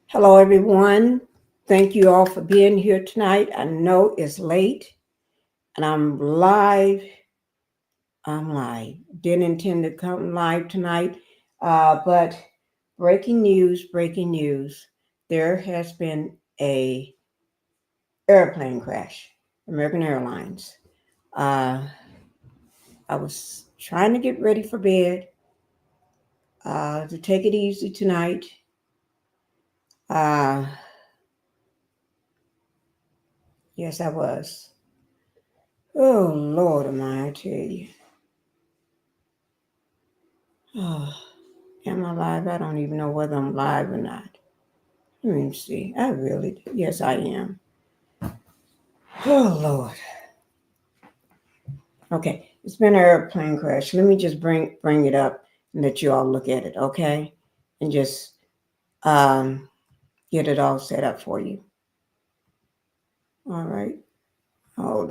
Hello, everyone. Thank you all for being here tonight. I know it's late and I'm live. I'm live. Didn't intend to come live tonight, but breaking news, breaking news. There has been a airplane crash, American Airlines. Uh, I was trying to get ready for bed, to take it easy tonight. Uh, yes, I was. Oh, Lord, am I tell you. Oh, am I live? I don't even know whether I'm live or not. Let me see. Yes, I am. Oh, Lord. Okay, it's been an airplane crash. Let me just bring it up and let you all look at it, okay? And just um, get it all set up for you. All right. While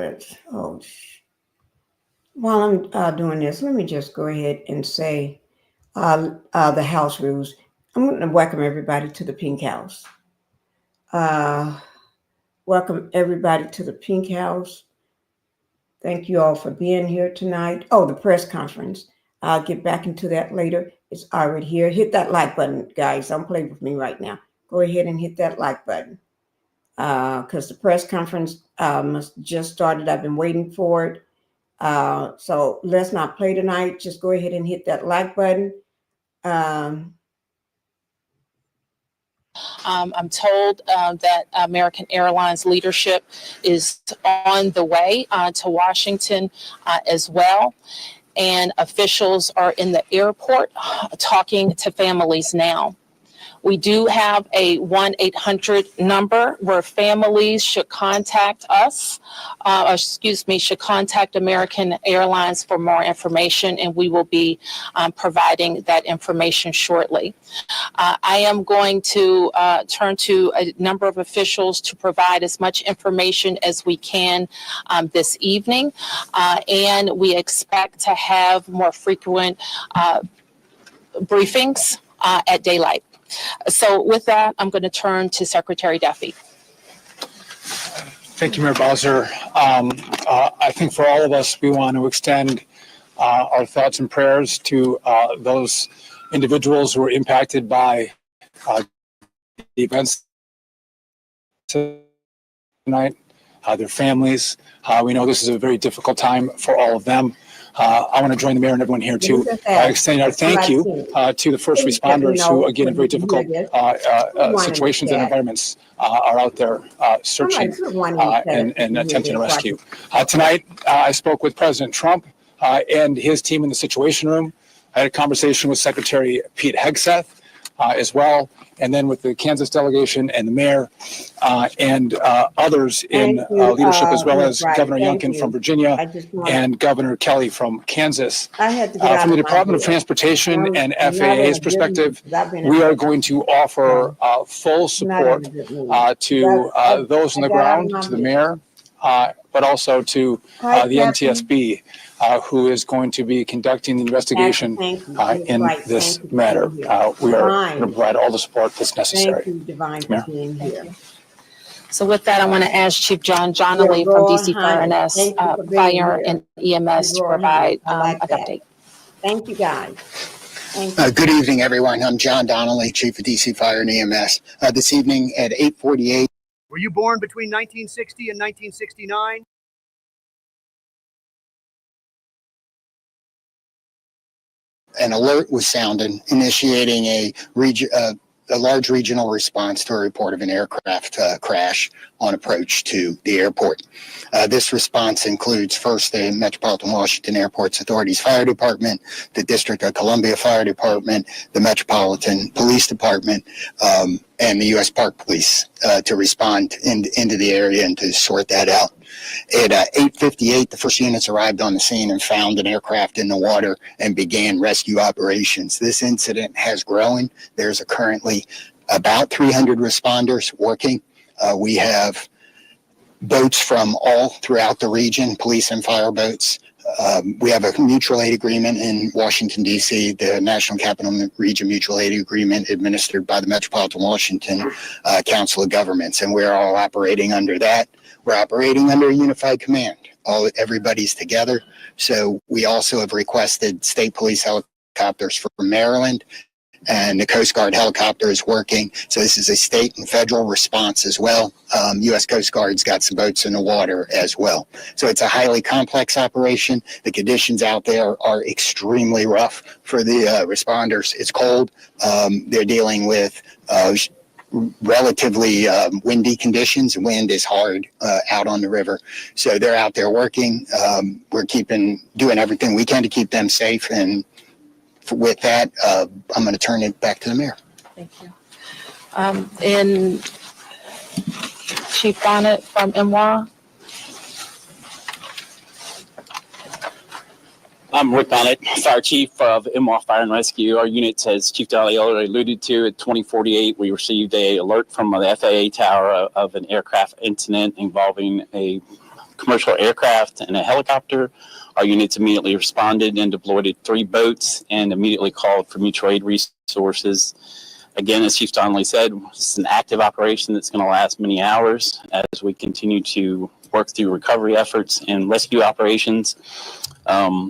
I'm doing this, let me just go ahead and say the house rules. I'm going to welcome everybody to the Pink House. Welcome everybody to the Pink House. Thank you all for being here tonight. Oh, the press conference. I'll get back into that later. It's already here. Hit that like button, guys. Don't play with me right now. Go ahead and hit that like button. Because the press conference just started. I've been waiting for it. So let's not play tonight. Just go ahead and hit that like button. I'm told that American Airlines leadership is on the way to Washington as well. And officials are in the airport talking to families now. We do have a 1-800 number where families should contact us, should contact American Airlines for more information, and we will be providing that information shortly. I am going to turn to a number of officials to provide as much information as we can this evening, and we expect to have more frequent briefings at daylight. So with that, I'm going to turn to Secretary Duffy. Thank you, Mayor Bowser. I think for all of us, we want to extend our thoughts and prayers to those individuals who were impacted by the events tonight, their families. We know this is a very difficult time for all of them. I want to join the mayor and everyone here to extend our thank you to the first responders who, again, in very difficult situations and environments are out there searching and attempting to rescue. Tonight, I spoke with President Trump and his team in the Situation Room. I had a conversation with Secretary Pete Hegseth as well, and then with the Kansas delegation and the mayor and others in leadership, as well as Governor Youngkin from Virginia and Governor Kelly from Kansas. From the Department of Transportation and FAA's perspective, we are going to offer full support to those on the ground, to the mayor, but also to the NTSB, who is going to be conducting the investigation in this matter. We are going to provide all the support that's necessary. Thank you. So with that, I want to ask Chief John Donnelly from DC Fire and EMS to provide an update. Thank you, guys. Good evening, everyone. I'm John Donnelly, Chief of DC Fire and EMS. This evening at 8:48. Were you born between 1960 and 1969? An alert was sounded, initiating a large regional response to a report of an aircraft crash on approach to the airport. This response includes first the Metropolitan Washington Airports Authority's Fire Department, the District of Columbia Fire Department, the Metropolitan Police Department, and the U.S. Park Police to respond into the area and to sort that out. At 8:58, the first units arrived on the scene and found an aircraft in the water and began rescue operations. This incident has grown. There's currently about 300 responders working. We have boats from all throughout the region, police and fire boats, We have a mutual aid agreement in Washington, D.C., the National Capital Region Mutual Aid Agreement administered by the Metropolitan Washington Council of Governments, and we're all operating under that. We're operating under a unified command. Everybody's together. So we also have requested state police helicopters for Maryland, and the Coast Guard helicopter is working. So this is a state and federal response as well. U.S. Coast Guard's got some boats in the water as well. So it's a highly complex operation. The conditions out there are extremely rough for the responders. It's cold. They're dealing with relatively windy conditions. Wind is hard out on the river. So they're out there working. We're doing everything we can to keep them safe. And with that, I'm going to turn it back to the mayor. Thank you. And Chief Bonnet from MWA. I'm Rick Bonnet, Fire Chief of MWA Fire and Rescue. Our unit, as Chief Daly already alluded to, at 2048, we received an alert from the FAA tower of an aircraft incident involving a commercial aircraft and a helicopter. Our units immediately responded and deployed 3 boats and immediately called for mutual aid resources. Again, as Chief Donnelly said, it's an active operation that's going to last many hours as we continue to work through recovery efforts and rescue operations.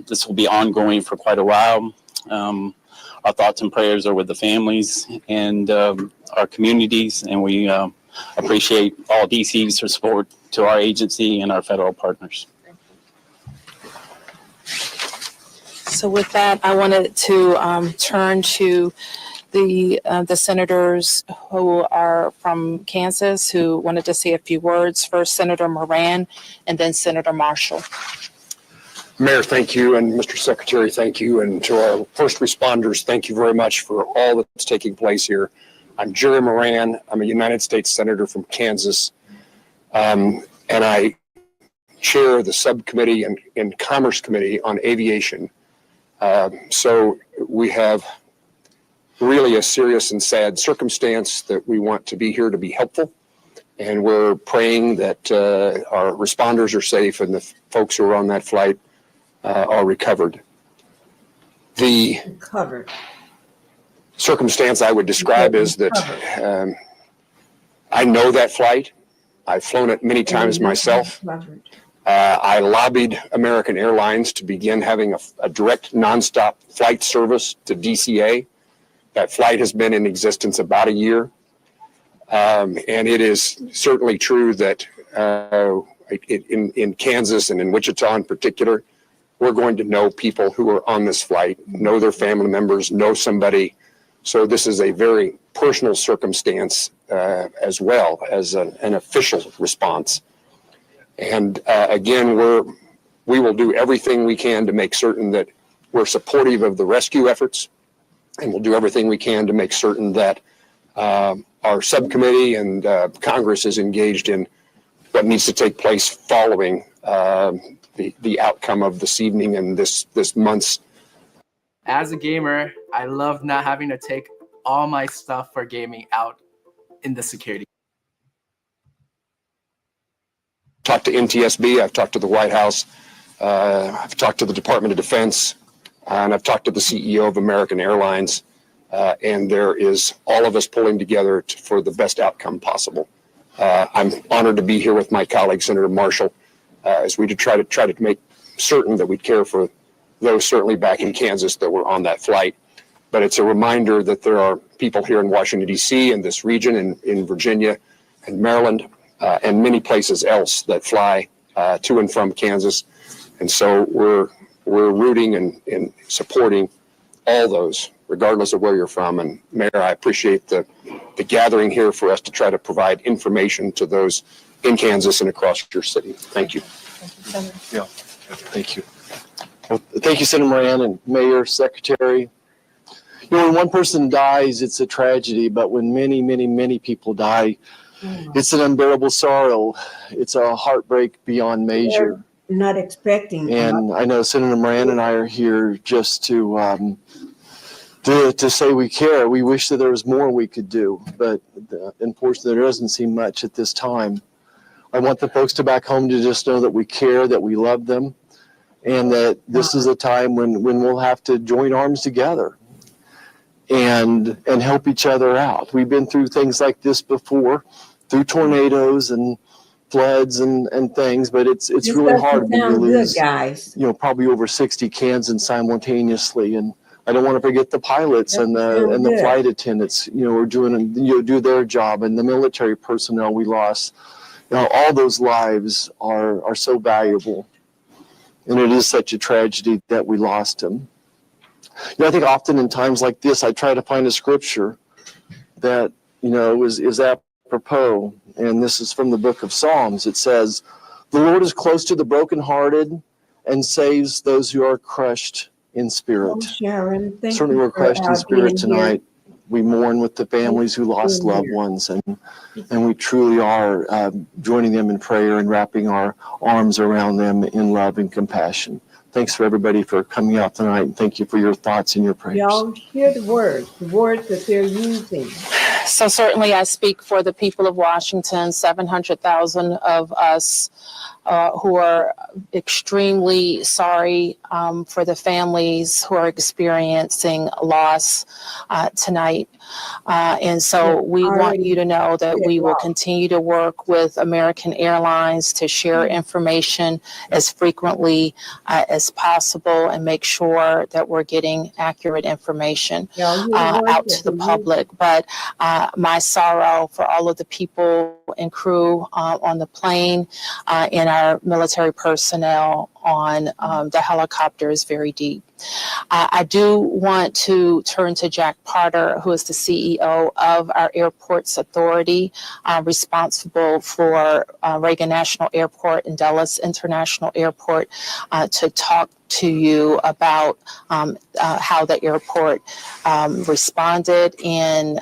This will be ongoing for quite a while. Our thoughts and prayers are with the families and our communities, and we appreciate all DC's support to our agency and our federal partners. So with that, I wanted to turn to the senators who are from Kansas who wanted to say a few words. First, Senator Moran, and then Senator Marshall. Mayor, thank you, and Mr. Secretary, thank you, and to our first responders, thank you very much for all that's taking place here. I'm Jerry Moran. I'm a United States Senator from Kansas, and I chair the subcommittee and Commerce Committee on Aviation. So we have really a serious and sad circumstance that we want to be here to be helpful, and we're praying that our responders are safe and the folks who are on that flight are recovered. The circumstance I would describe is that I know that flight. I've flown it many times myself. I lobbied American Airlines to begin having a direct nonstop flight service to DCA. That flight has been in existence about a year. And it is certainly true that in Kansas and in Wichita in particular, we're going to know people who are on this flight, know their family members, know somebody. So this is a very personal circumstance as well as an official response. And again, we will do everything we can to make certain that we're supportive of the rescue efforts, and we'll do everything we can to make certain that our subcommittee and Congress is engaged in what needs to take place following the outcome of this evening and this month's. As a gamer, I love not having to take all my stuff for gaming out in the security. Talked to NTSB, I've talked to the White House, I've talked to the Department of Defense, and I've talked to the CEO of American Airlines, and there is all of us pulling together for the best outcome possible. I'm honored to be here with my colleague, Senator Marshall, as we try to make certain that we care for those certainly back in Kansas that were on that flight. But it's a reminder that there are people here in Washington, D.C., in this region, in Virginia and Maryland, and many places else that fly to and from Kansas. And so we're rooting and supporting all those, regardless of where you're from. And Mayor, I appreciate the gathering here for us to try to provide information to those in Kansas and across your city. Thank you. Yeah, thank you. Well, thank you, Senator Moran and Mayor, Secretary. You know, when one person dies, it's a tragedy, but when many, many, many people die, it's an unbearable sorrow. It's a heartbreak beyond measure. They're not expecting. And I know Senator Moran and I are here just to say we care. We wish that there was more we could do, but unfortunately there doesn't seem much at this time. I want the folks to back home to just know that we care, that we love them, and that this is a time when we'll have to join arms together and help each other out. We've been through things like this before, through tornadoes and floods and things, but it's really hard when you lose, guys. probably over 60 Kansans simultaneously. And I don't want to forget the pilots and the flight attendants, are doing, do their job, and the military personnel we lost. All those lives are so valuable. And it is such a tragedy that we lost them. I think often in times like this, I try to find a scripture that, is apropos. And this is from the book of Psalms. It says, "The Lord is close to the brokenhearted and saves those who are crushed in spirit." Oh, Sharon, Certainly we're crushed in spirit tonight. We mourn with the families who lost loved ones, and we truly are joining them in prayer and wrapping our arms around them in love and compassion. Thanks for everybody for coming out tonight, and thank you for your thoughts and your prayers. Y'all hear the words that they're using. So certainly I speak for the people of Washington, 700,000 of us who are extremely sorry for the families who are experiencing loss tonight. And so we want you to know that we will continue to work with American Airlines to share information as frequently as possible and make sure that we're getting accurate information out to the public. But my sorrow for all of the people and crew on the plane and our military personnel on the helicopter is very deep. I do want to turn to Jack Potter, who is the CEO of our Airports Authority, responsible for Reagan National Airport and Dulles International Airport, to talk to you about how the airport responded and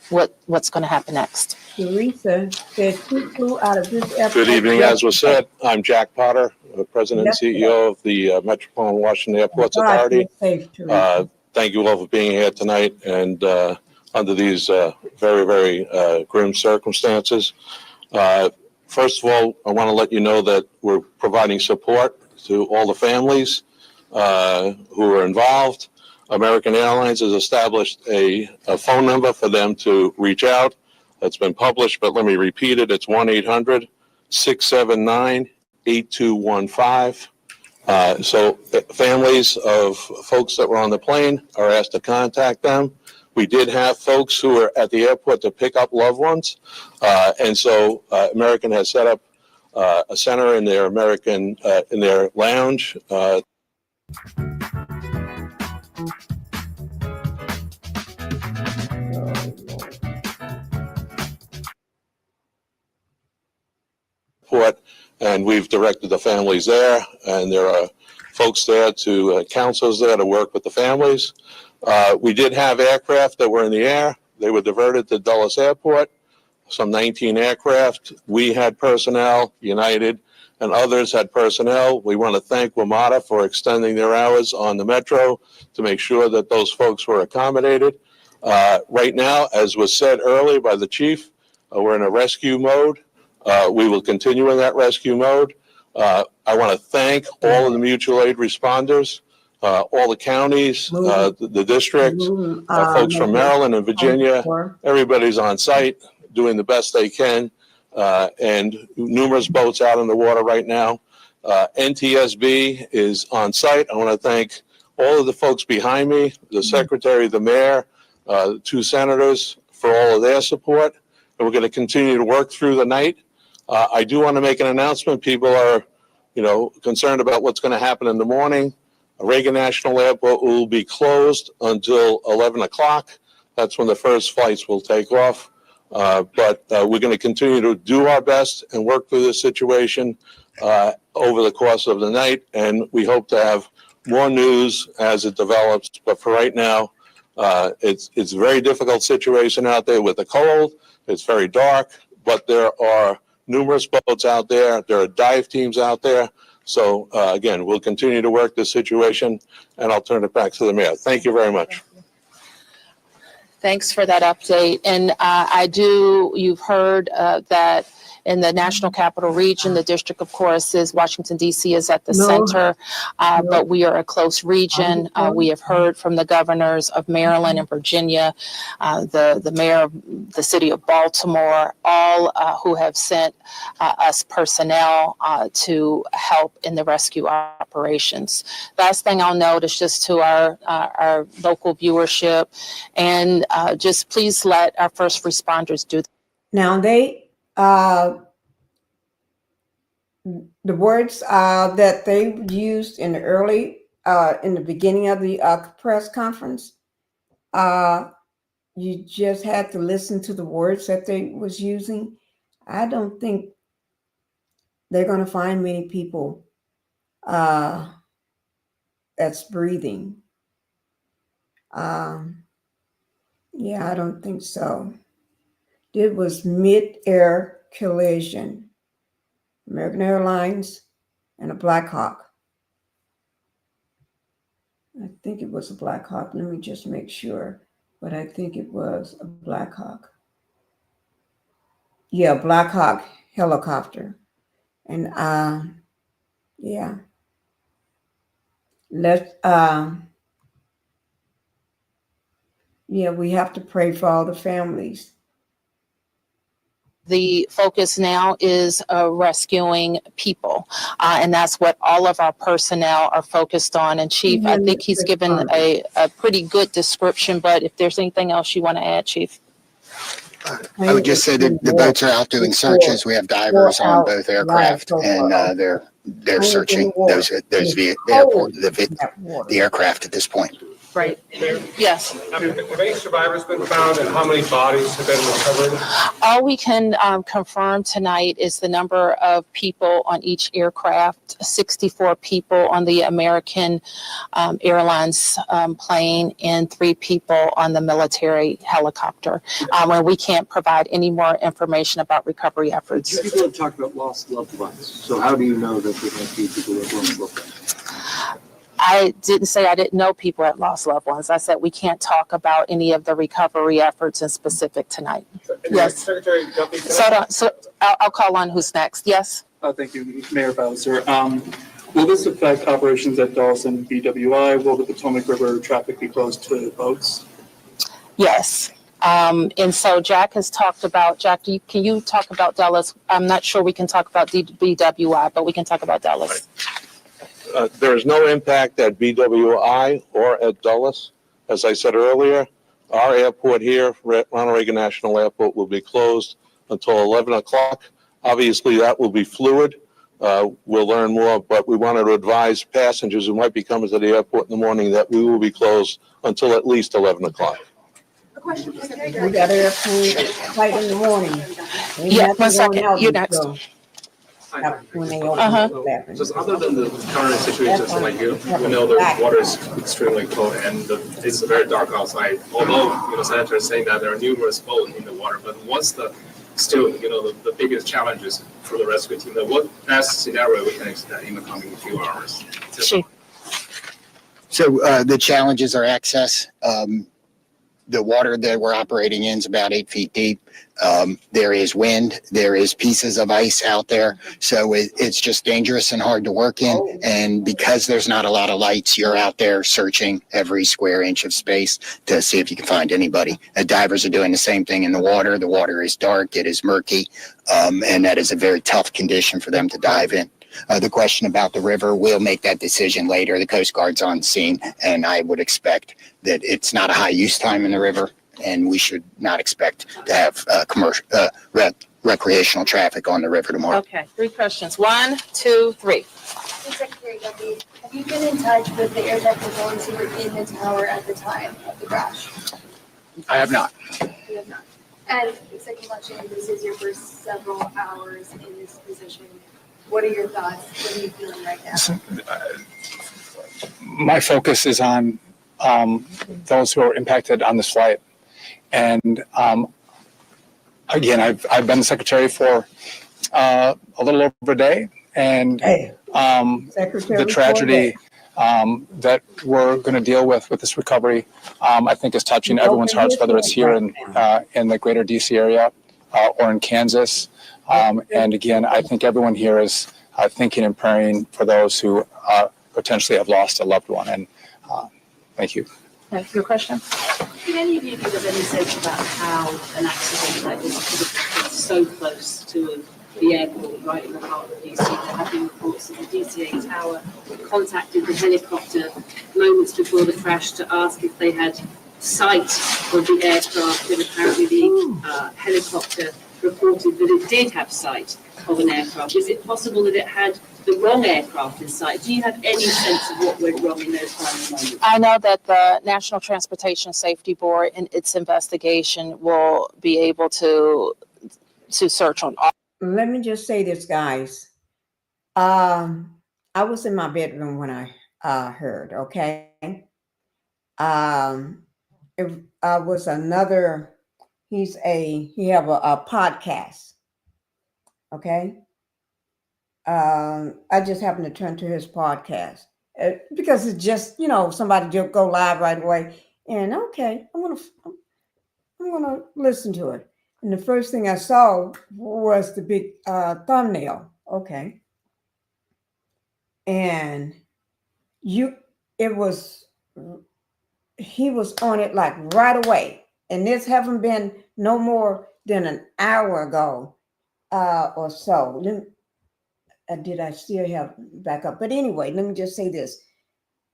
what's going to happen next. Teresa said she flew out of this airport. Good evening. As was said, I'm Jack Potter, President and CEO of the Metropolitan Washington Airports Authority. Thank you all for being here tonight and under these very, very grim circumstances. First of all, I want to let you know that we're providing support to all the families who are involved. American Airlines has established a phone number for them to reach out. That's been published, but let me repeat it. It's 1-800-679-8215. So families of folks that were on the plane are asked to contact them. We did have folks who were at the airport to pick up loved ones. And so American has set up a center in their in their lounge. And we've directed the families there, and there are folks there counselors there to work with the families. We did have aircraft that were in the air. They were diverted to Dulles Airport, some 19 aircraft. We had personnel, United and others had personnel. We want to thank WMATA for extending their hours on the Metro to make sure that those folks were accommodated. Right now, as was said earlier by the chief, we're in a rescue mode. We will continue in that rescue mode. I want to thank all of the mutual aid responders, all the counties, the districts, folks from Maryland and Virginia. Everybody's on site doing the best they can, and numerous boats out in the water right now. NTSB is on site. I want to thank all of the folks behind me, the secretary, the mayor, the two senators for all of their support. And we're going to continue to work through the night. I do want to make an announcement. People are, concerned about what's going to happen in the morning. Reagan National Airport will be closed until 11 o'clock. That's when the first flights will take off. But we're going to continue to do our best and work through this situation over the course of the night. And we hope to have more news as it develops. But for right now, it's a very difficult situation out there with the cold. It's very dark, but there are numerous boats out there. There are dive teams out there. So again, we'll continue to work this situation, and I'll turn it back to the mayor. Thank you very much. Thanks for that update. And you've heard that in the National Capital Region. The district, of course, is Washington, D.C. is at the No. center, but we are a close region. We have heard from the governors of Maryland and Virginia, the mayor of the city of Baltimore, all who have sent us personnel to help in the rescue operations. Last thing I'll note is just to our local viewership, and just please let our first responders do. Now they, the words that they used in the in the beginning of the press conference, you just had to listen to the words that they was using. I don't think they're going to find many people that's breathing. Yeah, I don't think so. It was mid-air collision, American Airlines and a Blackhawk. I think it was a Blackhawk. Let me just make sure, but I think it was a Blackhawk. Yeah, Blackhawk helicopter. And yeah. Let's yeah, we have to pray for all the families. The focus now is rescuing people, and that's what all of our personnel are focused on. And Chief, I think he's given a pretty good description, but if there's anything else you want to add, Chief? I would just say that the boats are out doing searches. We have divers on both aircraft, and they're searching the aircraft at this point. Right. Yes. Have any survivors been found, and how many bodies have been recovered? All we can confirm tonight is the number of people on each aircraft, 64 people on the American Airlines plane and 3 people on the military helicopter. And we can't provide any more information about recovery efforts. People have talked about lost loved ones. So how do you know that there might be people that lost loved ones? I didn't say I didn't know people had lost loved ones. I said we can't talk about any of the recovery efforts in specific tonight. Yes. Secretary Duffy, So I'll call on who's next. Yes. Thank you, Mayor Bowser. Will this affect operations at Dulles and BWI? Will the Potomac River traffic be closed to boats? Yes. And so Jack has talked about, can you talk about Dulles? I'm not sure we can talk about BWI, but we can talk about Dulles. There is no impact at BWI or at Dulles. As I said earlier, our airport here, Ronald Reagan National Airport, will be closed until 11 o'clock. Obviously, that will be fluid. We'll learn more, but we wanted to advise passengers who might be coming to the airport in the morning that we will be closed until at least 11 o'clock. We got airplane flight in the morning. Yeah, 1 second. You're next. Just other than the current situation tonight here, we know the water is extremely cold and it's very dark outside. Although, Senator is saying that there are numerous boats in the water, but what's the biggest challenges for the rescue team? What best scenario we can expect in the coming few hours? Sure. So the challenges are access. The water that we're operating in is about 8 feet deep. There is wind. There is pieces of ice out there. So it's just dangerous and hard to work in. And because there's not a lot of lights, you're out there searching every square inch of space to see if you can find anybody. Divers are doing the same thing in the water. The water is dark. It is murky. And that is a very tough condition for them to dive in. The question about the river, we'll make that decision later. The Coast Guard's on scene, and I would expect that it's not a high use time in the river, and we should not expect to have commercial recreational traffic on the river tomorrow. Okay, 3 questions. 1, 2, 3. Secretary Duffy, have you been in touch with the air traffic controllers who were in the tower at the time of the crash? I have not. You have not. And the second question, this is your first several hours in this position. What are your thoughts? What are you feeling right now? My focus is on those who are impacted on this flight. And again, I've been the secretary for a little over a day. And the tragedy that we're going to deal with this recovery, I think is touching everyone's hearts, whether it's here in the greater DC area or in Kansas. And again, I think everyone here is thinking and praying for those who potentially have lost a loved one. And thank you. Your question? Can any of you give us any sense about how an accident like this could have happened so close to the airport, right in the heart of DC? There have been reports that the DCA tower contacted the helicopter moments before the crash to ask if they had sight of the aircraft, and apparently the helicopter reported that it did have sight of an aircraft. Is it possible that it had the wrong aircraft in sight? Do you have any sense of what went wrong in those final moments? I know that the National Transportation Safety Board in its investigation will be able to search on all. Let me just say this, guys. I was in my bedroom when I heard, okay? It was another, he have a podcast, okay? I just happened to turn to his podcast because it's just, somebody just go live right away. And okay, I'm gonna listen to it. And the first thing I saw was the big thumbnail. Okay. And he was on it like right away. And this haven't been no more than an hour ago or so. Did I still have back up? But anyway, let me just say this.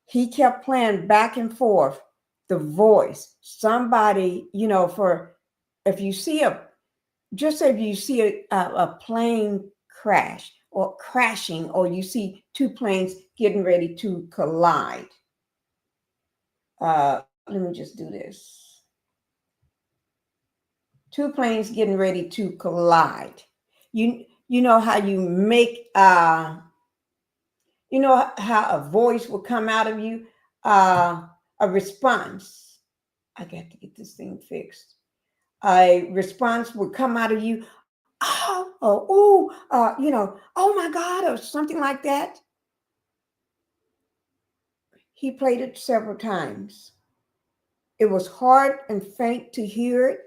He kept playing back and forth the voice. Somebody, if you see a plane crash or crashing, or you see two planes getting ready to collide. Let me just do this. Two planes getting ready to collide. You know how you make, how a voice will come out of you, a response. I got to get this thing fixed. A response will come out of you, oh my God, or something like that. He played it several times. It was hard and faint to hear it,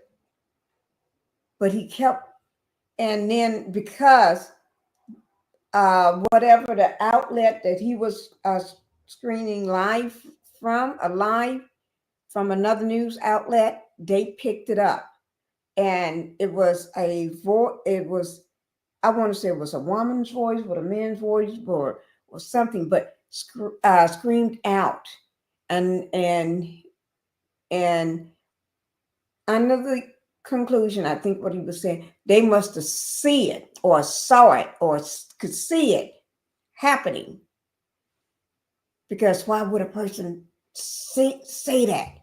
but he kept. And then because whatever the outlet that he was screening live from another news outlet, they picked it up. And it was I want to say it was a woman's voice, or a man's voice, or something, but screamed out. And under the conclusion, I think what he was saying, they must have seen it or saw it or could see it happening, because why would a person say that?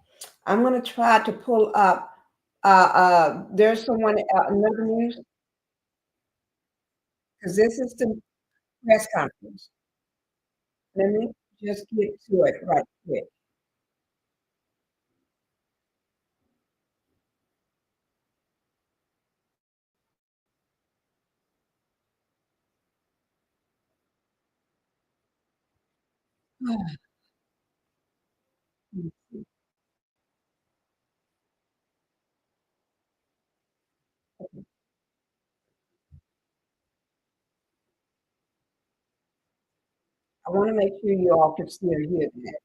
I'm going to try to pull up there's someone another news, because this is the press conference. Let me just get to it right quick. I want to make sure you all can still hear that.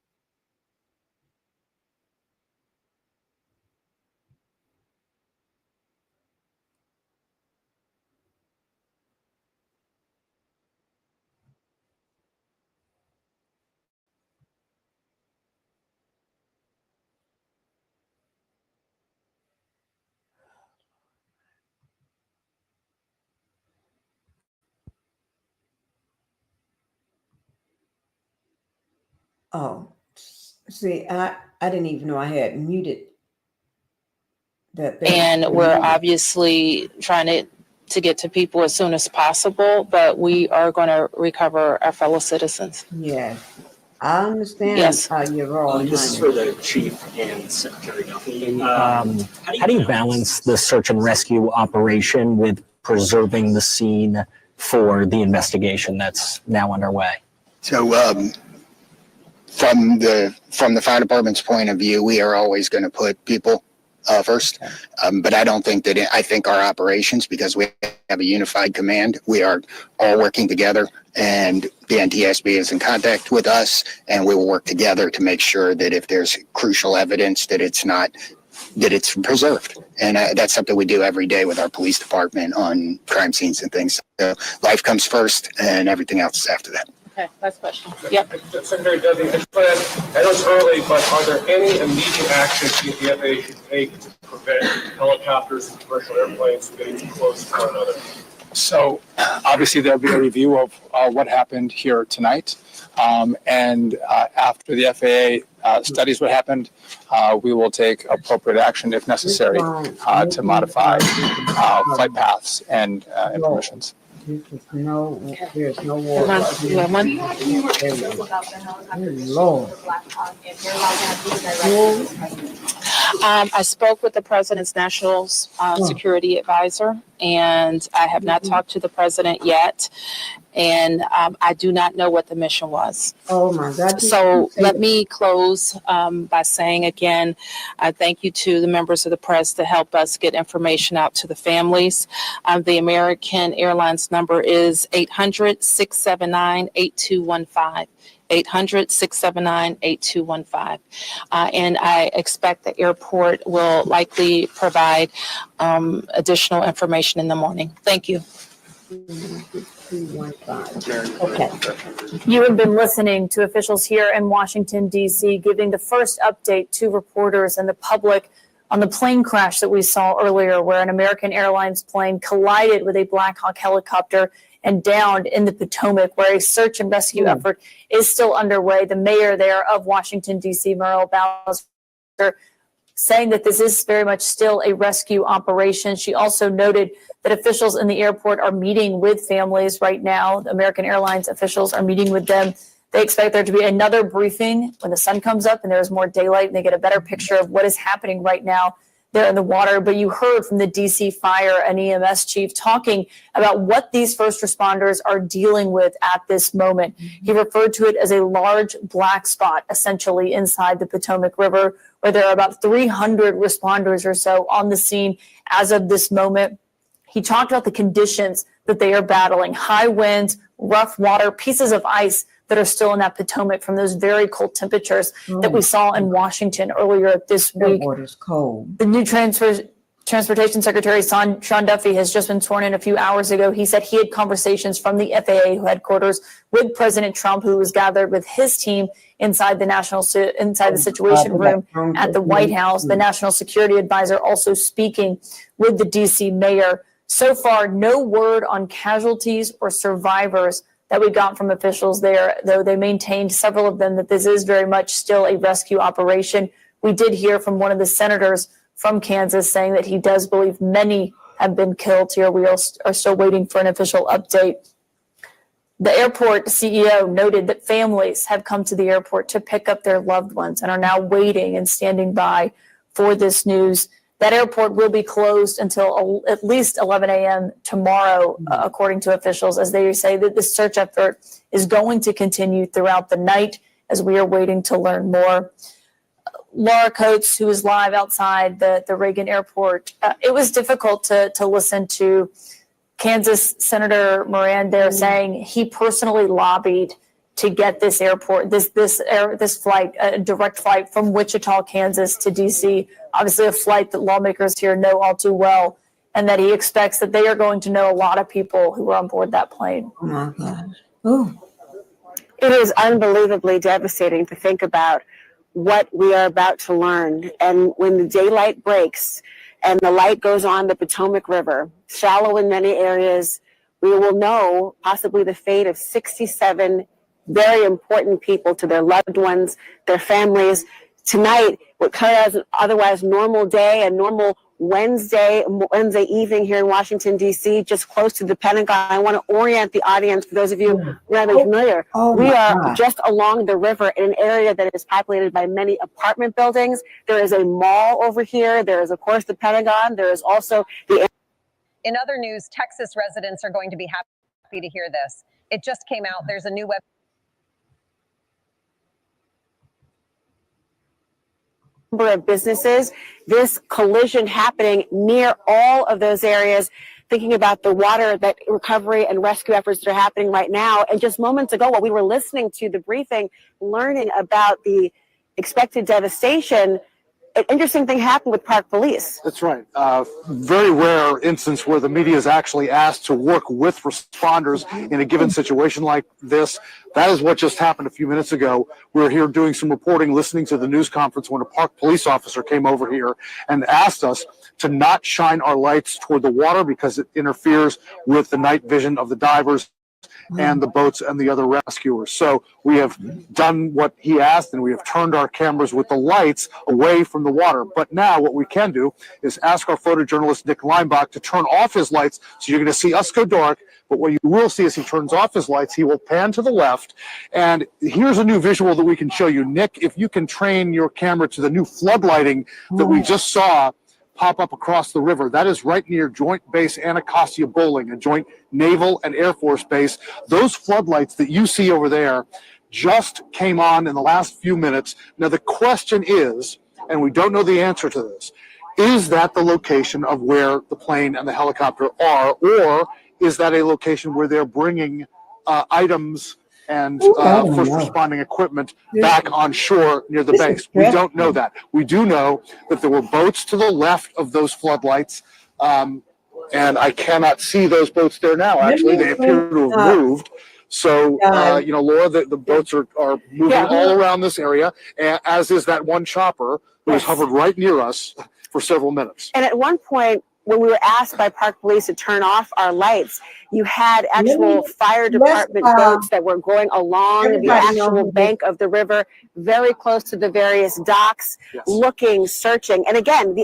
Oh, see, I didn't even know I had muted that. And we're obviously trying to get to people as soon as possible, but we are going to recover our fellow citizens. Yes, I understand. Yes. Your role. This is for the chief and Secretary Duffy. How do you balance the search and rescue operation with preserving the scene for the investigation that's now underway? So from the fire department's point of view, we are always going to put people first. But I don't think that I think our operations, because we have a unified command, we are all working together, and the NTSB is in contact with us, and we will work together to make sure that if there's crucial evidence that it's preserved. And that's something we do every day with our police department on crime scenes and things. So life comes first and everything else is after that. Okay, last question. Yep. Secretary Duffy, I know it's early, but are there any immediate actions the FAA should take to prevent helicopters and commercial airplanes from getting too close to one another? So obviously there'll be a review of what happened here tonight. And after the FAA studies what happened, we will take appropriate action if necessary to modify flight paths and permissions. There's no war. Lord. I spoke with the president's national security advisor, and I have not talked to the president yet. And I do not know what the mission was. Oh my God. So let me close by saying again, thank you to the members of the press to help us get information out to the families. The American Airlines number is 800-679-8215. 800-679-8215. And I expect the airport will likely provide additional information in the morning. Thank you. Okay. You have been listening to officials here in Washington, D.C., giving the first update to reporters and the public on the plane crash that we saw earlier, where an American Airlines plane collided with a Blackhawk helicopter and downed in the Potomac, where a search and rescue effort is still underway. The mayor there of Washington, D.C., Muriel Bowser, saying that this is very much still a rescue operation. She also noted that officials in the airport are meeting with families right now. The American Airlines officials are meeting with them. They expect there to be another briefing when the sun comes up and there's more daylight and they get a better picture of what is happening right now there in the water. But you heard from the DC Fire and EMS chief talking about what these first responders are dealing with at this moment. He referred to it as a large black spot, essentially inside the Potomac River, where there are about 300 responders or so on the scene as of this moment. He talked about the conditions that they are battling: high winds, rough water, pieces of ice that are still in that Potomac from those very cold temperatures that we saw in Washington earlier this week. That water's cold. The new Transportation Secretary Sean Duffy has just been sworn in a few hours ago. He said he had conversations from the FAA headquarters with President Trump, who was gathered with his team inside the Situation Room at the White House. The National Security Advisor also speaking with the DC mayor. So far, no word on casualties or survivors that we got from officials there, though they maintained, several of them, that this is very much still a rescue operation. We did hear from one of the senators from Kansas saying that he does believe many have been killed here. We are still waiting for an official update. The airport CEO noted that families have come to the airport to pick up their loved ones and are now waiting and standing by for this news. That airport will be closed until at least 11 a.m. tomorrow, according to officials, as they say that the search effort is going to continue throughout the night as we are waiting to learn more. Laura Coates, who is live outside the Reagan airport, it was difficult to listen to Kansas Senator Moran there saying he personally lobbied to get this airport, this flight, a direct flight from Wichita, Kansas to DC, obviously a flight that lawmakers here know all too well, and that he expects that they are going to know a lot of people who were on board that plane. Oh my God. Ooh. It is unbelievably devastating to think about what we are about to learn. And when the daylight breaks and the light goes on the Potomac River, shallow in many areas, we will know possibly the fate of 67 very important people, to their loved ones, their families. Tonight, what kind of an otherwise normal day, a normal Wednesday evening here in Washington, D.C., just close to the Pentagon. I want to orient the audience, for those of you who are not familiar. We are just along the river in an area that is populated by many apartment buildings. There is a mall over here. There is, of course, the Pentagon. There is also the... In other news, Texas residents are going to be happy to hear this. It just came out. There's a new web. number of businesses, this collision happening near all of those areas, thinking about the water that recovery and rescue efforts that are happening right now. And just moments ago, while we were listening to the briefing, learning about the expected devastation, an interesting thing happened with Park Police. That's right. Very rare instance where the media is actually asked to work with responders in a given situation like this. That is what just happened a few minutes ago. We were here doing some reporting, listening to the news conference when a Park Police officer came over here and asked us to not shine our lights toward the water because it interferes with the night vision of the divers and the boats and the other rescuers. So we have done what he asked, and we have turned our cameras with the lights away from the water. But now what we can do is ask our photojournalist Nick Leinbach to turn off his lights, so you're going to see us go dark. But what you will see as he turns off his lights, he will pan to the left. And here's a new visual that we can show you. Nick, if you can train your camera to the new floodlighting that we just saw pop up across the river. That is right near Joint Base Anacostia Bowling, a joint naval and Air Force base. Those floodlights that you see over there just came on in the last few minutes. Now the question is, and we don't know the answer to this, is that the location of where the plane and the helicopter are, or is that a location where they're bringing items and first responding equipment back on shore near the base? We don't know that. We do know that there were boats to the left of those floodlights, and I cannot see those boats there now. Actually, they appear to have moved. So, Laura, the boats are moving all around this area, as is that one chopper that was hovered right near us for several minutes. And at one point, when we were asked by Park Police to turn off our lights, you had actual fire department boats that were going along the actual bank of the river, very close to the various docks, looking, searching. And again,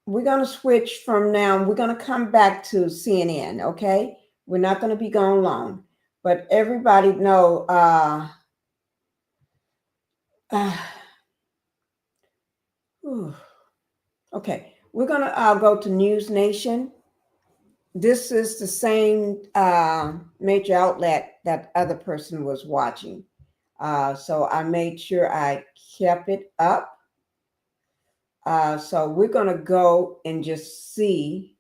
we're going to switch from now. We're going to come back to CNN, okay? We're not going to be gone long. But everybody know, okay. We're going to go to NewsNation. This is the same major outlet that other person was watching. So I made sure I kept it up. So we're going to go and just see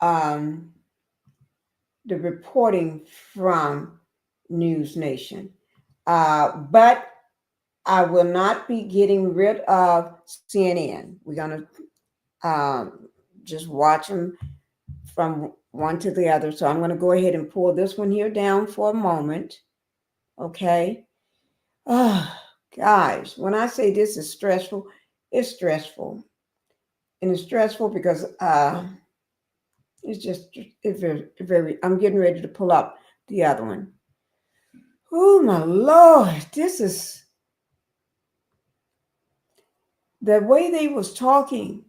the reporting from NewsNation. But I will not be getting rid of CNN. We're going to just watch them from one to the other. So I'm going to go ahead and pull this one here down for a moment. Okay. Guys, when I say this is stressful, it's stressful. And it's stressful because it's very, I'm getting ready to pull up the other one. Oh, my Lord. This is... The way they was talking,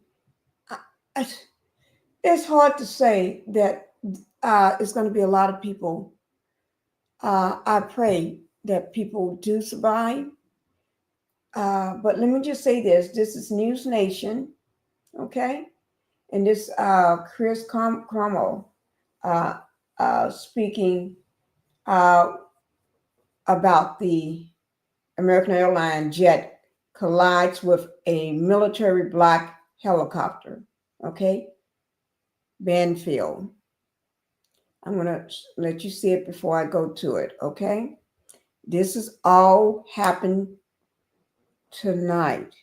it's hard to say that it's going to be a lot of people. I pray that people do survive. But let me just say this. This is NewsNation, okay? And this Chris Cuomo speaking about the American Airlines jet collides with a military black helicopter, okay? Banfiel. I'm going to let you see it before I go to it, okay? This is all happened tonight,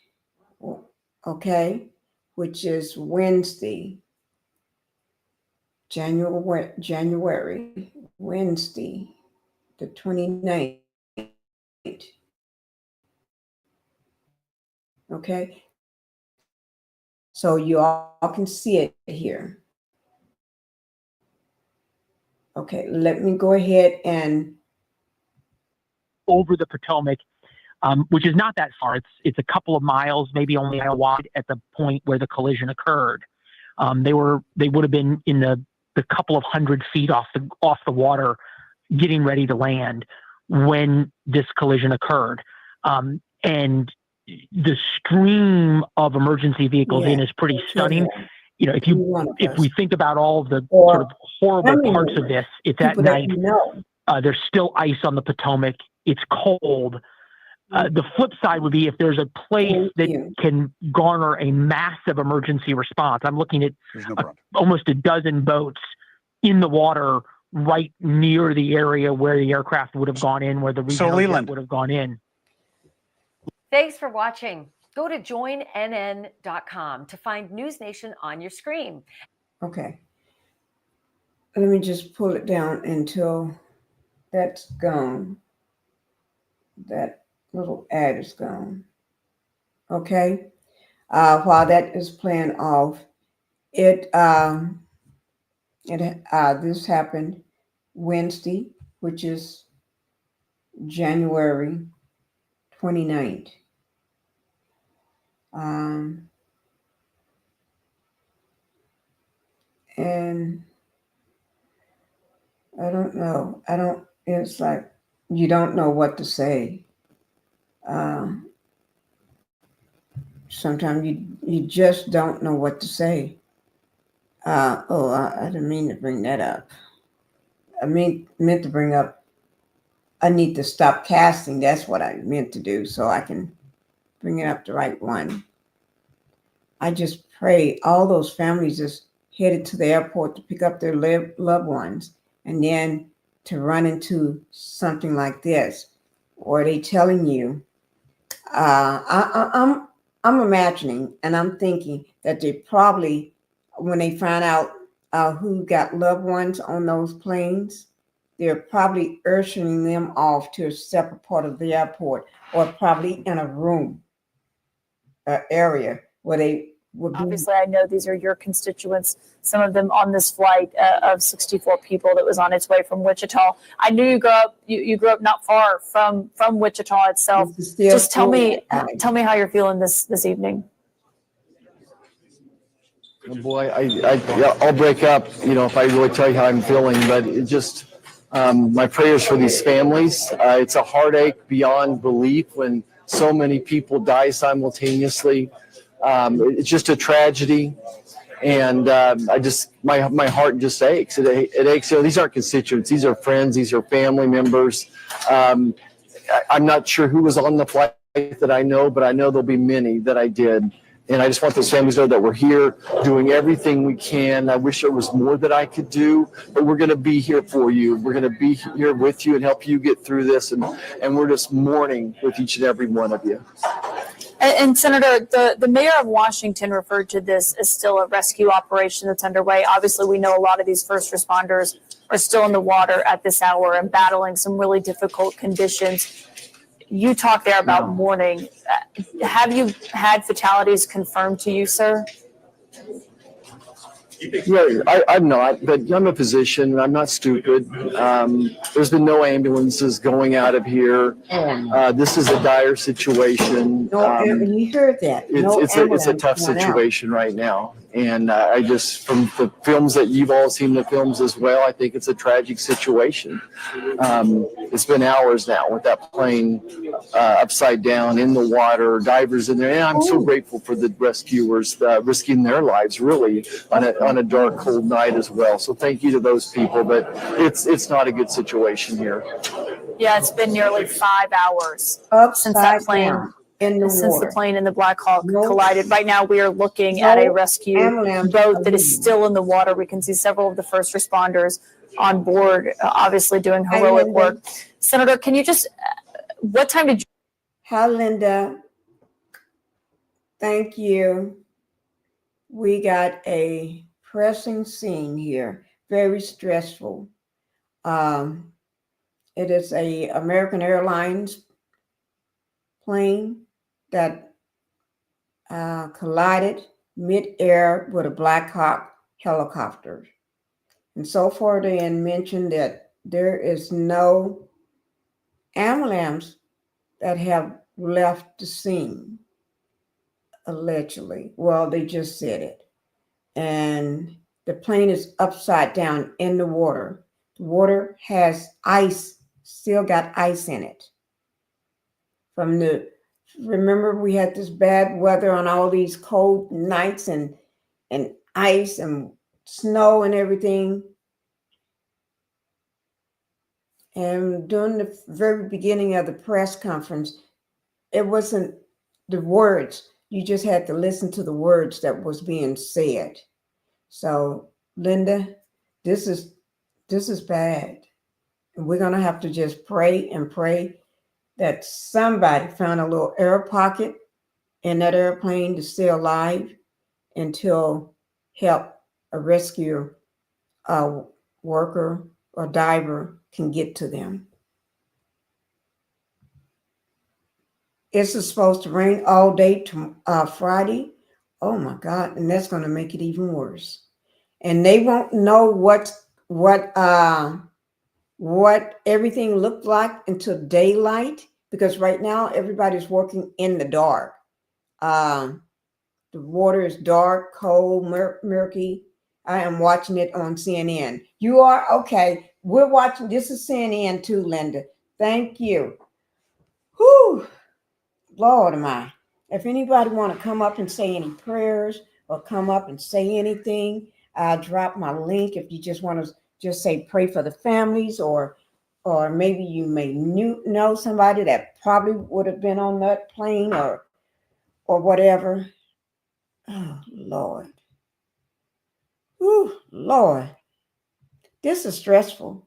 okay? Which is Wednesday, January, Wednesday, the 29th. Okay, so you all can see it here. Okay, let me go ahead and over the Potomac, which is not that far. It's a couple of miles, maybe only a mile wide at the point where the collision occurred. They would have been in the couple of 100 feet off the water, getting ready to land when this collision occurred, and the stream of emergency vehicles in is pretty stunning. You know, if we think about all of the sort of horrible parts of this, it's at night. There's still ice on the Potomac. It's cold. The flip side would be if there's a place that can garner a massive emergency response. I'm looking at almost a dozen boats in the water right near the area where the aircraft would have gone in, where the regional jet would have gone in. Thanks for watching. Go to joinnn.com to find NewsNation on your screen. Okay. Let me just pull it down until that's gone. That little ad is gone. Okay. While that is playing off, this happened Wednesday, which is January 29th. And I don't know. It's like you don't know what to say. Sometimes you just don't know what to say. I didn't mean to bring that up. I meant to bring up, I need to stop casting. That's what I meant to do, so I can bring it up the right one. I just pray all those families just headed to the airport to pick up their loved ones, and then to run into something like this, or they telling you, I'm imagining and I'm thinking that they probably, when they find out who got loved ones on those planes, they're probably ushering them off to a separate part of the airport, or probably in a room area where they would be. Obviously, I know these are your constituents, some of them on this flight of 64 people that was on its way from Wichita. I knew you grew up not far from Wichita itself. Just tell me how you're feeling this evening. Oh boy, I'll break up, if I really tell you how I'm feeling, but it just, my prayers for these families. It's a heartache beyond belief when so many people die simultaneously. It's just a tragedy. And my heart just aches. It aches. These aren't constituents. These are friends. These are family members. I'm not sure who was on the flight that I know, but I know there'll be many that I did. And I just want those families to know that we're here doing everything we can. I wish there was more that I could do, but we're going to be here for you. We're going to be here with you and help you get through this. And we're just mourning with each and every one of you. And Senator, the mayor of Washington referred to this as still a rescue operation that's underway. Obviously, we know a lot of these first responders are still in the water at this hour and battling some really difficult conditions. You talked there about mourning. Have you had fatalities confirmed to you, sir? Yeah, I'm not, but I'm a physician. I'm not stupid. There's been no ambulances going out of here. This is a dire situation. You heard that. It's a tough situation right now. And I just, from the films that you've all seen, the films as well, I think it's a tragic situation. It's been hours now with that plane upside down in the water, divers in there. And I'm so grateful for the rescuers risking their lives, really, on a dark, cold night as well. So thank you to those people. But it's not a good situation here. Yeah, it's been nearly 5 hours since that plane. The plane and the Blackhawk collided. Right now, we are looking at a rescue boat that is still in the water. We can see several of the first responders on board, obviously doing heroic work. Senator, can you just, what time did you? Hi, Linda. Thank you. We got a pressing scene here, very stressful. It is a American Airlines plane that collided midair with a Blackhawk helicopter. And so far they mentioned that there is no ambulance that have left the scene, allegedly. Well, they just said it. And the plane is upside down in the water. The water has ice, still got ice in it. Remember we had this bad weather on all these cold nights and ice and snow and everything. And during the very beginning of the press conference, it wasn't the words. You just had to listen to the words that was being said. So, Linda, this is bad. And we're gonna have to just pray and pray that somebody found a little air pocket in that airplane to stay alive until help, a rescue worker or diver can get to them. It's supposed to rain all day to Friday. Oh my God, and that's going to make it even worse. And they won't know what everything looked like until daylight, because right now everybody's working in the dark. The water is dark, cold, murky. I am watching it on CNN. You are? Okay. We're watching. This is CNN too, Linda. Thank you. Whew. Lord am I. If anybody want to come up and say any prayers or come up and say anything, I'll drop my link. If you just want to just say pray for the families, or maybe you may know somebody that probably would have been on that plane or whatever. Oh, Lord. Ooh, Lord. This is stressful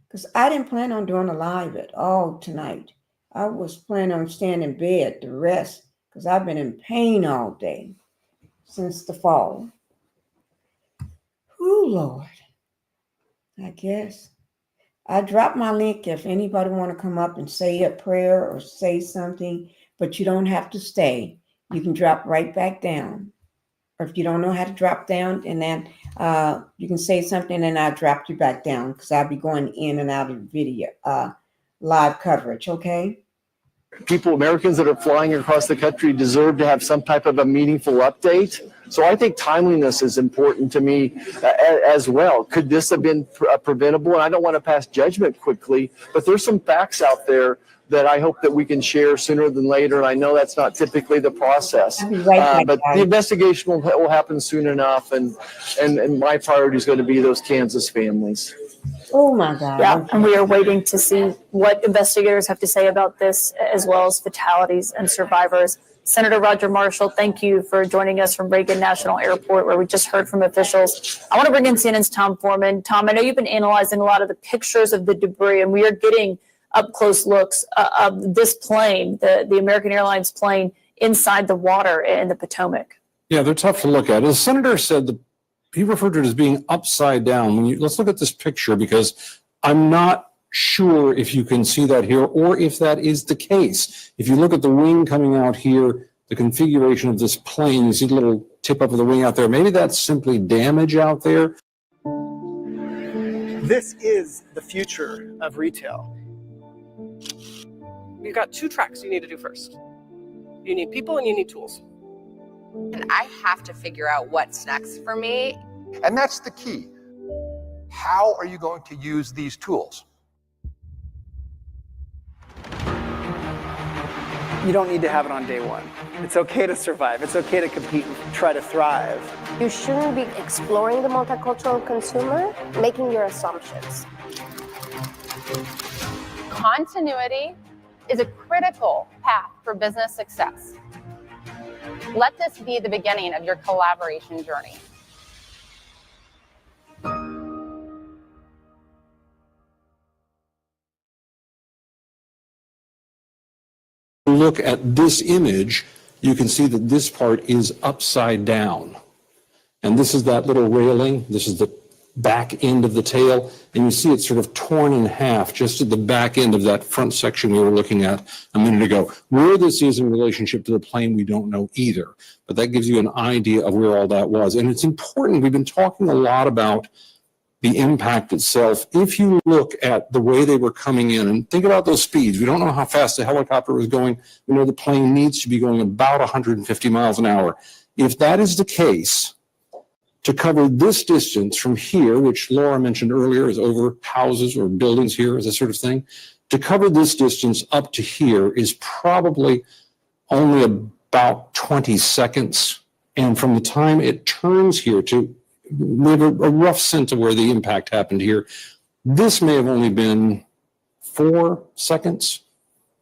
because I didn't plan on doing a live at all tonight. I was planning on staying in bed to rest because I've been in pain all day since the fall. Ooh, Lord. I guess. I dropped my link if anybody want to come up and say a prayer or say something, but you don't have to stay. You can drop right back down. Or if you don't know how to drop down, and then you can say something and I'll drop you back down because I'll be going in and out of video live coverage, okay? People, Americans that are flying across the country, deserve to have some type of a meaningful update. So I think timeliness is important to me as well. Could this have been preventable? And I don't want to pass judgment quickly, but there's some facts out there that I hope that we can share sooner than later. And I know that's not typically the process, but the investigation will happen soon enough. And my priority is going to be those Kansas families. Oh my God. Yeah, and we are waiting to see what investigators have to say about this, as well as fatalities and survivors. Senator Roger Marshall, thank you for joining us from Reagan National Airport, where we just heard from officials. I want to bring in CNN's Tom Foreman. Tom, I know you've been analyzing a lot of the pictures of the debris, and we are getting up close looks of this plane, the American Airlines plane, inside the water in the Potomac. Yeah, they're tough to look at. As the senator said, he referred to it as being upside down. Let's look at this picture, because I'm not sure if you can see that here or if that is the case. If you look at the wing coming out here, the configuration of this plane, you see the little tip up of the wing out there. Maybe that's simply damage out there. This is the future of retail. You've got two tracks you need to do first. You need people and you need tools. And I have to figure out what's next for me. And that's the key. How are you going to use these tools? You don't need to have it on day one. It's okay to survive. It's okay to compete and try to thrive. You shouldn't be exploring the multicultural consumer, making your assumptions. Continuity is a critical path for business success. Let this be the beginning of your collaboration journey. Look at this image, you can see that this part is upside down. And this is that little railing. This is the back end of the tail. And you see it's sort of torn in half just at the back end of that front section we were looking at a minute ago. Where this is in relationship to the plane, we don't know either. But that gives you an idea of where all that was. And it's important. We've been talking a lot about the impact itself. If you look at the way they were coming in and think about those speeds, we don't know how fast the helicopter was going. We know the plane needs to be going about 150 miles an hour. If that is the case, to cover this distance from here, which Laura mentioned earlier is over houses or buildings here, is a sort of thing, to cover this distance up to here is probably only about 20 seconds. And from the time it turns here to, we have a rough sense of where the impact happened here. This may have only been 4 seconds,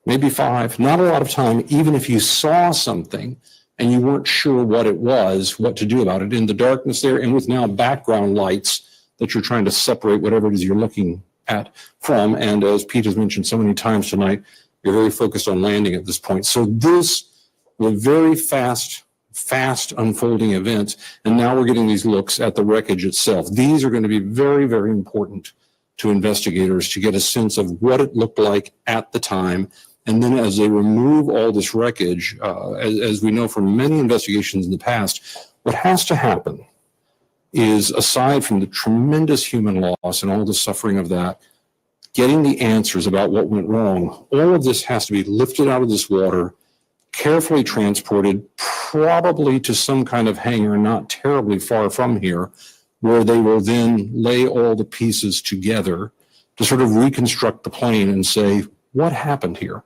maybe 5, not a lot of time, even if you saw something and you weren't sure what it was, what to do about it in the darkness there, and with now background lights that you're trying to separate whatever it is you're looking at from. And as Pete has mentioned so many times tonight, you're very focused on landing at this point. So this was a very fast unfolding event. And now we're getting these looks at the wreckage itself. These are going to be very, very important to investigators to get a sense of what it looked like at the time. And then as they remove all this wreckage, as we know from many investigations in the past, what has to happen is, aside from the tremendous human loss and all the suffering of that, getting the answers about what went wrong. All of this has to be lifted out of this water, carefully transported, probably to some kind of hangar not terribly far from here, where they will then lay all the pieces together to sort of reconstruct the plane and say, what happened here?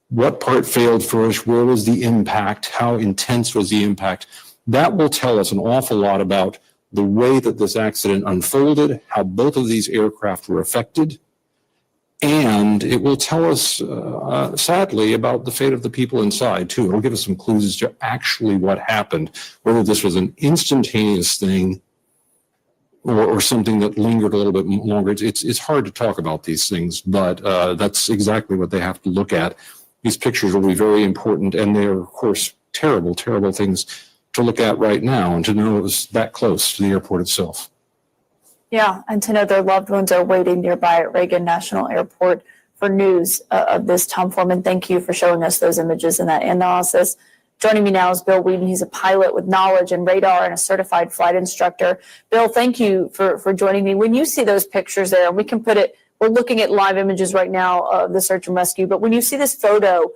What part failed first? Where was the impact? How intense was the impact? That will tell us an awful lot about the way that this accident unfolded, how both of these aircraft were affected, and it will tell us, sadly, about the fate of the people inside, too. It'll give us some clues as to actually what happened, whether this was an instantaneous thing or something that lingered a little bit longer. It's hard to talk about these things, but that's exactly what they have to look at. These pictures will be very important, and they're, of course, terrible, terrible things to look at right now, and to know it was that close to the airport itself. Yeah, and to know their loved ones are waiting nearby at Reagan National Airport for news of this. Tom Foreman, thank you for showing us those images and that analysis. Joining me now is Bill Whedon. He's a pilot with knowledge and radar and a certified flight instructor. Bill, thank you for joining me. When you see those pictures there, and we can put it, we're looking at live images right now of the search and rescue, but when you see this photo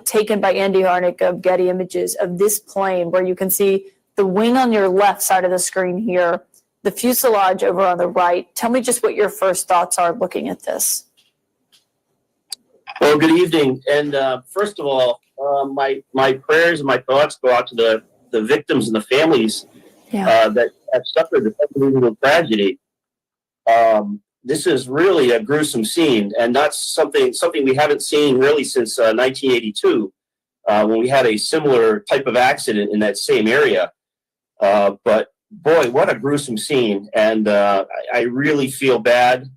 taken by Andy Harnick of Getty Images of this plane, where you can see the wing on your left side of the screen here, the fuselage over on the right, tell me just what your first thoughts are looking at this. Well, good evening. And first of all, my prayers and my thoughts go out to the victims and the families that have suffered this unbelievable tragedy. This is really a gruesome scene, and that's something we haven't seen really since 1982, when we had a similar type of accident in that same area. But boy, what a gruesome scene, and I really feel bad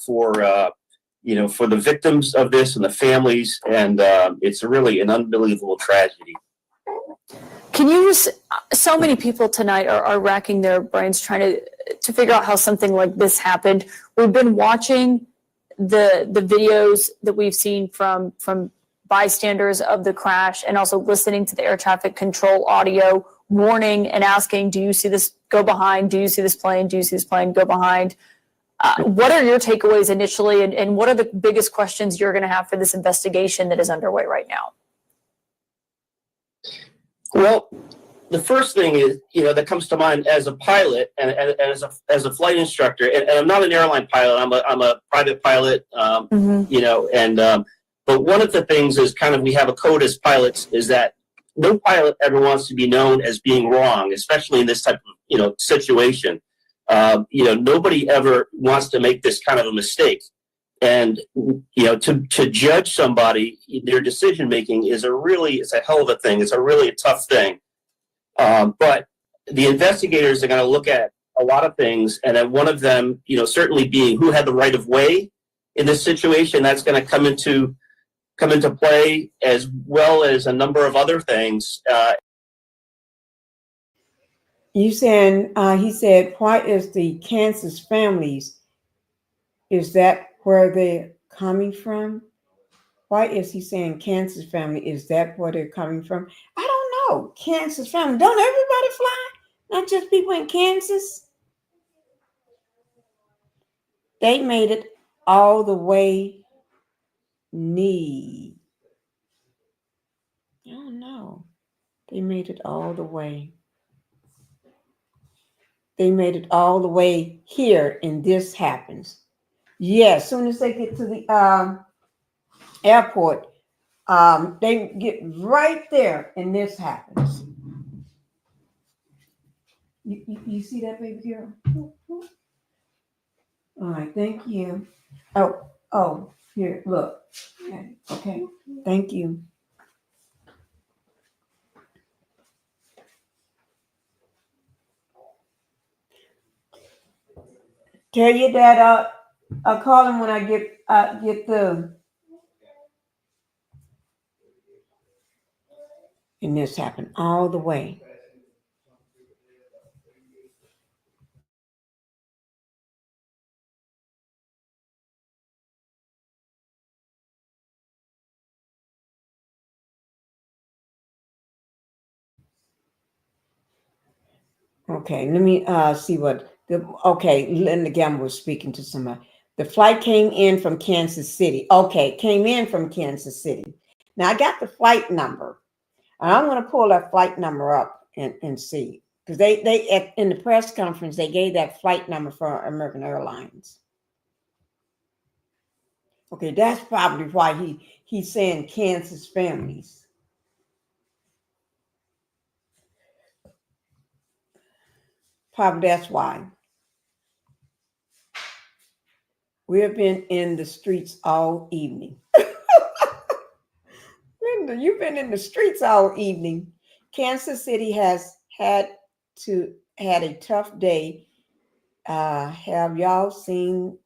for the victims of this and the families, and it's really an unbelievable tragedy. Can you just, so many people tonight are racking their brains trying to figure out how something like this happened. We've been watching the videos that we've seen from bystanders of the crash, and also listening to the air traffic control audio warning and asking, do you see this? Go behind. Do you see this plane? Do you see this plane? Go behind. What are your takeaways initially, and what are the biggest questions you're going to have for this investigation that is underway right now? Well, the first thing is, that comes to mind as a pilot and as a flight instructor, and I'm not an airline pilot. I'm a private pilot. But one of the things is we have a code as pilots, is that no pilot ever wants to be known as being wrong, especially in this type of situation. Nobody ever wants to make this kind of a mistake. And, to judge somebody, their decision making it's a hell of a thing. It's a really tough thing. But the investigators are going to look at a lot of things. And then one of them, certainly being who had the right of way in this situation. That's going to come into play, as well as a number of other things. You saying, he said, why is the Kansas families, is that where they're coming from? Why is he saying Kansas family? Is that where they're coming from? I don't know. Kansas family. Don't everybody fly? Not just people in Kansas. They made it all the way. I don't know. They made it all the way. They made it all the way here, and this happens. Yes, as soon as they get to the airport, they get right there, and this happens. You see that, baby girl? All right, thank you. Oh, here, look. Okay. Thank you. Tell your dad I'll call him when I get through. And this happened all the way. Okay, let me see what Linda Gamble was speaking to somebody. The flight came in from Kansas City. Okay, came in from Kansas City. Now I got the flight number. And I'm going to pull that flight number up and see. Because they in the press conference, they gave that flight number for American Airlines. Okay, that's probably why he's saying Kansas families. Probably that's why. We have been in the streets all evening. Linda, you've been in the streets all evening. Kansas City has had a tough day. Have y'all seen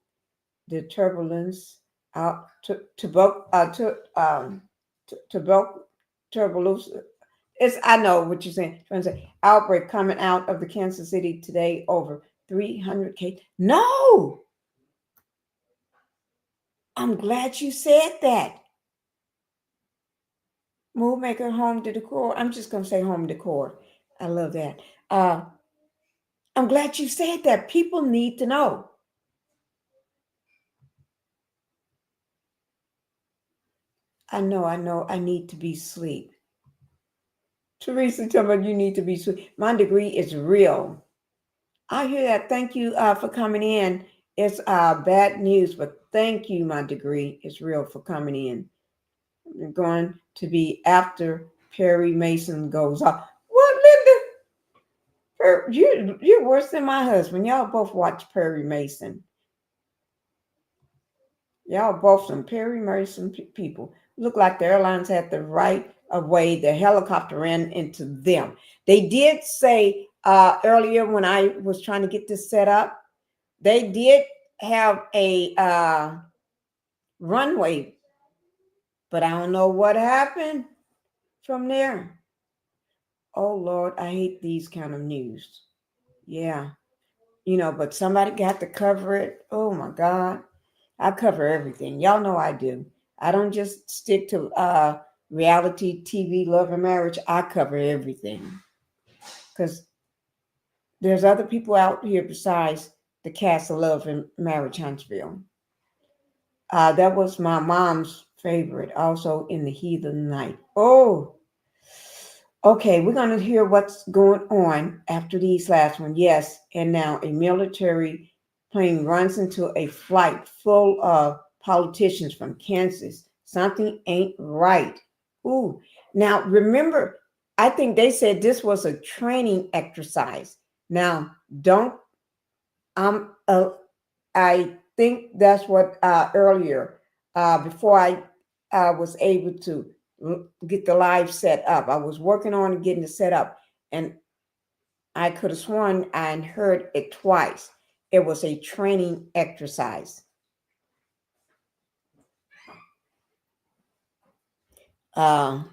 the turbulence out turbulence? I know what you're saying. Trying to say outbreak coming out of the Kansas City today, over 300 cases. No, I'm glad you said that. Move maker home decor. I'm just gonna say home decor. I love that. I'm glad you said that. People need to know. I know. I need to be asleep. Teresa, tell me you need to be asleep. My degree is real. I hear that. Thank you for coming in. It's bad news, but thank you, my degree is real, for coming in. You're going to be after Perry Mason goes off. What, Linda? You're worse than my husband. Y'all both watch Perry Mason. Y'all both some Perry Mason people. Look like the airlines had the right of way. The helicopter ran into them. They did say earlier when I was trying to get this set up, they did have a runway, but I don't know what happened from there. Oh, Lord, I hate these kind of news. Yeah. But somebody got to cover it. Oh, my God. I cover everything. Y'all know I do. I don't just stick to reality TV, love and marriage. I cover everything. Because there's other people out here besides the cast of Love and Marriage Huntsville. That was my mom's favorite, also In the Heat of the Night. Oh, okay, we're going to hear what's going on after these last one. Yes, and now a military plane runs into a flight full of politicians from Kansas. Something ain't right. Ooh, now remember, I think they said this was a training exercise. Now, I think that's what earlier, before I was able to get the live set up, I was working on getting it set up, and I could have sworn I heard it twice. It was a training exercise. Now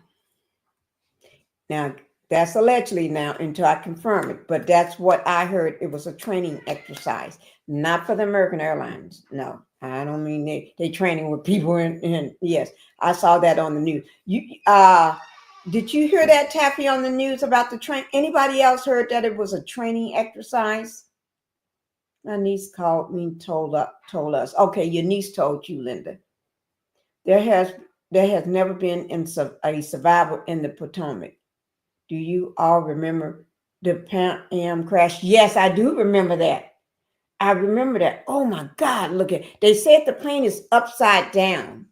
that's allegedly now until I confirm it, but that's what I heard. It was a training exercise, not for the American Airlines. No, I don't mean they training with people in yes, I saw that on the news. Did you hear that, Taffy, on the news about the train? Anybody else heard that it was a training exercise? My niece called me, told us. Okay, your niece told you, Linda. There has never been a survivor in the Potomac. Do you all remember the Pan Am crash? Yes, I do remember that. I remember that. Oh my God, look at, they said the plane is upside down.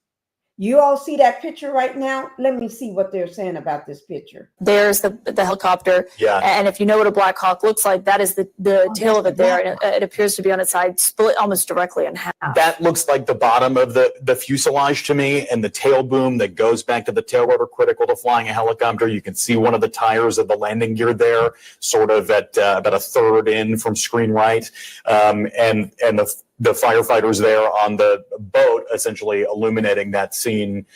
You all see that picture right now? Let me see what they're saying about this picture. There's the helicopter. Yeah. And if you know what a Blackhawk looks like, that is the tail of it there. And it appears to be on its side, split almost directly in half. That looks like the bottom of the fuselage to me, and the tail boom that goes back to the tail rotor critical to flying a helicopter. You can see one of the tires of the landing gear there, sort of at about a third in from screen right. And the firefighters there on the boat essentially illuminating that scene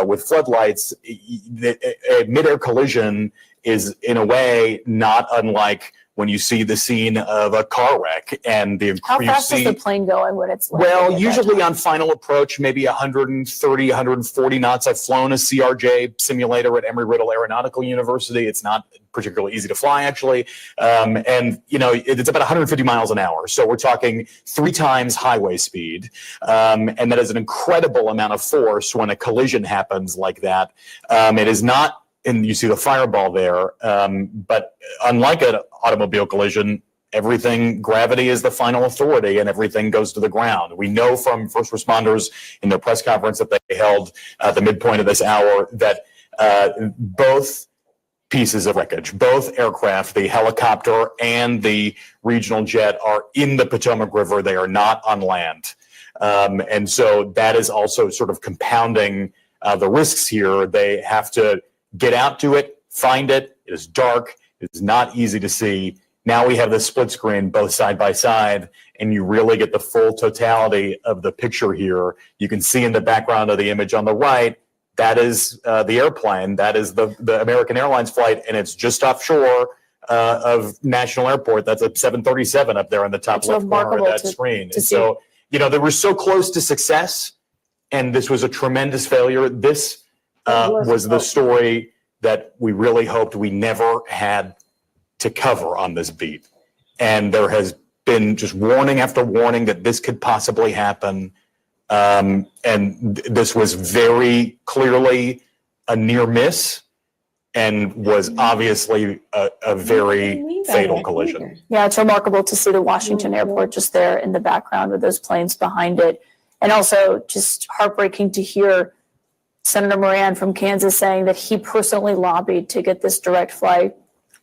with floodlights. A midair collision is in a way not unlike when you see the scene of a car wreck and How fast is the plane going when it's well, usually on final approach, maybe 130, 140 knots. I've flown a CRJ simulator at Embry-Riddle Aeronautical University. It's not particularly easy to fly, actually. And, you know, it's about 150 miles an hour. So we're talking 3 times highway speed. And that is an incredible amount of force when a collision happens like that. It is not, and you see the fireball there, but unlike an automobile collision, gravity is the final authority and everything goes to the ground. We know from first responders in their press conference that they held at the midpoint of this hour that both pieces of wreckage, both aircraft, the helicopter and the regional jet, are in the Potomac River. They are not on land. And so that is also sort of compounding the risks here. They have to get out to it, find it. It is dark. It is not easy to see. Now we have the split screen, both side by side, and you really get the full totality of the picture here. You can see in the background of the image on the right, that is the airplane. That is the American Airlines flight, and it's just offshore of National Airport. That's a 737 up there in the top left corner of that screen. And so, you know, they were so close to success, and this was a tremendous failure. This was the story that we really hoped we never had to cover on this beat. And there has been just warning after warning that this could possibly happen. And this was very clearly a near miss and was obviously a very fatal collision. Yeah, it's remarkable to see the Washington airport just there in the background with those planes behind it. And also just heartbreaking to hear Senator Moran from Kansas saying that he personally lobbied to get this direct flight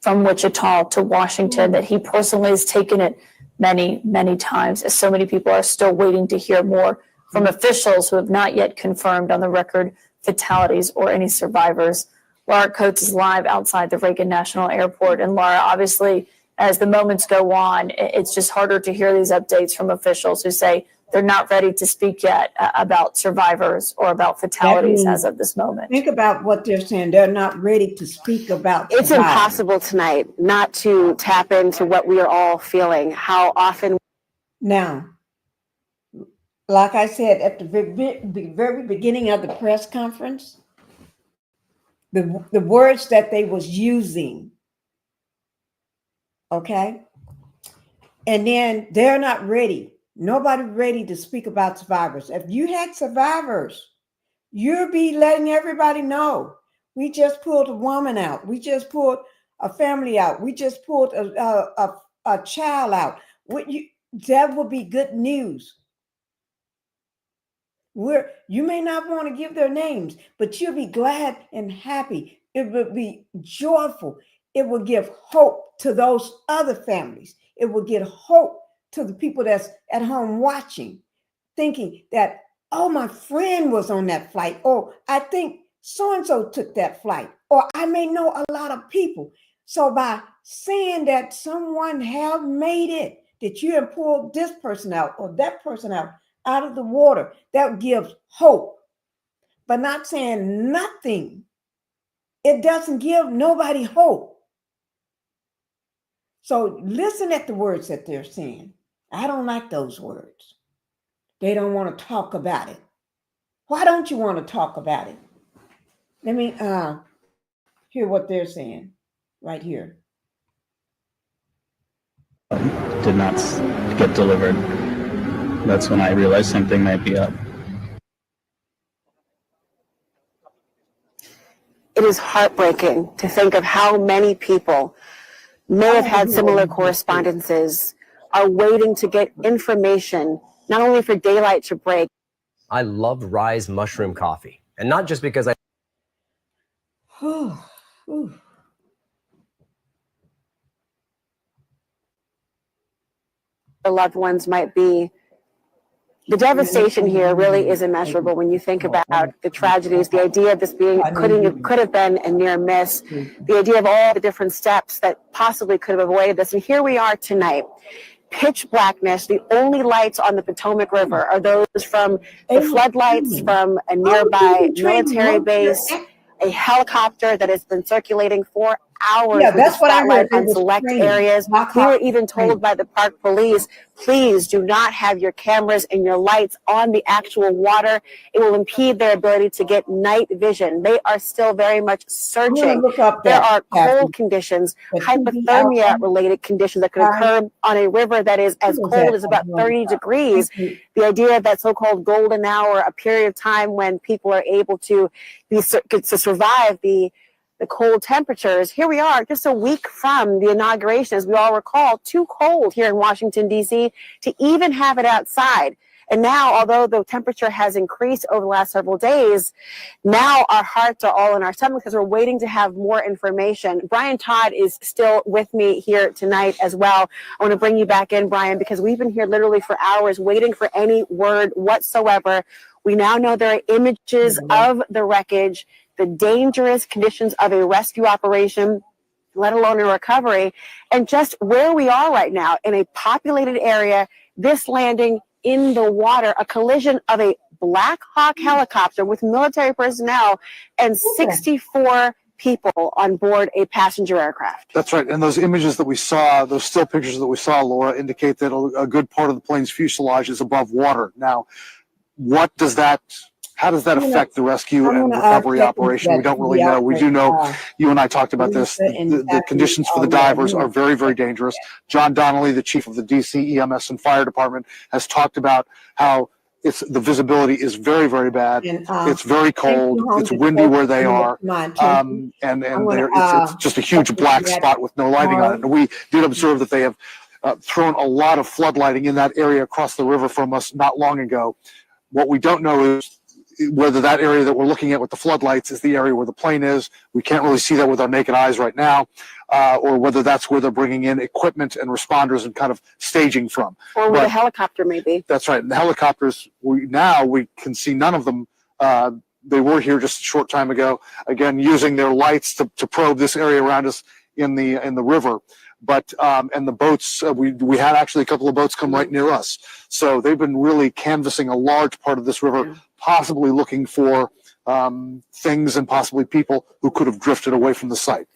from Wichita to Washington, that he personally has taken it many, many times, as so many people are still waiting to hear more from officials who have not yet confirmed on the record fatalities or any survivors. Laura Coates is live outside the Reagan National Airport. And Laura, obviously, as the moments go on, it's just harder to hear these updates from officials who say they're not ready to speak yet about survivors or about fatalities as of this moment. Think about what they're saying. They're not ready to speak about It's survivors. impossible tonight not to tap into what we are all feeling, how often. Now, like I said at the very beginning of the press conference, the words that they was using, okay? And then they're not ready. Nobody ready to speak about survivors. If you had survivors, you'll be letting everybody know. We just pulled a woman out. We just pulled a family out. We just pulled a child out. That would be good news. You may not want to give their names, but you'll be glad and happy. It will be joyful. It will give hope to those other families. It will give hope to the people that's at home watching, thinking that, oh, my friend was on that flight, or I think so-and-so took that flight, or I may know a lot of people. So by saying that someone have made it, that you have pulled this person out or that person out of the water, that gives hope. But not saying nothing, it doesn't give nobody hope. So listen at the words that they're saying. I don't like those words. They don't want to talk about it. Why don't you want to talk about it? Let me hear what they're saying right here. Did not get delivered. That's when I realized something might be up. It is heartbreaking to think of how many people may have had similar correspondences, are waiting to get information, not only for daylight to break. I loved Rise mushroom coffee. And not just because I the loved ones might be. The devastation here really is immeasurable when you think about the tragedies, the idea of this being could have been a near miss, the idea of all the different steps that possibly could have avoided this. And here we are tonight. Pitch blackness. The only lights on the Potomac River are those from the floodlights from a nearby military base, a helicopter that has been circulating for hours with a spotlight on select areas. We were even told by the park police, please do not have your cameras and your lights on the actual water. It will impede their ability to get night vision. They are still very much searching. There are cold conditions, hypothermia related conditions that could occur on a river that is as cold as about 30 degrees. The idea of that so-called golden hour, a period of time when people are able to survive the cold temperatures. Here we are just a week from the inauguration, as we all recall, too cold here in Washington, D.C. to even have it outside. And now, although the temperature has increased over the last several days, now our hearts are all in our stomachs because we're waiting to have more information. Brian Todd is still with me here tonight as well. I want to bring you back in, Brian, because we've been here literally for hours waiting for any word whatsoever. We now know there are images of the wreckage, the dangerous conditions of a rescue operation, let alone a recovery, and just where we are right now in a populated area, this landing in the water, a collision of a Blackhawk helicopter with military personnel and 64 people on board a passenger aircraft. That's right. And those images that we saw, those still pictures that we saw, Laura, indicate that a good part of the plane's fuselage is above water. Now, how does that affect the rescue and recovery operation? We don't really know. We do know, you and I talked about this, the conditions for the divers are very, very dangerous. John Donnelly, the chief of the DC EMS and fire department, has talked about how the visibility is very, very bad. It's very cold. It's windy where they are. And it's just a huge black spot with no lighting on it. And we did observe that they have thrown a lot of floodlighting in that area across the river from us not long ago. What we don't know is whether that area that we're looking at with the floodlights is the area where the plane is. We can't really see that with our naked eyes right now, or whether that's where they're bringing in equipment and responders and kind of staging from. Or where the helicopter may be. That's right. And the helicopters, we can see none of them. They were here just a short time ago, again, using their lights to probe this area around us in the river. But and the boats, we had actually a couple of boats come right near us. So they've been really canvassing a large part of this river, possibly looking for things and possibly people who could have drifted away from the site.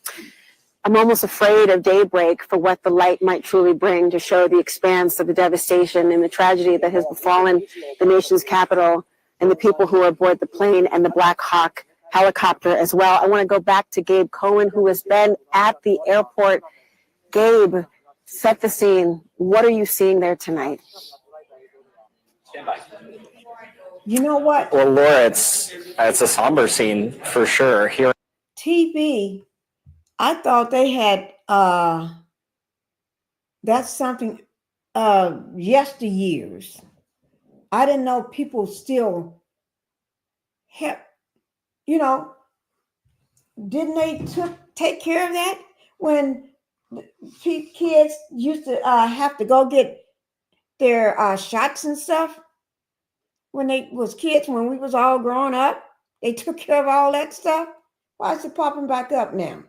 I'm almost afraid of daybreak for what the light might truly bring to show the expanse of the devastation and the tragedy that has befallen the nation's capital and the people who are aboard the plane and the Blackhawk helicopter as well. I want to go back to Gabe Cohen, who has been at the airport. Gabe, set the scene. What are you seeing there tonight? You know what? Well, Laura, it's a somber scene for sure. Here, TV, I thought they had that's something yesteryears. I didn't know people still have, didn't they take care of that when kids used to have to go get their shots and stuff? When they was kids, when we was all growing up, they took care of all that stuff. Why is it popping back up now?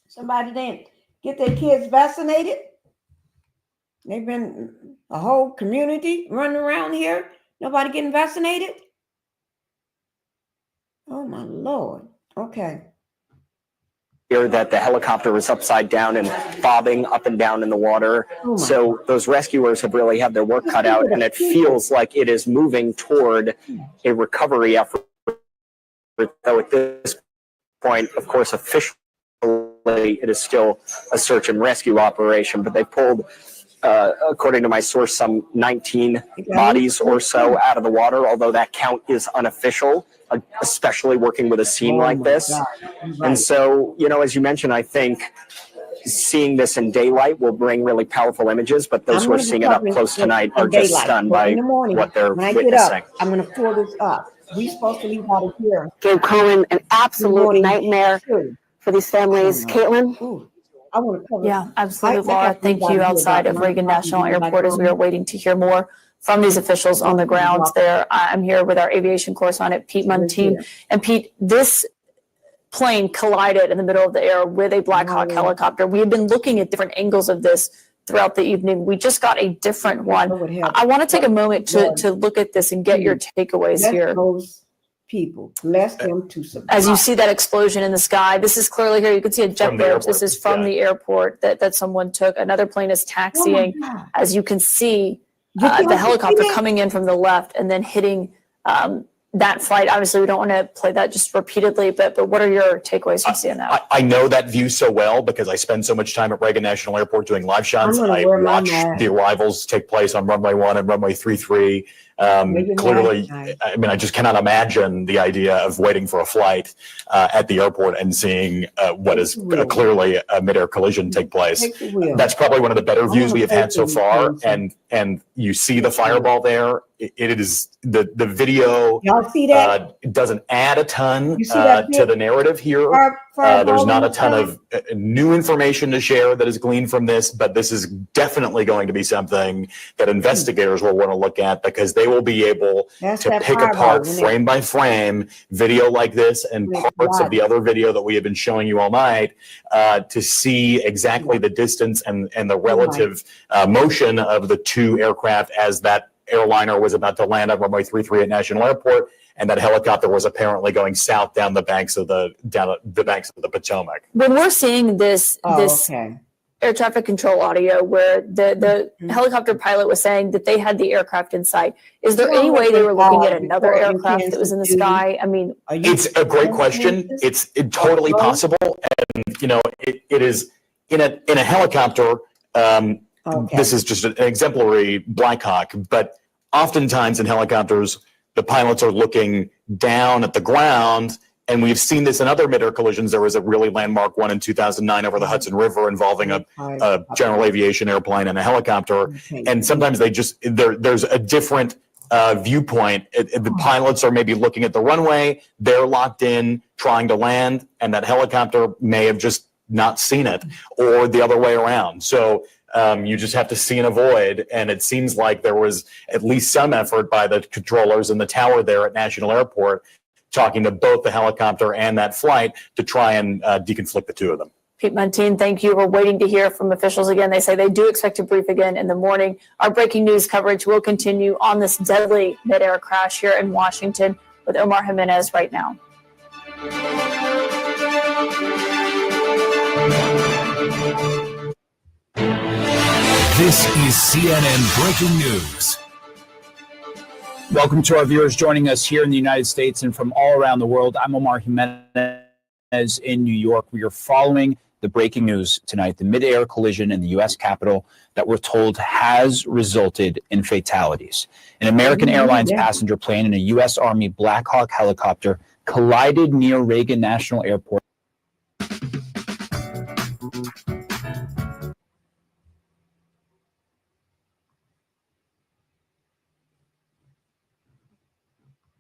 Somebody didn't get their kids vaccinated. They've been a whole community running around here. Nobody getting vaccinated. Oh my Lord. Okay. here that the helicopter was upside down and bobbing up and down in the water. So those rescuers have really had their work cut out, and it feels like it is moving toward a recovery effort. Though at this point, of course, officially it is still a search and rescue operation, but they pulled, according to my source, some 19 bodies or so out of the water, although that count is unofficial, especially working with a scene like this. And so, you know, as you mentioned, I think seeing this in daylight will bring really powerful images, but those who are seeing it up close tonight are just stunned by what they're witnessing. I'm going to pull this up. We supposed to leave out of here. Gave Cohen an absolute nightmare Sure. for these families. Caitlin? Ooh, I want to cover. Yeah, absolutely, I Laura. got to Thank leave out you of here outside about of Reagan 9 National o'clock, Airport as we are waiting to hear more from these officials on the ground there. I'm here with our aviation correspondent, Pete Muntean. And Pete, this plane collided in the middle of the air with a Blackhawk helicopter. We have been looking at different angles of this throughout the evening. We just got a different one. I want to take a moment to look at this and get your takeaways here. People, bless them to survive. As you see that explosion in the sky, this is clearly here. You can see a jet bridge. This is from the airport that someone took. Another plane is taxiing. As you can see, the helicopter coming in from the left and then hitting that flight. Obviously, we don't want to play that just repeatedly, but what are your takeaways from seeing that? I know that view so well because I spend so much time at Reagan National Airport doing live shots. I watch the arrivals take place on runway 1 and runway 33. Clearly, I mean, I just cannot imagine the idea of waiting for a flight at the airport and seeing what is clearly a midair collision take place. That's probably one of the better views we have had so far. And you see the fireball there. It is the video. Y'all see that? Doesn't add a ton to the narrative here. There's not a ton of new information to share that is gleaned from this, but this is definitely going to be something that investigators will want to look at because they will be able to pick apart frame by frame video like this and parts of the other video that we have been showing you all night to see exactly the distance and the relative motion of the two aircraft as that airliner was about to land on runway 33 at National Airport, and that helicopter was apparently going south down the banks of the Potomac. When we're seeing this air traffic control audio where the helicopter pilot was saying that they had the aircraft in sight, is there any way they were looking at another aircraft that was in the sky? I mean, it's a great question. It's totally possible, and you know, it is in a helicopter. This is just an exemplary Blackhawk, but oftentimes in helicopters, the pilots are looking down at the ground, and we've seen this in other midair collisions. There was a really landmark one in 2009 over the Hudson River involving a general aviation airplane and a helicopter, and sometimes there's a different viewpoint. The pilots are maybe looking at the runway, they're locked in, trying to land, and that helicopter may have just not seen it, or the other way around. So you just have to see and avoid. And it seems like there was at least some effort by the controllers in the tower there at National Airport talking to both the helicopter and that flight to try and deconflict the two of them. Pete Muntean, thank you. We're waiting to hear from officials again. They say they do expect to brief again in the morning. Our breaking news coverage will continue on this deadly midair crash here in Washington with Omar Jimenez right now. This is CNN Breaking News. Welcome to our viewers joining us here in the United States and from all around the world. I'm Omar Jimenez in New York. We are following the breaking news tonight, the midair collision in the U.S. Capitol that we're told has resulted in fatalities. An American Airlines passenger plane and a U.S. Army Blackhawk helicopter collided near Reagan National Airport.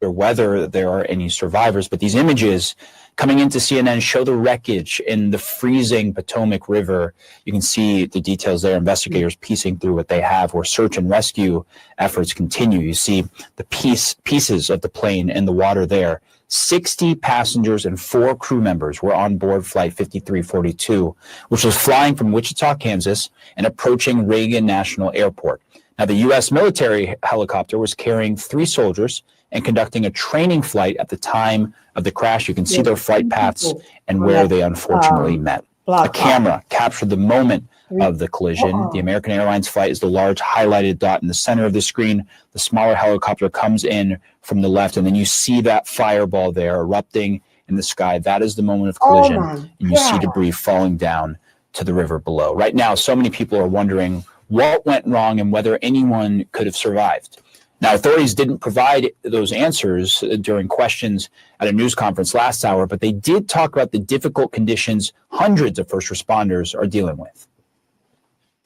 Whether there are any survivors, but these images coming into CNN show the wreckage in the freezing Potomac River. You can see the details there, investigators piecing through what they have where search and rescue efforts continue. You see the pieces of the plane in the water there. 60 passengers and 4 crew members were on board Flight 5342, which was flying from Wichita, Kansas, and approaching Reagan National Airport. Now, the U.S. military helicopter was carrying 3 soldiers and conducting a training flight at the time of the crash. You can see their flight paths and where they unfortunately met. A camera captured the moment of the collision. The American Airlines flight is the large highlighted dot in the center of the screen. The smaller helicopter comes in from the left, and then you see that fireball there erupting in the sky. That is the moment of collision, and you see debris falling down to the river below. Right now, so many people are wondering what went wrong and whether anyone could have survived. Now, authorities didn't provide those answers during questions at a news conference last hour, but they did talk about the difficult conditions hundreds of first responders are dealing with.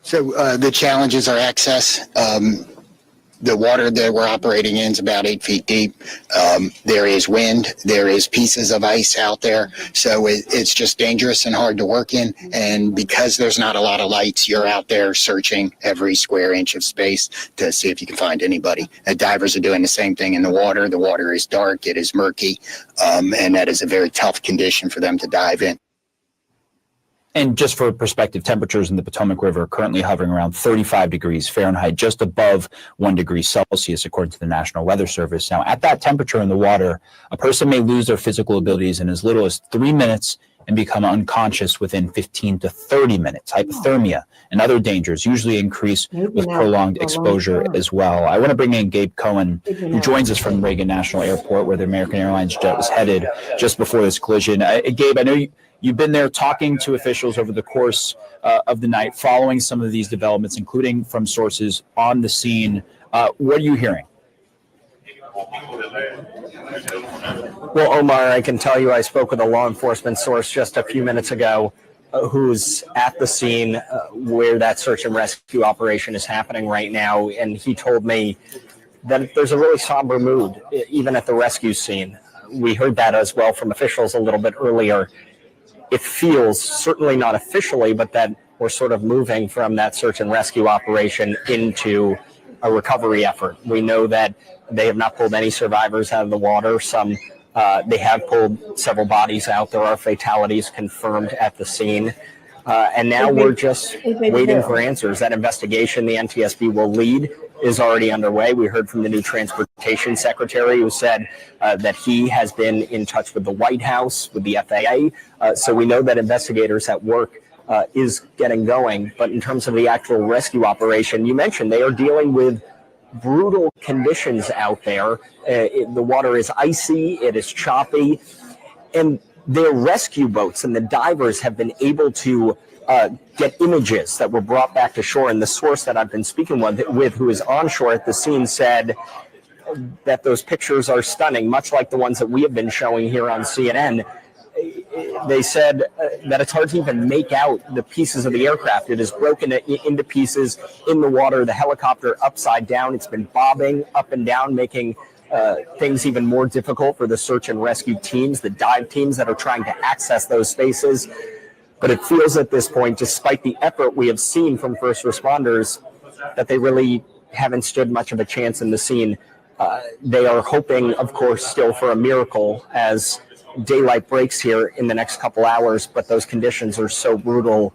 So the challenges are access The water that we're operating in is about 8 feet deep. There is wind. There is pieces of ice out there. So it's just dangerous and hard to work in. And because there's not a lot of lights, you're out there searching every square inch of space to see if you can find anybody. Divers are doing the same thing in the water. The water is dark. It is murky. And that is a very tough condition for them to dive in. And just for perspective, temperatures in the Potomac River are currently hovering around 35 degrees Fahrenheit, just above 1 degree Celsius, according to the National Weather Service. Now, at that temperature in the water, a person may lose their physical abilities in as little as 3 minutes and become unconscious within 15 to 30 minutes. Hypothermia and other dangers usually increase with prolonged exposure as well. I want to bring in Gabe Cohen, who joins us from Reagan National Airport, where the American Airlines jet was headed just before this collision. Gabe, I know you've been there talking to officials over the course of the night, following some of these developments, including from sources on the scene. What are you hearing? Well, Omar, I can tell you I spoke with a law enforcement source just a few minutes ago who's at the scene where that search and rescue operation is happening right now. And he told me that there's a really somber mood, even at the rescue scene. We heard that as well from officials a little bit earlier. It feels, certainly not officially, but that we're sort of moving from that search and rescue operation into a recovery effort. We know that they have not pulled any survivors out of the water. They have pulled several bodies out. There are fatalities confirmed at the scene. And now we're just waiting for answers. That investigation the NTSB will lead is already underway. We heard from the new transportation secretary who said that he has been in touch with the White House, with the FAA. So we know that investigators at work is getting going. But in terms of the actual rescue operation, you mentioned they are dealing with brutal conditions out there. The water is icy, it is choppy, and their rescue boats and the divers have been able to get images that were brought back to shore. And the source that I've been speaking with who is onshore at the scene said that those pictures are stunning, much like the ones that we have been showing here on CNN. They said that it's hard to even make out the pieces of the aircraft. It is broken into pieces in the water, the helicopter upside down. It's been bobbing up and down, making things even more difficult for the search and rescue teams, the dive teams that are trying to access those spaces. But it feels at this point, despite the effort we have seen from first responders, that they really haven't stood much of a chance in the scene. They are hoping, of course, still for a miracle as daylight breaks here in the next couple hours, but those conditions are so brutal,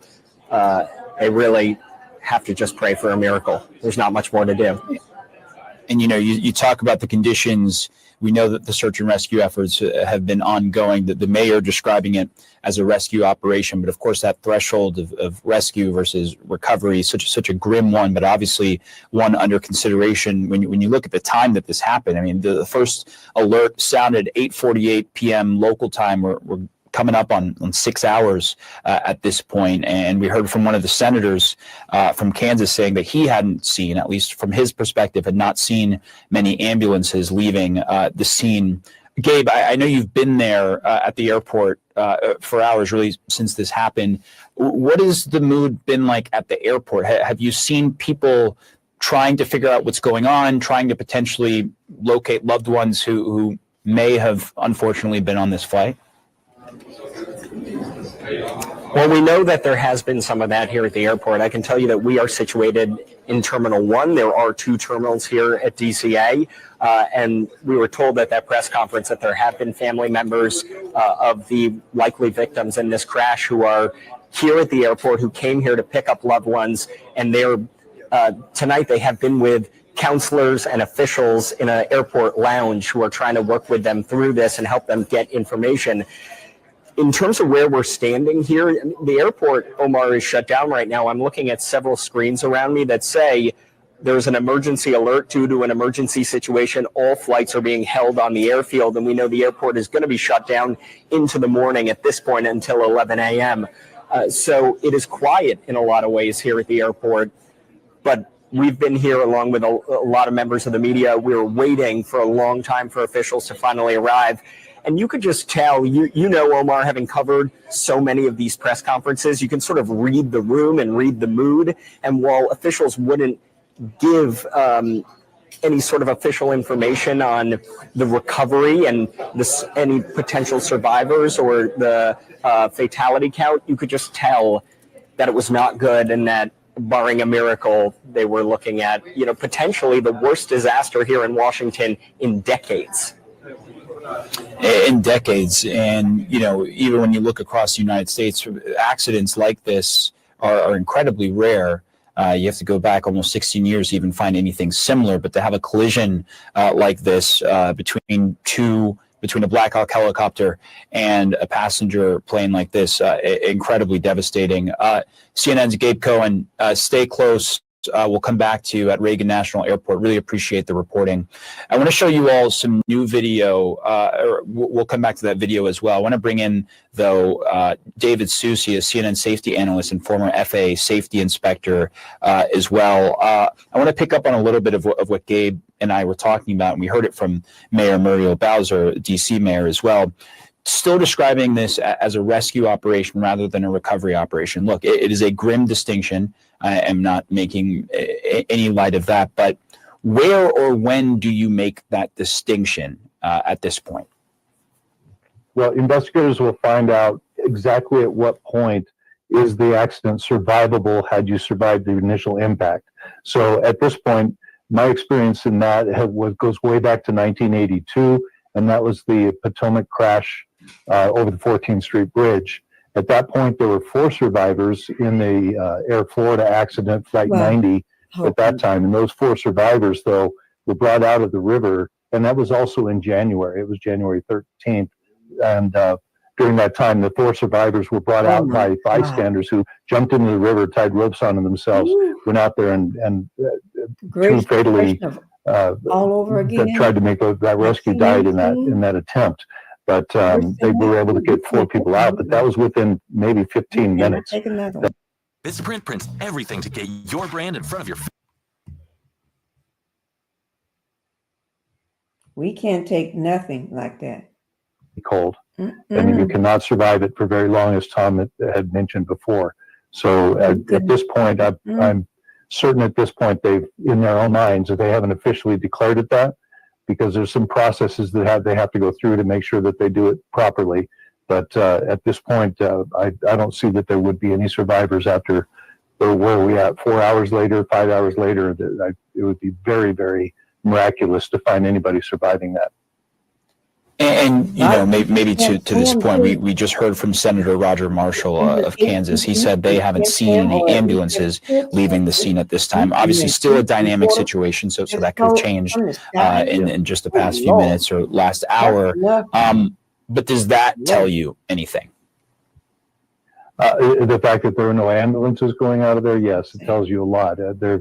they really have to just pray for a miracle. There's not much more to do. And, you talk about the conditions. We know that the search and rescue efforts have been ongoing. The mayor describing it as a rescue operation, but of course that threshold of rescue versus recovery is such a grim one, but obviously one under consideration when you look at the time that this happened. I mean, the first alert sounded 8:48 p.m. local time. We're coming up on 6 hours at this point. And we heard from one of the senators from Kansas saying that he hadn't seen, at least from his perspective, had not seen many ambulances leaving the scene. Gabe, I know you've been there at the airport for hours, really, since this happened. What has the mood been like at the airport? Have you seen people trying to figure out what's going on, trying to potentially locate loved ones who may have unfortunately been on this flight? Well, we know that there has been some of that here at the airport. I can tell you that we are situated in Terminal 1. There are 2 terminals here at DCA, and we were told at that press conference that there have been family members of the likely victims in this crash who are here at the airport, who came here to pick up loved ones, and they're tonight they have been with counselors and officials in an airport lounge who are trying to work with them through this and help them get information. In terms of where we're standing here, the airport, Omar, is shut down right now. I'm looking at several screens around me that say there's an emergency alert due to an emergency situation. All flights are being held on the airfield, and we know the airport is going to be shut down into the morning at this point until 11 a.m. So it is quiet in a lot of ways here at the airport, but we've been here along with a lot of members of the media. We were waiting for a long time for officials to finally arrive. And you could just tell, you know, Omar, having covered so many of these press conferences, you can sort of read the room and read the mood. And while officials wouldn't give any sort of official information on the recovery and any potential survivors or the fatality count, you could just tell that it was not good, and that, barring a miracle, they were looking at, potentially the worst disaster here in Washington in decades. In decades. And, even when you look across the United States, accidents like this are incredibly rare. You have to go back almost 16 years to even find anything similar. But to have a collision like this between a Blackhawk helicopter and a passenger plane like this, incredibly devastating. CNN's Gabe Cohen, stay close. We'll come back to you at Reagan National Airport. Really appreciate the reporting. I want to show you all some new video. We'll come back to that video as well. I want to bring in, though, David Susi, a CNN safety analyst and former FAA safety inspector as well. I want to pick up on a little bit of what Gabe and I were talking about, and we heard it from Mayor Muriel Bowser, D.C. mayor as well, still describing this as a rescue operation rather than a recovery operation. Look, it is a grim distinction. I am not making any light of that, but where or when do you make that distinction at this point? Well, investigators will find out exactly at what point is the accident survivable had you survived the initial impact. So at this point, my experience in that goes way back to 1982, and that was the Potomac crash over the 14th Street Bridge. At that point, there were 4 survivors in the Air Florida accident, Flight 90, at that time. And those 4 survivors, though, were brought out of the river. And that was also in January. It was January 13th. And during that time, the 4 survivers were brought out by bystanders who jumped into the river, tied ropes onto themselves, went out there and 2 fatally all over again. That tried to make that rescue died in that attempt. But they were able to get 4 people out, but that was within maybe 15 minutes. Vistaprint prints everything to get your brand in front of your. We can't take nothing like that. Cold. And you cannot survive it for very long, as Tom had mentioned before. So at this point, I'm certain at this point they've, in their own minds, that they haven't officially declared it that, because there's some processes that they have to go through to make sure that they do it properly. But at this point, I don't see that there would be any survivors after, where are we at, 4 hours later, 5 hours later. It would be very, very miraculous to find anybody surviving that. And maybe to this point, we just heard from Senator Roger Marshall of Kansas. He said they haven't seen any ambulances leaving the scene at this time. Obviously, still a dynamic situation, so that could have changed in just the past few minutes or last hour. But does that tell you anything? The fact that there are no ambulances going out of there, yes, it tells you a lot. There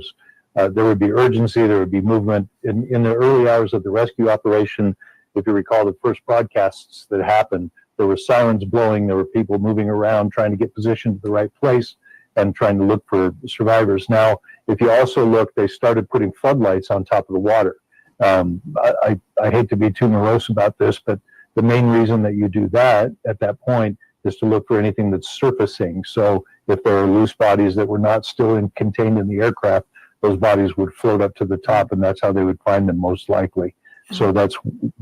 would be urgency, there would be movement. In the early hours of the rescue operation, if you recall the first broadcasts that happened, there were sirens blowing, there were people moving around trying to get positioned to the right place and trying to look for survivors. Now, if you also look, they started putting floodlights on top of the water. I hate to be too morose about this, but the main reason that you do that at that point is to look for anything that's surfacing. So if there are loose bodies that were not still contained in the aircraft, those bodies would float up to the top, and that's how they would find them most likely. So that's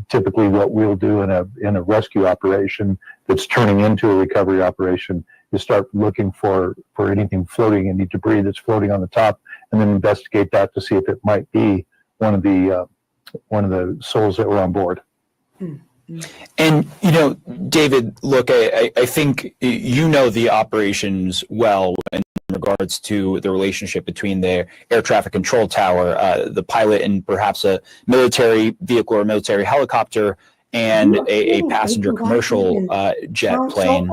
typically what we'll do in a rescue operation that's turning into a recovery operation, is start looking for anything floating, any debris that's floating on the top, and then investigate that to see if it might be one of the souls that were on board. And, David, look, I think the operations well in regards to the relationship between the air traffic control tower, the pilot, and perhaps a military vehicle or a military helicopter and a passenger commercial jet plane.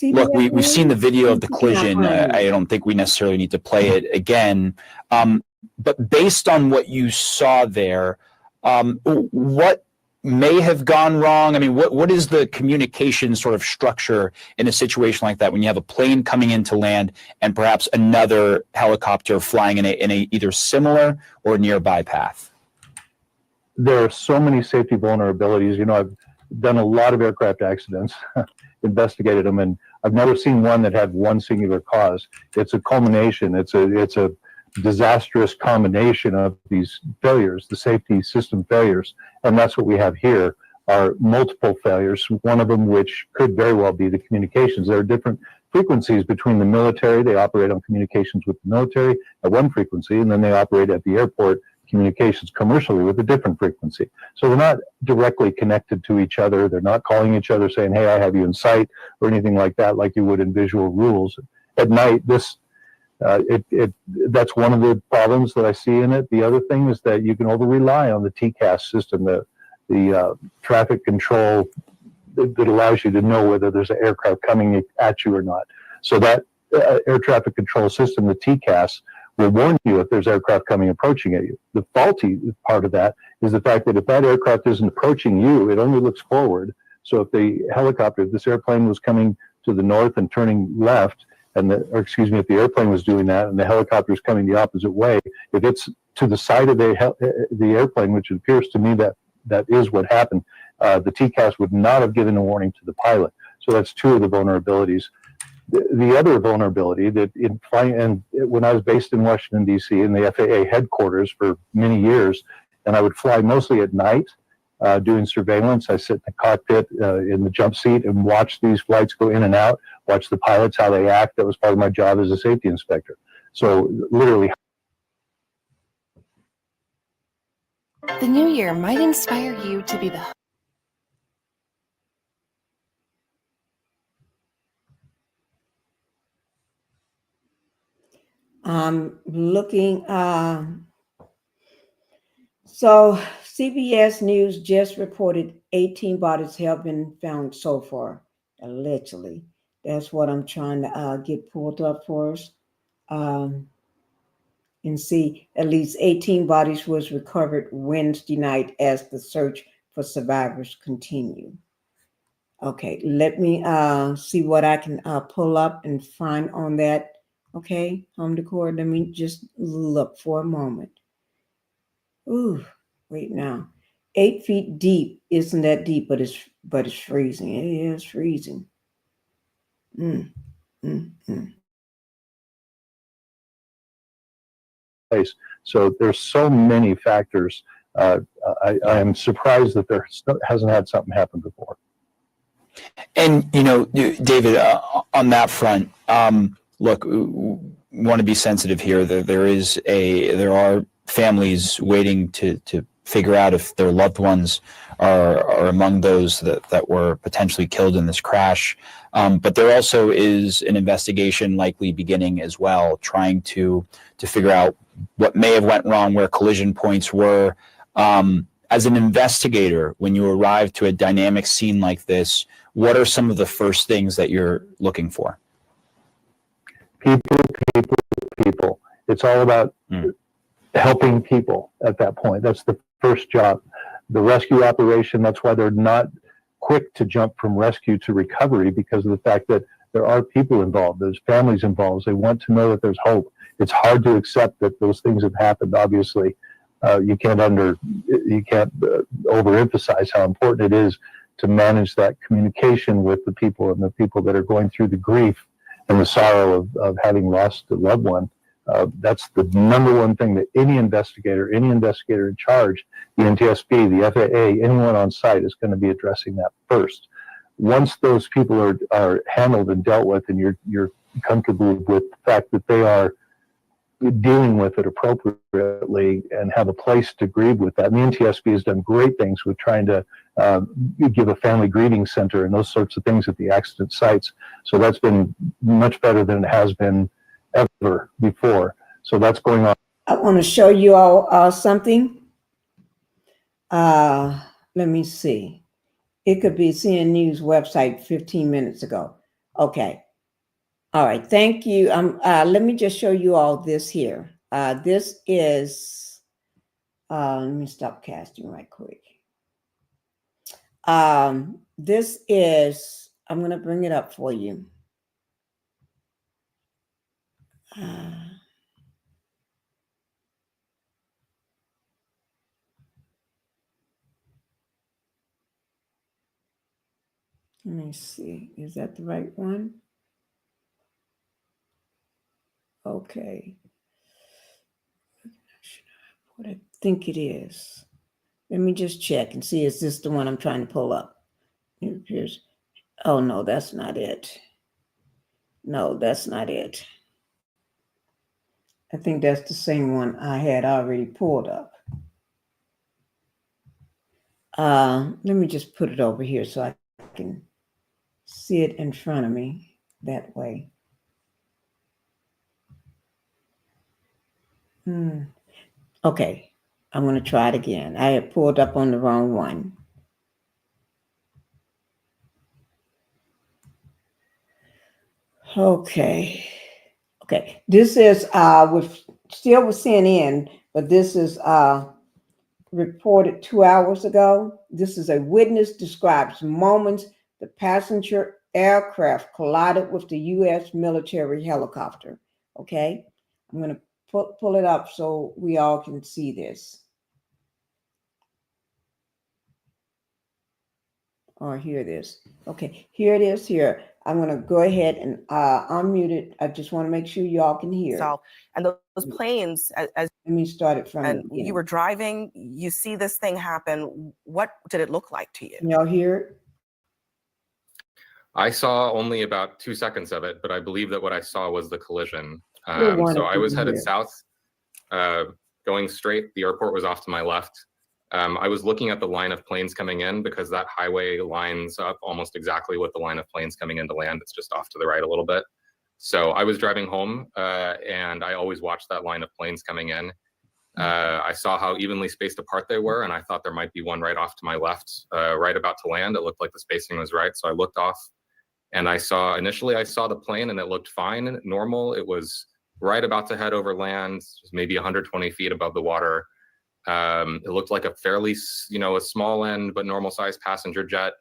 Look, we've seen the video of the collision. I don't think we necessarily need to play it again. But based on what you saw there, what may have gone wrong? I mean, what is the communication sort of structure in a situation like that when you have a plane coming into land and perhaps another helicopter flying in a either similar or nearby path? There are so many safety vulnerabilities. I've done a lot of aircraft accidents, investigated them, and I've never seen one that had one singular cause. It's a culmination. It's a disastrous combination of these failures, the safety system failures. And that's what we have here, are multiple failures, one of them which could very well be the communications. There are different frequencies between the military. They operate on communications with the military at one frequency, and then they operate at the airport communications commercially with a different frequency. So they're not directly connected to each other. They're not calling each other saying, hey, I have you in sight, or anything like that, like you would in visual rules. At night, that's one of the problems that I see in it. The other thing is that you can over rely on the TCAS system, the traffic control that allows you to know whether there's an aircraft coming at you or not. So that air traffic control system, the TCAS, will warn you if there's aircraft approaching at you. The faulty part of that is the fact that if that aircraft isn't approaching you, it only looks forward. So if if this airplane was coming to the north and turning left, if the airplane was doing that and the helicopter is coming the opposite way, if it's to the side of the airplane, which it appears to me that is what happened, the TCAS would not have given a warning to the pilot. So that's two of the vulnerabilities. The other vulnerability when I was based in Washington, D.C., in the FAA headquarters for many years, and I would fly mostly at night doing surveillance. I sit in the cockpit in the jump seat and watch these flights go in and out, watch the pilots, how they act. That was part of my job as a safety inspector. So literally. The new year might inspire you to be the I'm looking. So CBS News just reported 18 bodies have been found so far, allegedly. That's what I'm trying to get pulled up for us. And see, at least 18 bodies was recovered Wednesday night as the search for survivors continue. Okay, let me see what I can pull up and find on that. Okay, home decor. Let me just look for a moment. Ooh, wait now. 8 feet deep isn't that deep, but it's freezing. It is freezing. So there's so many factors. I am surprised that there hasn't had something happen before. And, David, on that front, look, we want to be sensitive here. There are families waiting to figure out if their loved ones are among those that were potentially killed in this crash. But there also is an investigation likely beginning as well, trying to figure out what may have went wrong, where collision points were. As an investigator, when you arrive to a dynamic scene like this, what are some of the first things that you're looking for? People. It's all about helping people at that point. That's the first job. The rescue operation, that's why they're not quick to jump from rescue to recovery, because of the fact that there are people involved, there's families involved. They want to know that there's hope. It's hard to accept that those things have happened, obviously. You can't overemphasize how important it is to manage that communication with the people and the people that are going through the grief and the sorrow of having lost a loved one. That's the number one thing that any investigator in charge, the NTSB, the FAA, anyone on site is going to be addressing that first. Once those people are handled and dealt with, and you're comfortable with the fact that they are dealing with it appropriately and have a place to grieve with that. And the NTSB has done great things with trying to give a family grieving center and those sorts of things at the accident sites. So that's been much better than it has been ever before. So that's going on. I want to show you all something. Let me see. It could be CNN News website 15 minutes ago. Okay. All right. Thank you. Let me just show you all this here. This is, let me stop casting right quick. This is, I'm going to bring it up for you. Let me see. Is that the right one? Okay. what I think it is. Let me just check and see, is this the one I'm trying to pull up? It appears, oh no, that's not it. No, that's not it. I think that's the same one I had already pulled up. Let me just put it over here so I can see it in front of me that way. Okay, I'm going to try it again. I had pulled up on the wrong one. Okay. This is still with CNN, but this is reported 2 hours ago. This is a witness describes moments the passenger aircraft collided with the U.S. military helicopter. Okay, I'm going to pull it up so we all can see this. Or hear this. Okay, here it is here. I'm going to go ahead and unmute it. I just want to make sure y'all can hear. And those planes, as let me start it from and you were driving, you see this thing happen. What did it look like to you? Can y'all hear it? I saw only about 2 seconds of it, but I believe that what I saw was the collision. Good So I was headed here. south, going straight. The airport was off to my left. I was looking at the line of planes coming in because that highway lines up almost exactly with the line of planes coming into land. It's just off to the right a little bit. So I was driving home and I always watched that line of planes coming in. I saw how evenly spaced apart they were, and I thought there might be one right off to my left, right about to land. It looked like the spacing was right. So I looked off and initially I saw the plane and it looked fine, normal. It was right about to head over land, maybe 120 feet above the water. It looked like a fairly, a small end, but normal sized passenger jet.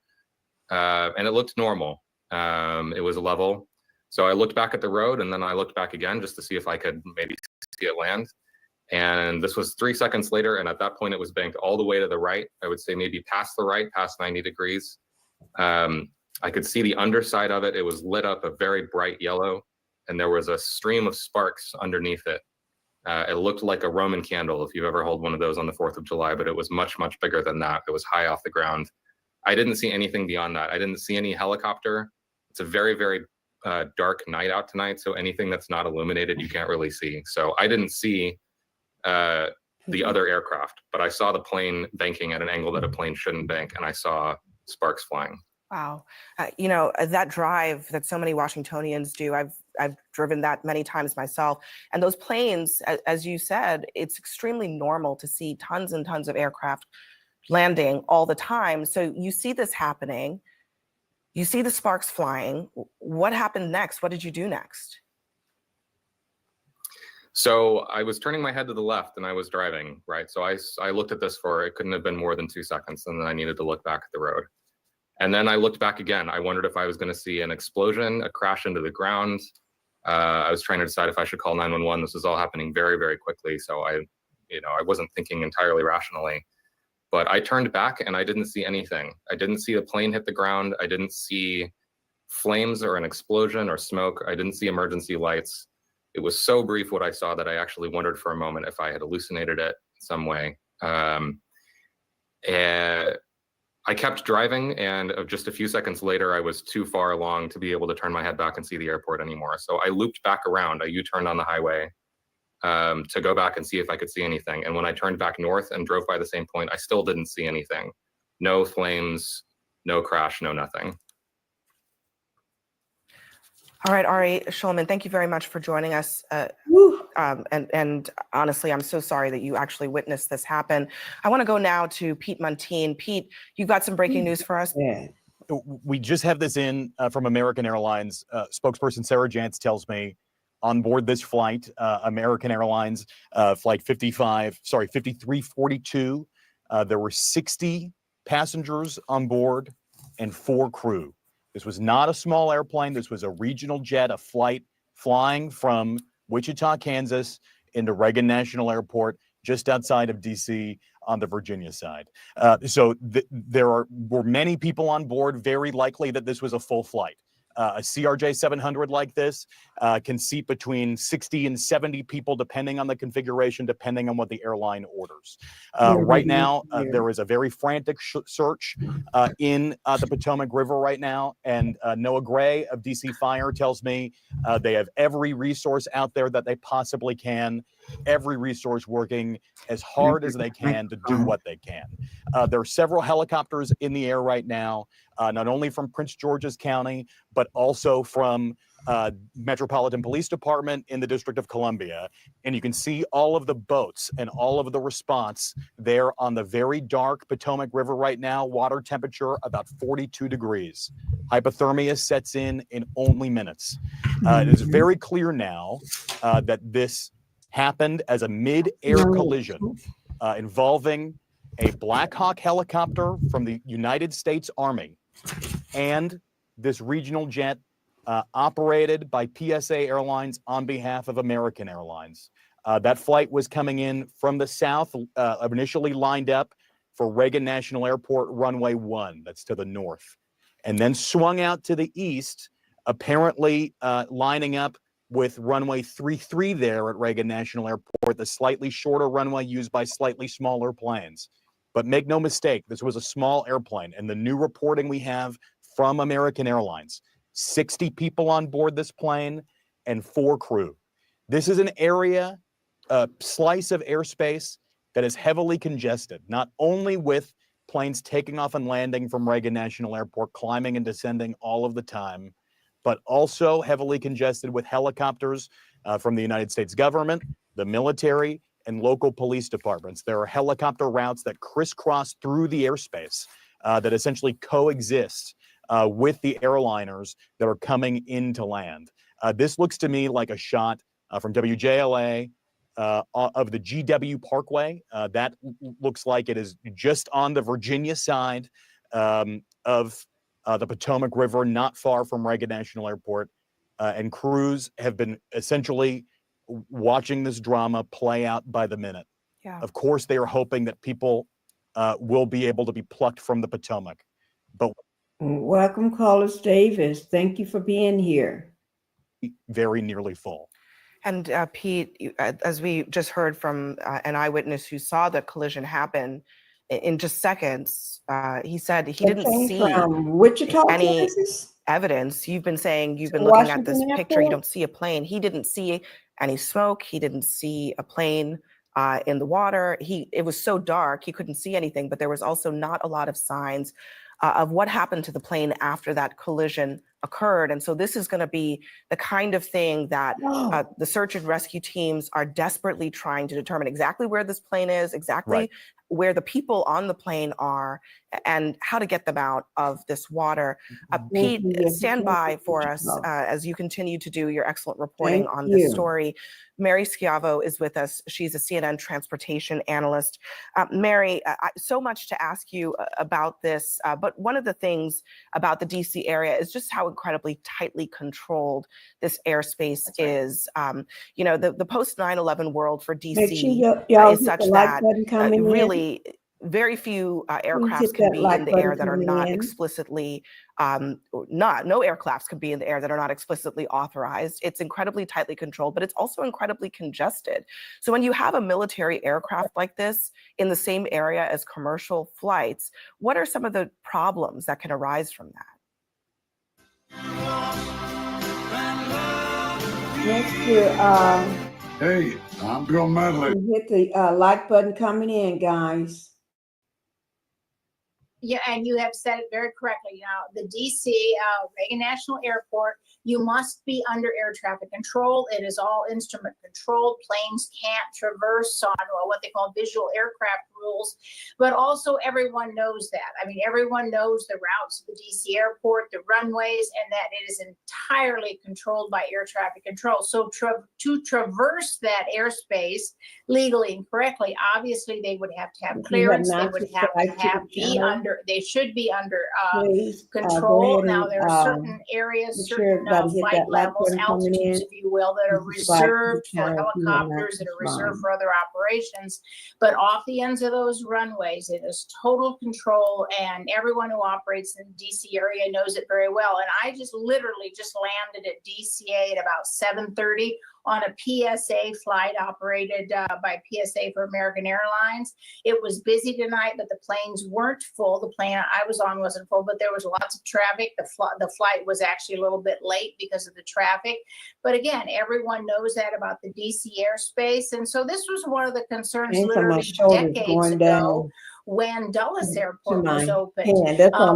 And it looked normal. It was level. So I looked back at the road and then I looked back again just to see if I could maybe see it land. And this was 3 seconds later. And at that point it was banked all the way to the right. I would say maybe past the right, past 90 degrees. I could see the underside of it. It was lit up a very bright yellow and there was a stream of sparks underneath it. It looked like a Roman candle, if you've ever held one of those on the 4th of July, but it was much, much bigger than that. It was high off the ground. I didn't see anything beyond that. I didn't see any helicopter. It's a very, very dark night out tonight, so anything that's not illuminated, you can't really see. So I didn't see the other aircraft, but I saw the plane banking at an angle that a plane shouldn't bank, and I saw sparks flying. Wow. That drive that so many Washingtonians do, I've driven that many times myself. And those planes, as you said, it's extremely normal to see tons and tons of aircraft landing all the time. So you see this happening, you see the sparks flying. What happened next? What did you do next? So I was turning my head to the left and I was driving, right? So I looked at this for, it couldn't have been more than 2 seconds, and then I needed to look back at the road. And then I looked back again. I wondered if I was going to see an explosion, a crash into the ground. I was trying to decide if I should call 911. This was all happening very, very quickly. So I wasn't thinking entirely rationally. But I turned back and I didn't see anything. I didn't see the plane hit the ground. I didn't see flames or an explosion or smoke. I didn't see emergency lights. It was so brief what I saw that I actually wondered for a moment if I had hallucinated it some way. And I kept driving, and just a few seconds later, I was too far along to be able to turn my head back and see the airport anymore. So I looped back around. I U-turned on the highway to go back and see if I could see anything. And when I turned back north and drove by the same point, I still didn't see anything. No flames, no crash, no nothing. All right, Ari Schulman, thank you very much for joining us. And honestly, I'm so sorry that you actually witnessed this happen. I want to go now to Pete Muntean. Pete, you've got some breaking news for us. Yeah. We just have this in from American Airlines. Spokesperson Sarah Jantz tells me on board this flight, American Airlines flight 5342, there were 60 passengers on board and 4 crew. This was not a small airplane. This was a regional jet, a flight flying from Wichita, Kansas into Reagan National Airport, just outside of DC on the Virginia side. So there were many people on board, very likely that this was a full flight. A CRJ 700 like this can seat between 60 and 70 people, depending on the configuration, depending on what the airline orders. Right now, there is a very frantic search in the Potomac River right now, and Noah Gray of DC Fire tells me they have every resource out there that they possibly can, every resource working as hard as they can to do what they can. There are several helicopters in the air right now, not only from Prince George's County, but also from Metropolitan Police Department in the District of Columbia. And you can see all of the boats and all of the response there on the very dark Potomac River right now. Water temperature about 42 degrees. Hypothermia sets in only minutes. It is very clear now that this happened as a mid-air collision involving a Blackhawk helicopter from the United States Army and this regional jet operated by PSA Airlines on behalf of American Airlines. That flight was coming in from the south, initially lined up for Reagan National Airport runway 1, that's to the north, and then swung out to the east, apparently lining up with runway 33 there at Reagan National Airport, the slightly shorter runway used by slightly smaller planes. But make no mistake, this was a small airplane, and the new reporting we have from American Airlines, 60 people on board this plane and 4 crew. This is an area, a slice of airspace that is heavily congested, not only with planes taking off and landing from Reagan National Airport, climbing and descending all of the time, but also heavily congested with helicopters from the United States government, the military, and local police departments. There are helicopter routes that crisscross through the airspace that essentially coexist with the airliners that are coming into land. This looks to me like a shot from WJLA of the GW Parkway. That looks like it is just on the Virginia side of the Potomac River, not far from Reagan National Airport. And crews have been essentially watching this drama play out by the minute. Yeah. Of course, they are hoping that people will be able to be plucked from the Potomac. But welcome, Carlos Davis. Thank you for being here. Very nearly full. And Pete, as we just heard from an eyewitness who saw the collision happen in just seconds, he said he didn't see Wichita, any Kansas? evidence. You've been saying you've been Washington looking at this Airport? picture. You don't see a plane. He didn't see any smoke. He didn't see a plane in the water. It was so dark he couldn't see anything. But there was also not a lot of signs of what happened to the plane after that collision occurred. And so this is going to be the kind of thing that the search and rescue teams are desperately trying to determine exactly where this plane is, exactly where the people on the plane are, and how to get them out of this water. Pete, stand by for us as you continue to do your excellent reporting on this story. Mary Schiavo is with us. She's a CNN transportation analyst. Mary, so much to ask you about this, but one of the things about the DC area is just how incredibly tightly controlled this airspace is. You know, the post 9/11 world for DC is such that really very few aircrafts can be in the air that are not explicitly, no aircrafts can be in the air that are not explicitly authorized. It's incredibly tightly controlled, but it's also incredibly congested. So when you have a military aircraft like this in the same area as commercial flights, what are some of the problems that can arise from that? Next year, hey, I'm Bill Medley. hit the like button coming in, guys. Yeah, and you have said it very correctly. Now, the DC Reagan National Airport, you must be under air traffic control. It is all instrument controlled. Planes can't traverse on what they call visual aircraft rules. But also, everyone knows that. I mean, everyone knows the routes to the DC airport, the runways, and that it is entirely controlled by air traffic control. So to traverse that airspace legally and correctly, obviously, they would have to have clearance. They would have to be under. They should be under control. Now there are certain areas, certain somebody hit flight that like levels, button coming altitudes, in. if you will, that are This is like reserved for kind of helicopters, that are reserved for other operations. But off the ends of those runways, it is total control, and everyone who operates in the DC area knows it very well. And I just literally just landed at DCA at about 7:30 on a PSA flight operated by PSA for American Airlines. It was busy tonight, but the planes weren't full. The plane I was on wasn't full, but there was lots of traffic. The flight was actually a little bit late because of the traffic. But again, everyone knows that about the DC airspace. And so this was one of the concerns literally decades ago when Dulles Airport was opened.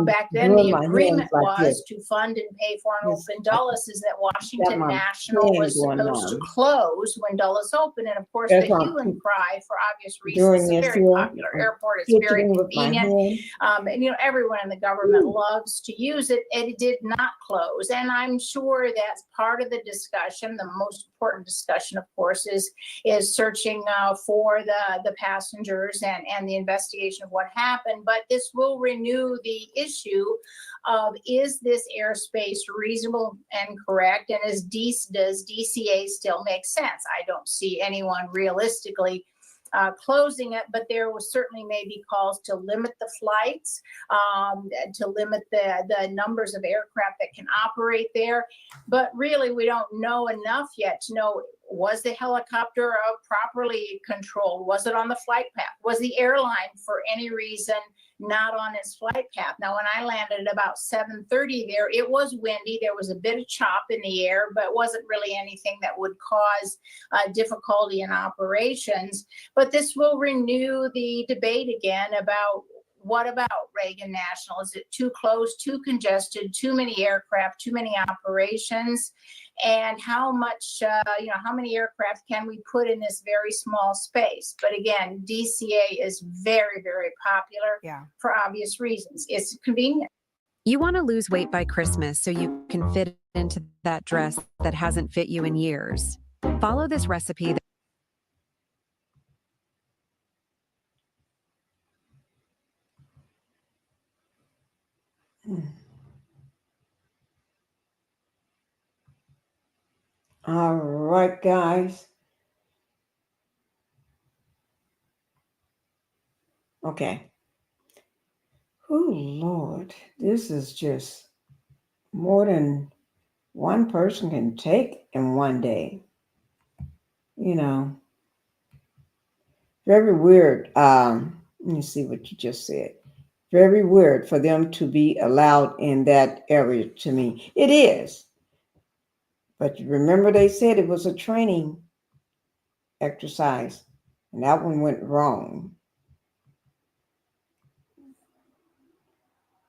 Back then, the agreement was to fund and pay for and open Dulles, is that Washington National was supposed to close when Dulles opened. And of course, the hue and cry, for obvious reasons, it's a very popular airport. It's very convenient. And, you know, everyone in the government loves to use it. It did not close. And I'm sure that's part of the discussion. The most important discussion, of course, is searching for the passengers and the investigation of what happened. But this will renew the issue of, is this airspace reasonable and correct? And does DCA still make sense? I don't see anyone realistically closing it, but there was certainly maybe calls to limit the flights, to limit the numbers of aircraft that can operate there. But really, we don't know enough yet to know, was the helicopter properly controlled? Was it on the flight path? Was the airline, for any reason, not on its flight path? Now, when I landed at about 7:30 there, it was windy. There was a bit of chop in the air, but it wasn't really anything that would cause difficulty in operations. But this will renew the debate again about, what about Reagan National? Is it too close, too congested, too many aircraft, too many operations? And how much, how many aircraft can we put in this very small space? But again, DCA is very, very popular for obvious reasons. It's convenient. You want to lose weight by Christmas so you can fit into that dress that hasn't fit you in years. Follow this recipe. All right, guys. Okay. Oh, Lord, this is just more than one person can take in one day. You know, very weird. Let me see what you just said. Very weird for them to be allowed in that area to me. It is. But remember, they said it was a training exercise, and that one went wrong.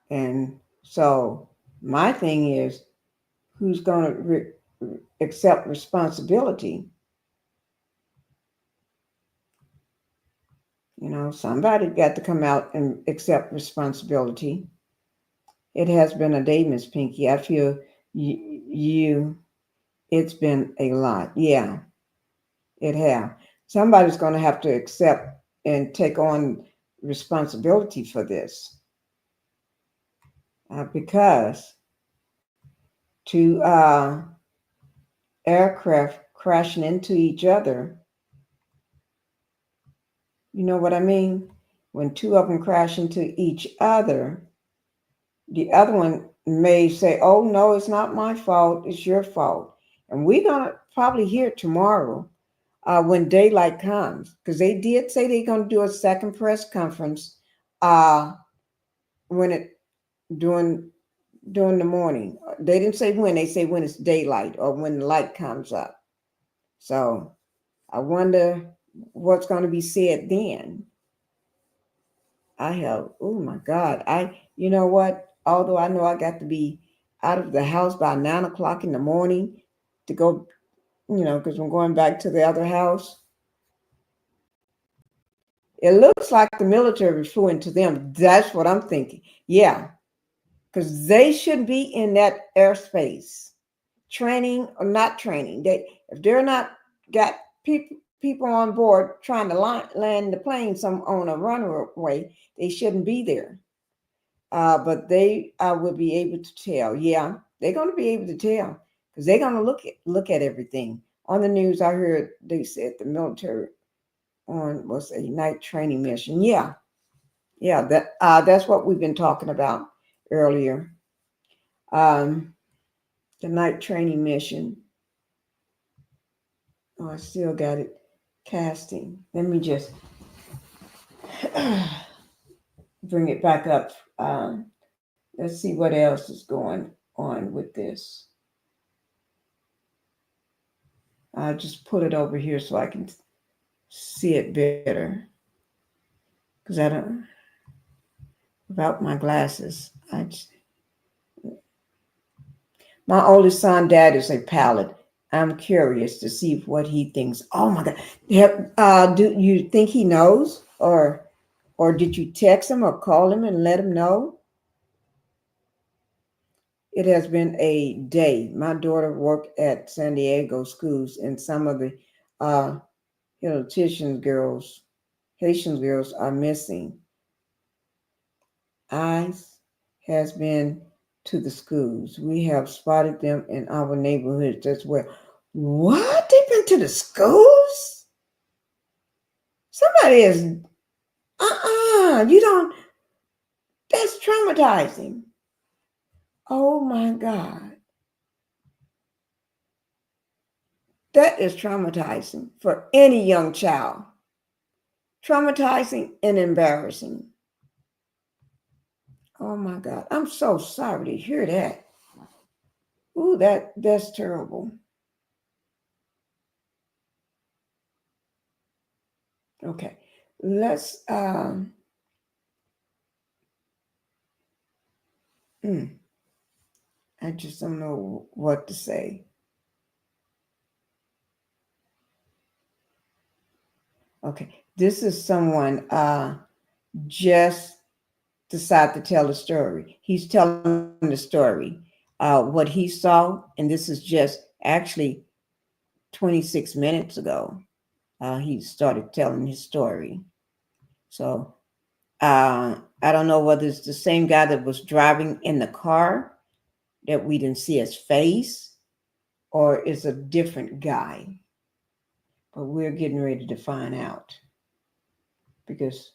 And so my thing is, who's going to accept responsibility? You know, somebody got to come out and accept responsibility. It has been a day, Miss Pinkie. I feel it's been a lot. Yeah, it has. Somebody's going to have to accept and take on responsibility for this. Because two aircraft crashing into each other, you know what I mean? When two of them crash into each other, the other one may say, oh, no, it's not my fault, it's your fault. And we're going to probably hear tomorrow when daylight comes, because they did say they're going to do a second press conference during the morning. They didn't say when, they say when it's daylight or when the light comes up. So I wonder what's going to be said then. Oh my God. You know what? Although I know I got to be out of the house by 9 o'clock in the morning to go, because I'm going back to the other house. It looks like the military flew into them. That's what I'm thinking. Yeah. Because they shouldn't be in that airspace, training or not training. If they're not got people on board trying to land the plane on a runway, they shouldn't be there. But they will be able to tell. Yeah, they're going to be able to tell. because they're going to look at everything. On the news, I heard they said the military was a night training mission. Yeah, that's what we've been talking about earlier. The night training mission. Oh, I still got it. Casting. Let me just bring it back up. Let's see what else is going on with this. I'll just put it over here so I can see it better. Because I don't, without my glasses, my oldest son, dad is a pilot. I'm curious to see what he thinks. Oh my God. Do you think he knows? Or did you text him or call him and let him know? It has been a day. My daughter worked at San Diego schools, and some of the Haitian girls are missing. ICE has been to the schools. We have spotted them in our neighborhoods as well. What? They've been to the schools? Somebody is, you don't, that's traumatizing. Oh my God. That is traumatizing for any young child. Traumatizing and embarrassing. Oh my God. I'm so sorry to hear that. Ooh, that's terrible. Okay. Let's I just don't know what to say. Okay. This is someone just decided to tell a story. He's telling the story, what he saw, and this is just actually 26 minutes ago. He started telling his story. So I don't know whether it's the same guy that was driving in the car that we didn't see his face, or it's a different guy. But we're getting ready to find out. Because,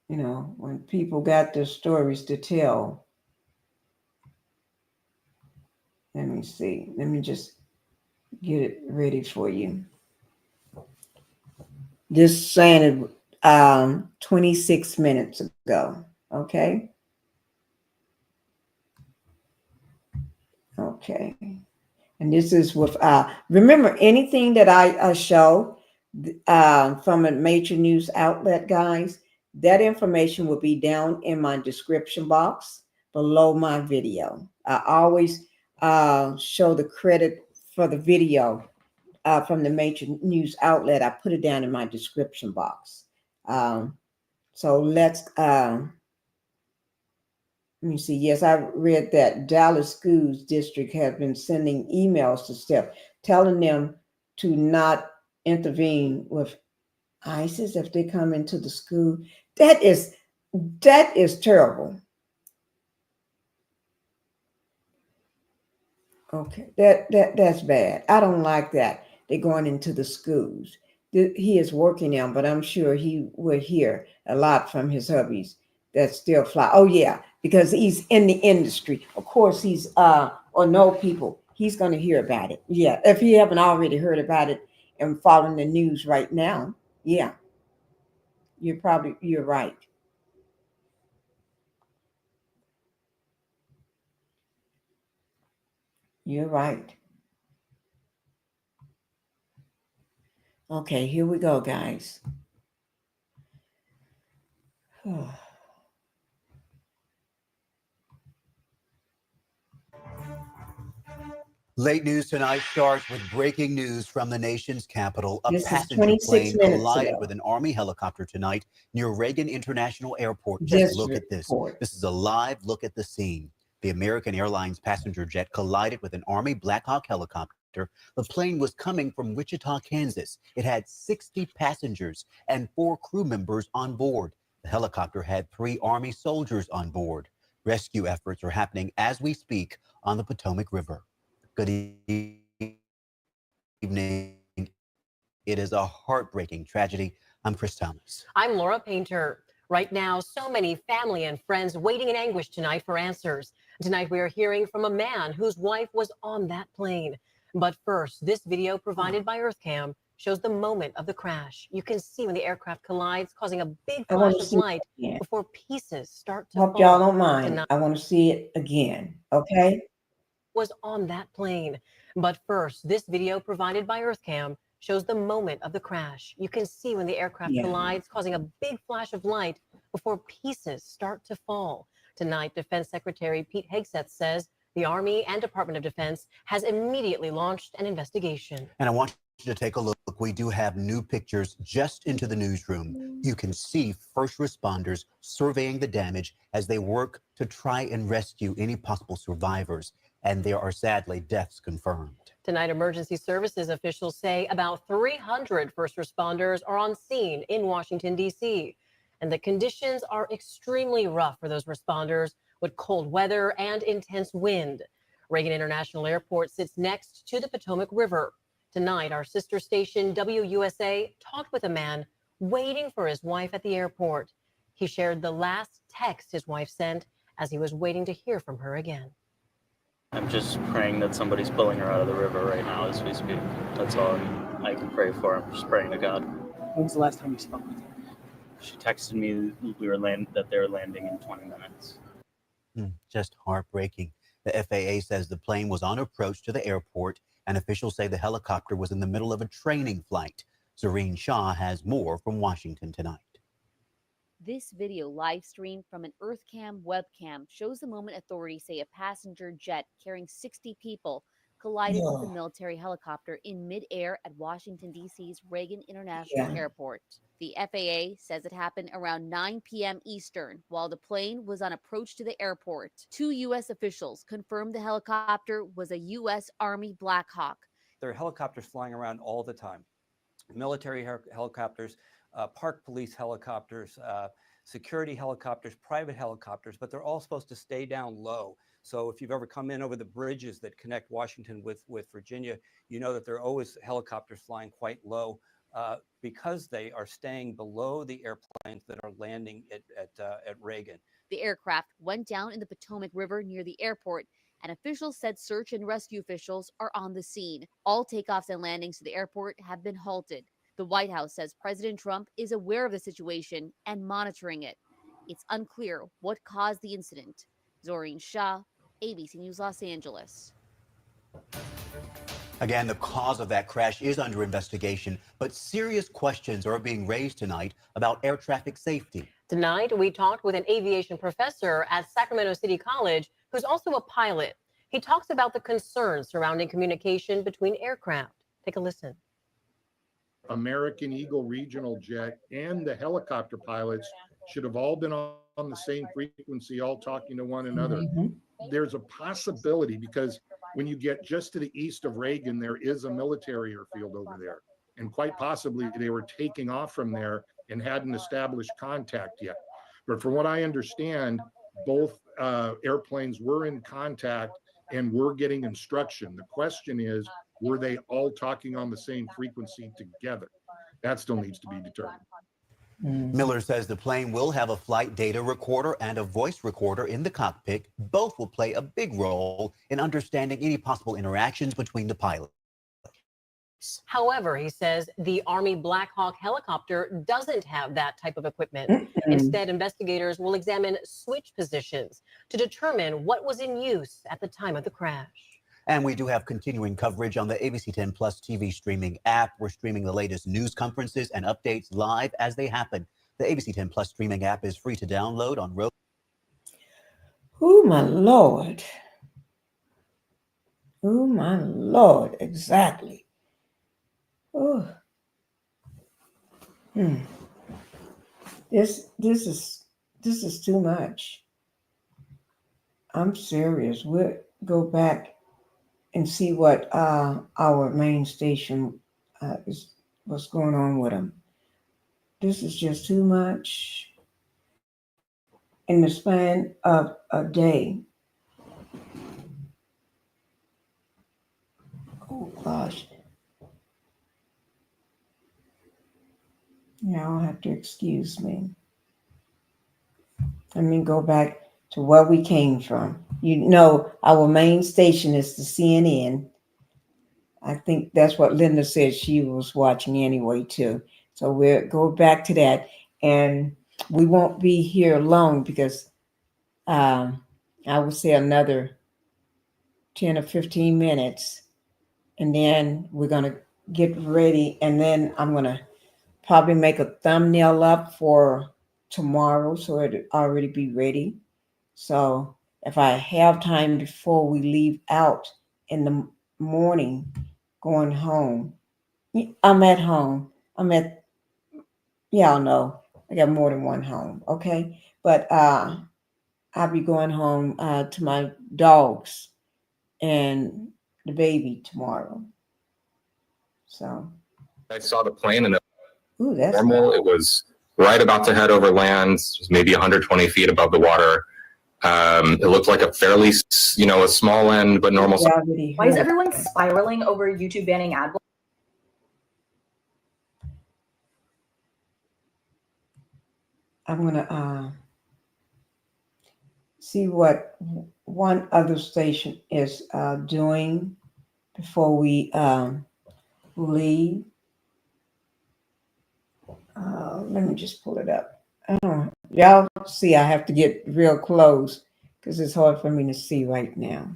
you know, when people got their stories to tell, let me see. Let me just get it ready for you. This saying it 26 minutes ago. Okay. Okay. And this is with, remember anything that I show from a major news outlet, guys, that information will be down in my description box below my video. I always show the credit for the video from the major news outlet. I put it down in my description box. So let's, let me see. Yes, I read that Dallas Schools District have been sending emails to staff telling them to not intervene with ISIS if they come into the school. That is terrible. Okay, that's bad. I don't like that. They're going into the schools. He is working now, but I'm sure he will hear a lot from his hubbies that still fly. Oh yeah, because he's in the industry. Of course, he's or know people. He's going to hear about it. Yeah, if you haven't already heard about it and following the news right now, yeah, you're right. You're right. Okay, here we go, guys. Late news tonight starts with breaking news from the nation's capital. A This is passenger 26 plane minutes collided ago. with an Army helicopter tonight near Reagan International Airport. This Just look at this. report. This is a live look at the scene. The American Airlines passenger jet collided with an Army Blackhawk helicopter. The plane was coming from Wichita, Kansas. It had 60 passengers and 4 crew members on board. The helicopter had 3 Army soldiers on board. Rescue efforts are happening as we speak on the Potomac River. Good evening. It is a heartbreaking tragedy. I'm Chris Thomas. I'm Laura Painter. Right now, so many family and friends waiting in anguish tonight for answers. Tonight, we are hearing from a man whose wife was on that plane. But first, this video provided by EarthCam shows the moment of the crash. You can see when the aircraft collides, causing a big I want flash to of see light it again. before pieces start to Hope fall. y'all don't mind. Tonight I want to see it again. Okay. was on that plane. But first, this video provided by EarthCam shows the moment of the crash. You can see when the aircraft Yeah. collides, causing a big flash of light before pieces start to fall. Tonight, Defense Secretary Pete Hegseth says the Army and Department of Defense has immediately launched an investigation. And I want you to take a look. We do have new pictures just into the newsroom. You can see first responders surveying the damage as they work to try and rescue any possible survivors. And there are sadly deaths confirmed. Tonight, emergency services officials say about 300 first responders are on scene in Washington, D.C. And the conditions are extremely rough for those responders with cold weather and intense wind. Reagan International Airport sits next to the Potomac River. Tonight, our sister station WUSA talked with a man waiting for his wife at the airport. He shared the last text his wife sent as he was waiting to hear from her again. I'm just praying that somebody's pulling her out of the river right now as we speak. That's all I can pray for. I'm just praying to God. When was the last time you spoke with her? She texted me that they were landing in 20 minutes. Just heartbreaking. The FAA says the plane was on approach to the airport, and officials say the helicopter was in the middle of a training flight. Zareen Shah has more from Washington tonight. This video live streamed from an EarthCam webcam shows the moment authorities say a passenger jet carrying 60 people collided with a military helicopter in midair at Washington, D.C.'s Reagan International Airport. The FAA says it happened around 9 p.m. Eastern while the plane was on approach to the airport. 2 U.S. officials confirmed the helicopter was a U.S. Army Blackhawk. There are helicopters flying around all the time. Military helicopters, park police helicopters, security helicopters, private helicopters, but they're all supposed to stay down low. So if you've ever come in over the bridges that connect Washington with Virginia, you know that there are always helicopters flying quite low because they are staying below the airplanes that are landing at Reagan. The aircraft went down in the Potomac River near the airport, and officials said search and rescue officials are on the scene. All takeoffs and landings to the airport have been halted. The White House says President Trump is aware of the situation and monitoring it. It's unclear what caused the incident. Zoreen Shah, ABC News Los Angeles. Again, the cause of that crash is under investigation, but serious questions are being raised tonight about air traffic safety. Tonight, we talked with an aviation professor at Sacramento City College who's also a pilot. He talks about the concerns surrounding communication between aircraft. Take a listen. American Eagle regional jet and the helicopter pilots should have all been on the same frequency, all talking to one another. There's a possibility because when you get just to the east of Reagan, there is a military airfield over there. And quite possibly they were taking off from there and hadn't established contact yet. But from what I understand, both airplanes were in contact and were getting instruction. The question is, were they all talking on the same frequency together? That still needs to be determined. Miller says the plane will have a flight data recorder and a voice recorder in the cockpit. Both will play a big role in understanding any possible interactions between the pilots. However, he says the Army Blackhawk helicopter doesn't have that type of equipment. Instead, investigators will examine switch positions to determine what was in use at the time of the crash. And we do have continuing coverage on the ABC 10 Plus TV streaming app. We're streaming the latest news conferences and updates live as they happen. The ABC 10 Plus streaming app is free to download on Roku. Oh, my Lord. Oh, my Lord. Exactly. Oh. This is too much. I'm serious. We'll go back and see what our main station what's going on with them. This is just too much in the span of a day. gosh. Y'all have to excuse me. Let me go back to where we came from. You know, our main station is the CNN. I think that's what Linda said she was watching anyway, too. So we'll go back to that. And we won't be here long because I would say another 10 or 15 minutes. And then we're going to get ready. And then I'm going to probably make a thumbnail up for tomorrow so it'll already be ready. So if I have time before we leave out in the morning going home, I'm at home. Y'all know I got more than one home, okay? But I'll be going home to my dogs and the baby tomorrow. So I saw the plane and ooh, that's normal. It was right about to head over land, maybe 120 feet above the water. It looked like a fairly, a small end, but normal. Why is everyone spiraling over YouTube banning ad? I'm gonna see what one other station is doing before we leave. Let me just pull it up. Y'all see, I have to get real close because it's hard for me to see right now.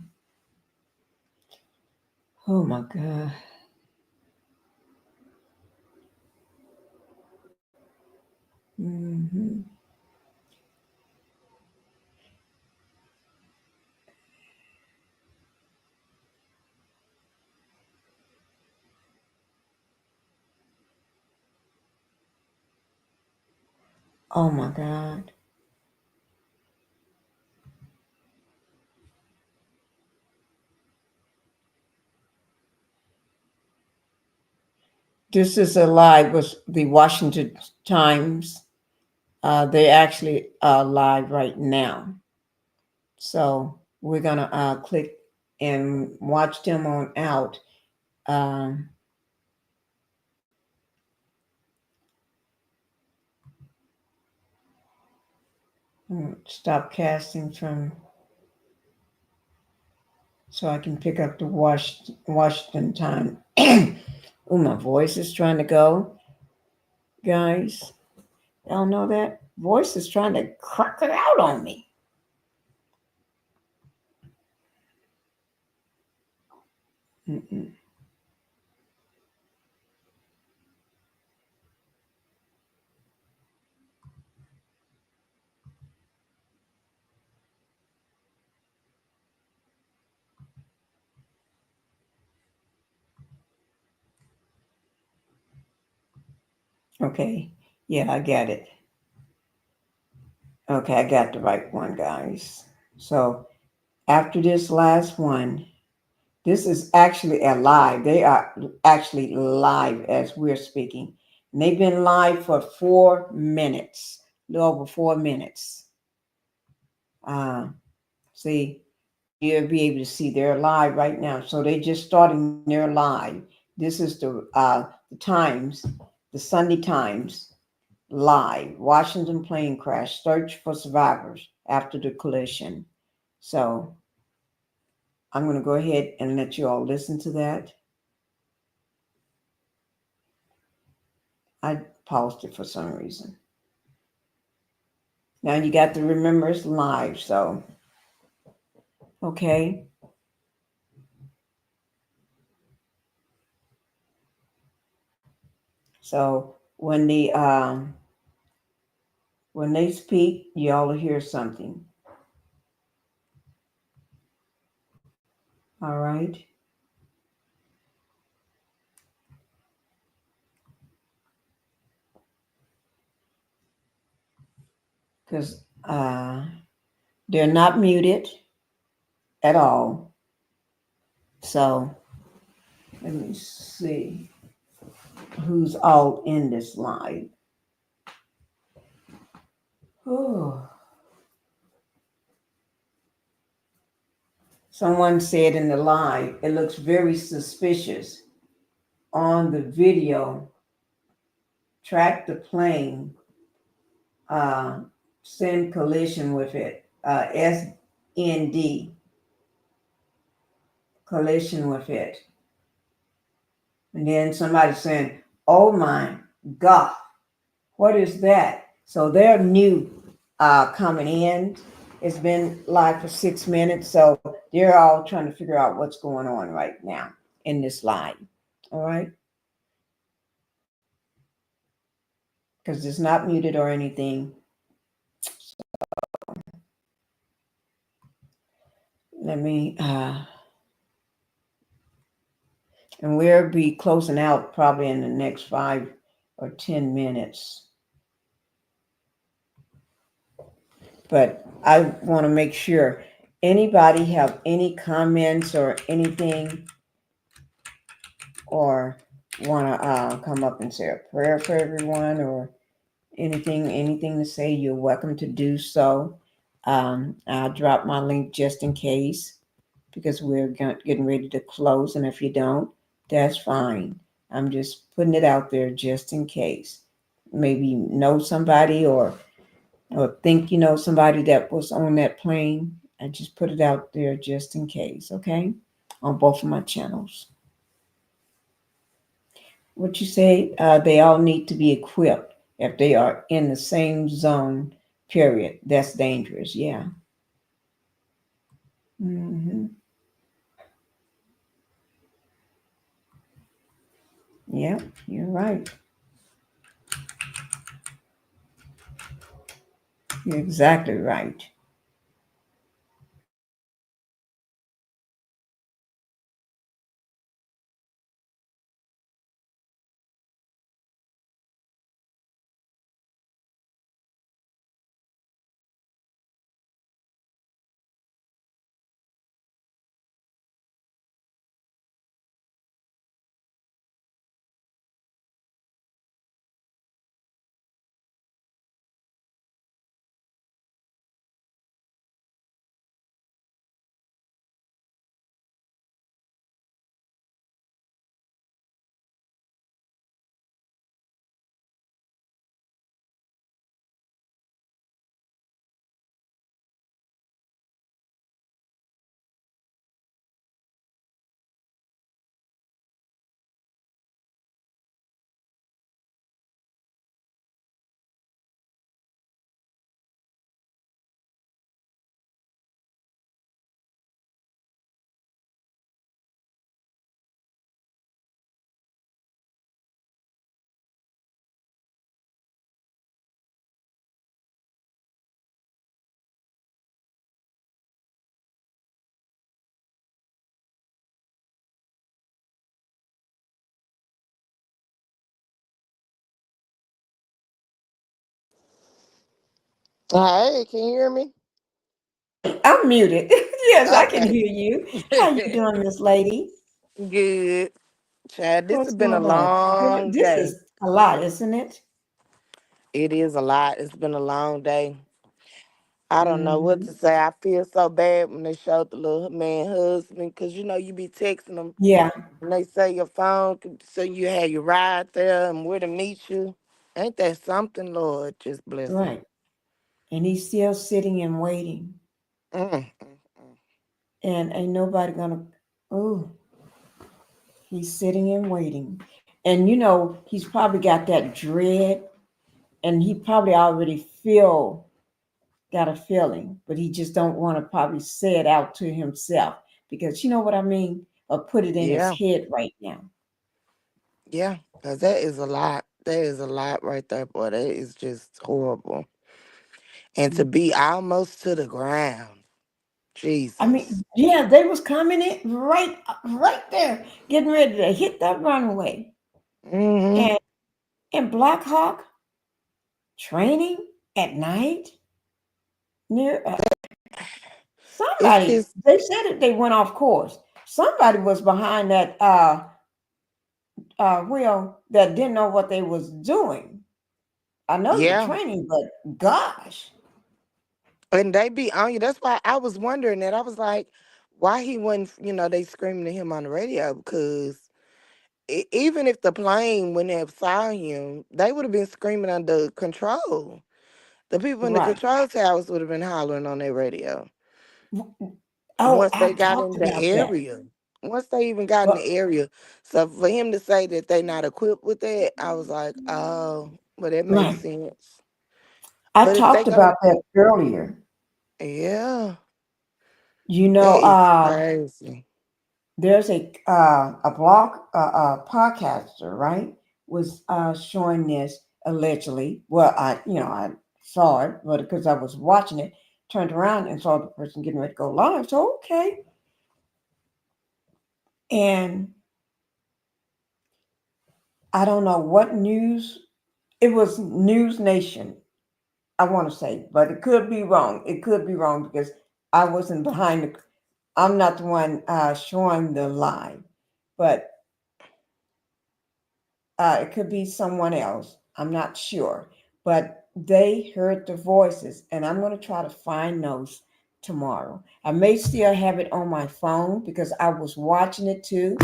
Oh my God. Mm-hmm. Oh my God. This is a live with the Washington Times. They actually are live right now. So we're gonna click and watch them on out. Stop casting from so I can pick up the Washington time. Oh, my voice is trying to go. Guys, y'all know that? Voice is trying to crack it out on me. Mm-mm. Okay. Yeah, I got it. Okay, I got the right one, guys. So after this last one, this is actually a live. They are actually live as we're speaking. And they've been live for 4 minutes, a little over 4 minutes. See, you'll be able to see they're live right now. So they just starting their live. This is the Times, the Sunday Times live. Washington plane crash, search for survivors after the collision. So I'm going to go ahead and let you all listen to that. I paused it for some reason. Now you got to remember it's live, so okay. So when they speak, y'all will hear something. All right. Because they're not muted at all. So let me see who's all in this live. Oh. Someone said in the live, it looks very suspicious on the video tracked the plane, send collision with it, SND, collision with it. And then somebody saying, oh my God, what is that? So they're new coming in. It's been live for 6 minutes. So they're all trying to figure out what's going on right now in this live. All right. Because it's not muted or anything. So let me, and we'll be closing out probably in the next 5 or 10 minutes. But I want to make sure, anybody have any comments or anything, or want to come up and say a prayer for everyone, or anything to say, you're welcome to do so. I'll drop my link just in case, because we're getting ready to close. And if you don't, that's fine. I'm just putting it out there just in case. Maybe you know somebody, or think you know somebody that was on that plane. I just put it out there just in case, okay? On both of my channels. What you say? They all need to be equipped if they are in the same zone, period. That's dangerous, yeah. Mm-hmm. Yeah, you're right. You're exactly right. Hey, can you hear me? I'm muted. Yes, I can Okay. hear you. How you doing, Miss Lady? Good. Chad, this has What's been a going on? long This day. is a lot, isn't it? It is a lot. It's been a long day. I don't know what Mm-hmm. to say. I feel so bad when they showed the little man husband, because you know you be texting them Yeah, and they say your phone so you had your ride there and where to meet you. Ain't that something, Lord? Just bless him. right. And he's still sitting and waiting. Mm. And ain't nobody gonna, oh, he's sitting and waiting. And you know, he's probably got that dread, and he probably already got a feeling, but he just don't want to probably say it out to himself, because you know what I mean? Or put it in his Yeah, head right now. yeah, because that is a lot. That is a lot right there, boy. That is just horrible. And to be almost to the ground. I Jesus. mean, yeah, they was coming in right there, getting ready to hit that runway. Mm-hmm. And Blackhawk training at night near It's somebody. just, They said that they went off course. Somebody was behind that wheel that didn't know what they was doing. I know the yeah. training, but gosh, And they be on you. That's why I was wondering that. I was like, why he wasn't, they screaming to him on the radio, because even if the plane wouldn't have saw him, they would have been screaming under control. The people in the Right. control towers would have been hollering on their radio. Oh, Once I they got talked in the about that. area. Once they even got in the Well, area. So for him to say that they not equipped with that, I was like, oh, well, that makes right. sense. I But if they talked go, about that earlier. yeah, You that know, is crazy. there's a blog podcaster, right, was showing this allegedly. Well, I saw it, but because I was watching it, turned around and saw the person getting ready to go live. So okay, and I don't know what news. It was NewsNation, I want to say, but it could be wrong. It could be wrong because I wasn't behind the. I'm not the one showing the live, but it could be someone else. I'm not sure. But they heard the voices, and I'm going to try to find those tomorrow. I may still have it on my phone because I was watching it too.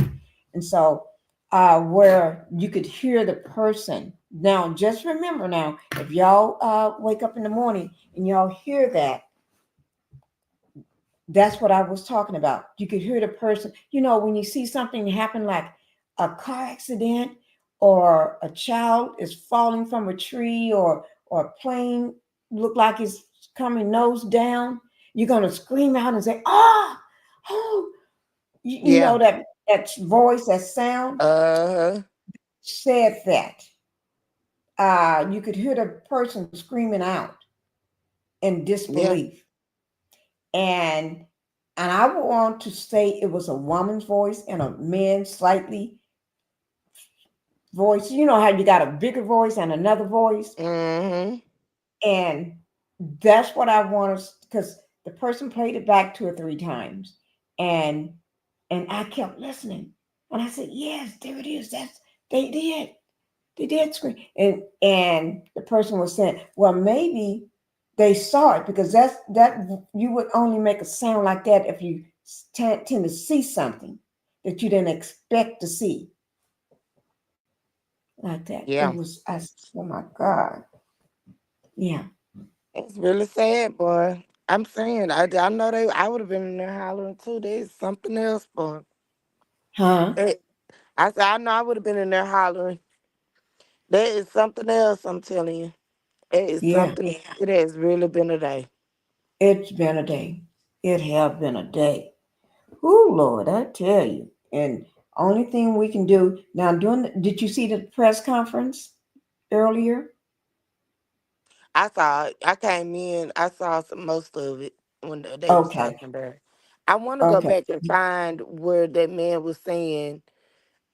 And so, where you could hear the person. Now, just remember now, if y'all wake up in the morning and y'all hear that, that's what I was talking about. You could hear the person, when you see something happen like a car accident or a child is falling from a tree or a plane look like it's coming nose down, you're going to scream out and say, "Ah, oh," you Yeah. know that voice, that sound Uh-huh. said that. You could hear the person screaming out in Yeah. disbelief. And I would want to say it was a woman's voice and a man's slightly voice. You know how you got a bigger voice and another voice? Mm-hmm. And that's what I wanted, because the person played it back 2 or 3 times. And I kept listening. And I said, yes, there it is. They did. They did scream. And the person was saying, well, maybe they saw it, because that you would only make a sound like that if you tend to see something that you didn't expect to see like that. Yeah. It was, I said, oh my God. Yeah. It's really sad, boy. I'm saying, I know I would have been in there hollering too. There's something else, boy. Huh? I said, I know I would have been in there hollering. There is something else, I'm telling you. It is Yeah. something, it has really been a day. It's been a day. It have been a day. Oh Lord, I tell you. And only thing we can do now, did you see the press conference earlier? I saw it. I came in, I saw most of it when they was Okay. talking about it. I want to go Okay. back and find where that man was saying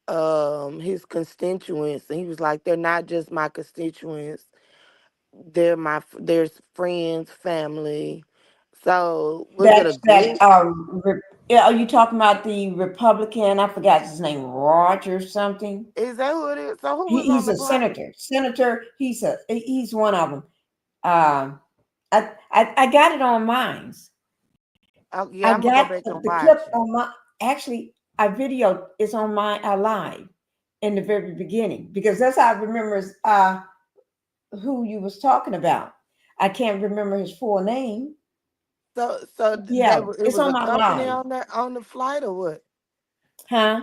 his constituents, and he was like, they're not just my constituents, there's friends, family. So was it a That's that. group? Yeah, are you talking about the Republican? I forgot his name, Roger something. Is that who it is? So who was on He's the a plane? senator. He's one of them. I got it on mine. Oh yeah, I I'm gonna go got back and the watch clip it. on my. Actually, I videoed. It's on my live in the very beginning, because that's how I remember who you was talking about. I can't remember his full name. So Yeah, it it's was on a my company live. on there on the flight or what? Huh?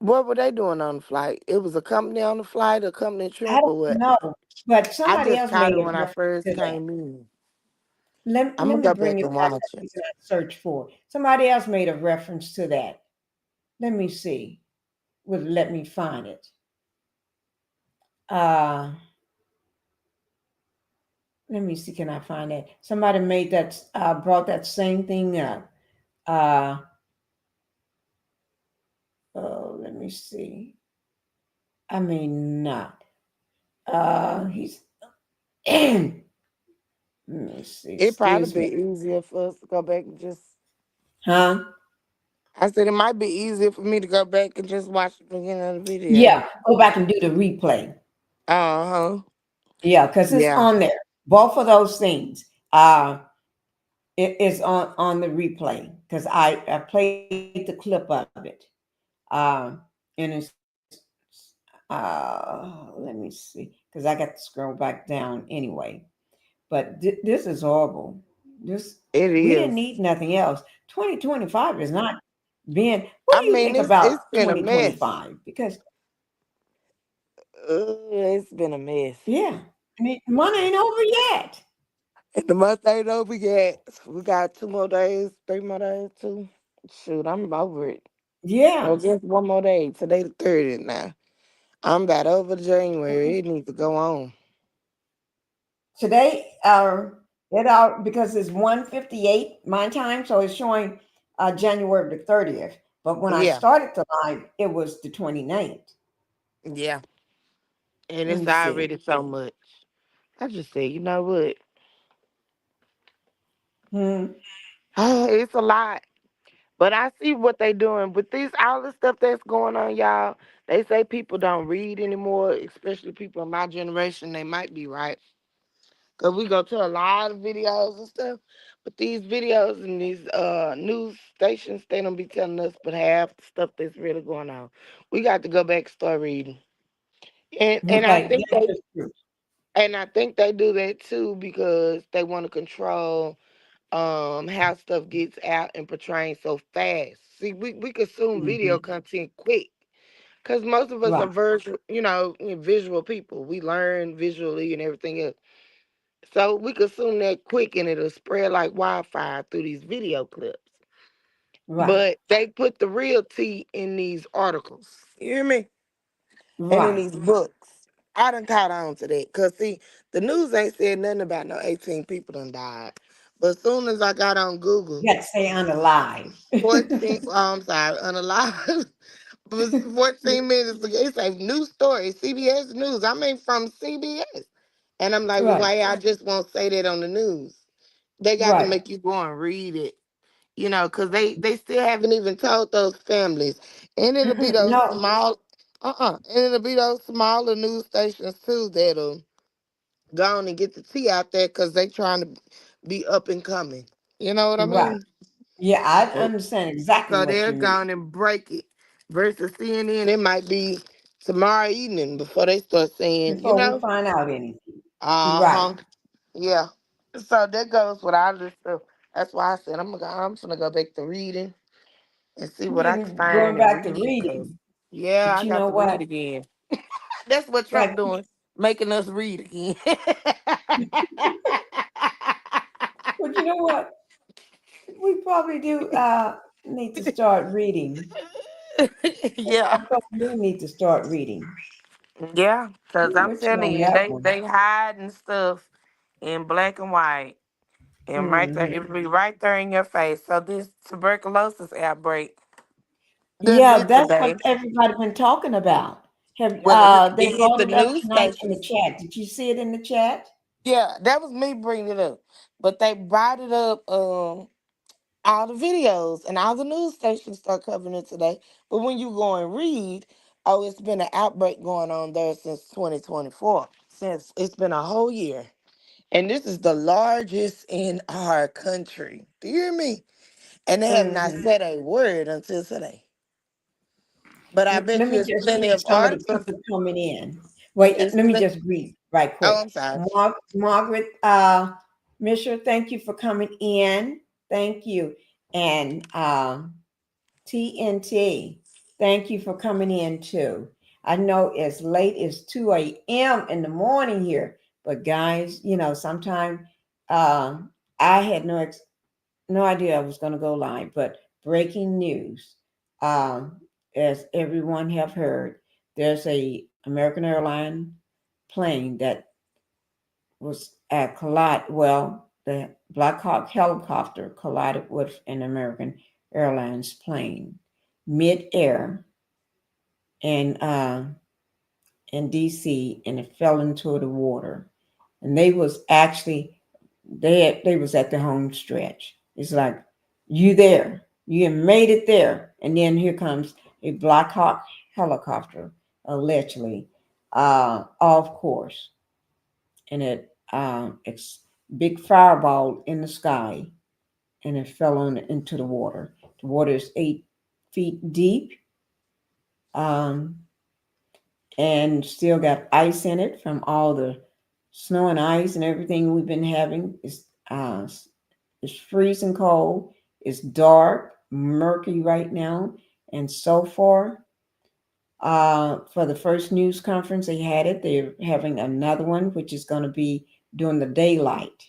What were they doing on the flight? It was a company on the flight, a company I trip, don't or what? know, but I somebody just else caught made it a when I reference first to that. came in. Let I'm gonna me go bring back it and back watch up it. so I search for it. Somebody else made a reference to that. Let me see. Would let me find it. Let me see. Can I find it? Somebody made that. Brought that same thing up. Oh, let me see. I may not. He's. Let me see. It'd probably Excuse be me. easier for us to go back and just. Huh? I said it might be easier for me to go back and just watch the beginning of the video. Yeah, go back and do the replay. Uh-huh. Yeah, because it's Yeah. on there. Both of those things. It is on the replay, because I played the clip of it. And let me see, because I got to scroll back down anyway. But this is horrible. This It we didn't is. need nothing else. 2025 is not being. What I do you mean, think it's about been a mess. 2025? Because It's been a mess. yeah, I mean, money ain't over yet. And the month ain't over yet. We got 2 more days, 3 more days, two. Shoot, I'm over it. Yeah, Well, just 1 more day. Today the 30th now. I'm about over January. It needs to go on. today it out because it's 1:58 my time, so it's showing January the 30th. But when I Yeah, started the live, it was the 29th. yeah. And Let it's me see. already so much. I just said, you know what? Hmm. It's a lot. But I see what they doing with this all the stuff that's going on, y'all. They say people don't read anymore, especially people in my generation. They might be right. Cause we go to a lot of videos and stuff. But these videos and these news stations, they don't be telling us but half the stuff that's really going on. We got to go back and start reading. And I Right, think that they is true. and I think they do that too because they want to control how stuff gets out and portrayed so fast. See, we consume video Hmm. content quick because most of us are Right, visual, visual people. We learn visually and everything else. So we consume that quick and it'll spread like wildfire through these video clips. right, But they put the real tea in these articles. You hear me? And in right. these books. I done caught on to that. Cause see, the news ain't said nothing about no 18 people done died. But as soon as I got on Google, You got to stay unalive. 14, oh, I'm sorry, unalive. But 14 minutes ago, it's a new story, CBS News. I mean, from CBS. And I'm like, well, Right, why y'all just won't say that on the news? They got to right. make you go and read it, because they still haven't even told those families. And it'll be Mm-mm, those no, small, and it'll be those smaller news stations too that'll go on and get the tea out there because they trying to be up and coming. You know what I right. mean? Yeah, I So understand exactly so what they're you mean. going and break it. Versus CNN, it might be tomorrow evening before they start saying, Before we find out anything. Right. uh-huh. Yeah. So that goes with all this stuff. That's why I said I'm gonna go back to reading and see what I can You're going find and back to read. Cause reading. yeah, But I you got know to read what? again. That's what Trump Like, doing, making us read again. but you know what? We probably do need to start reading. Yeah. I probably do need to start reading. Yeah, cause I'm I'm with you telling on you, that they one. hiding stuff in black and white, and right there, Hmm. it'll be right there in your face. So this tuberculosis outbreak done Yeah, hit the that's what bay. everybody been talking about. Have Well, they it hit brought the it up news tonight in the stations. chat? Did you see it in the chat? Yeah, that was me bringing it up, but they brought it up. All the videos and all the news stations start covering it today. But when you go and read, oh, it's been an outbreak going on there since 2024. Since it's been a whole year. And this is the largest in our country. Do you hear me? And they have not Hmm. said a word until today. But I bet Let you me it's just plenty read of some of the articles. people coming in. Wait, It's let me plen- just read right oh, quick. I'm sorry. Margaret Misher, thank you for coming in. Thank you. And TNT, thank you for coming in too. I know it's late, it's 2 a.m. in the morning here, but guys, sometimes I had no idea I was going to go live, but breaking news. Um, as everyone have heard, there's a American airline plane that was at collide. Well, the Blackhawk helicopter collided with an American Airlines plane midair in DC, and it fell into the water. And they was actually they was at the home stretch. It's like you there, you made it there, and then here comes a Blackhawk helicopter allegedly off course, and it's big fireball in the sky, and it fell into the water. The water is 8 feet deep. Um, and still got ice in it from all the snow and ice and everything we've been having. It's freezing cold. It's dark, murky right now, and so forth. For the first news conference they had it, they're having another one, which is going to be during the daylight.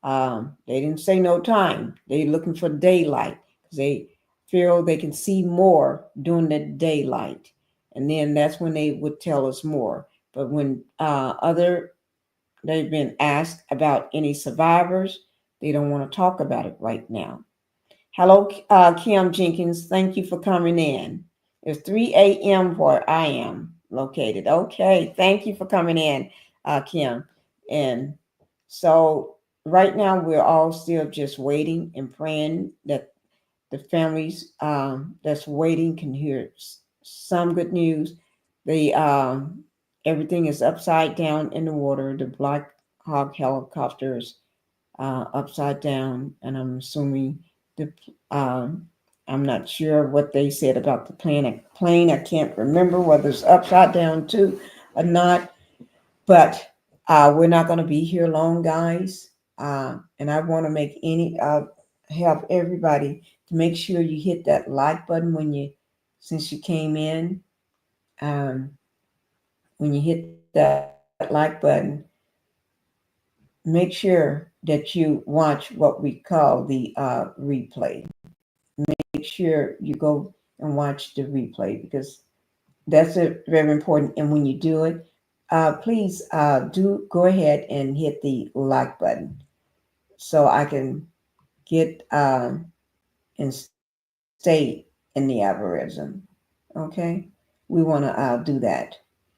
They didn't say no time. They're looking for daylight because they feel they can see more during the daylight, and then that's when they would tell us more. But when they've been asked about any survivors, they don't want to talk about it right now. Hello, Kim Jenkins. Thank you for coming in. It's 3 a.m. where I am located. Okay, thank you for coming in, Kim. And so right now we're all still just waiting and praying that the families that's waiting can hear some good news. The everything is upside down in the water. The Blackhawk helicopters upside down, and I'm assuming the I'm not sure what they said about the plane. I can't remember whether it's upside down too or not. But we're not going to be here long, guys. And I want to have everybody to make sure you hit that like button since you came in. When you hit that like button, make sure that you watch what we call the replay. Make sure you go and watch the replay because that's very important. And when you do it, please do go ahead and hit the like button so I can get and stay in the algorithm. Okay, we want to do that.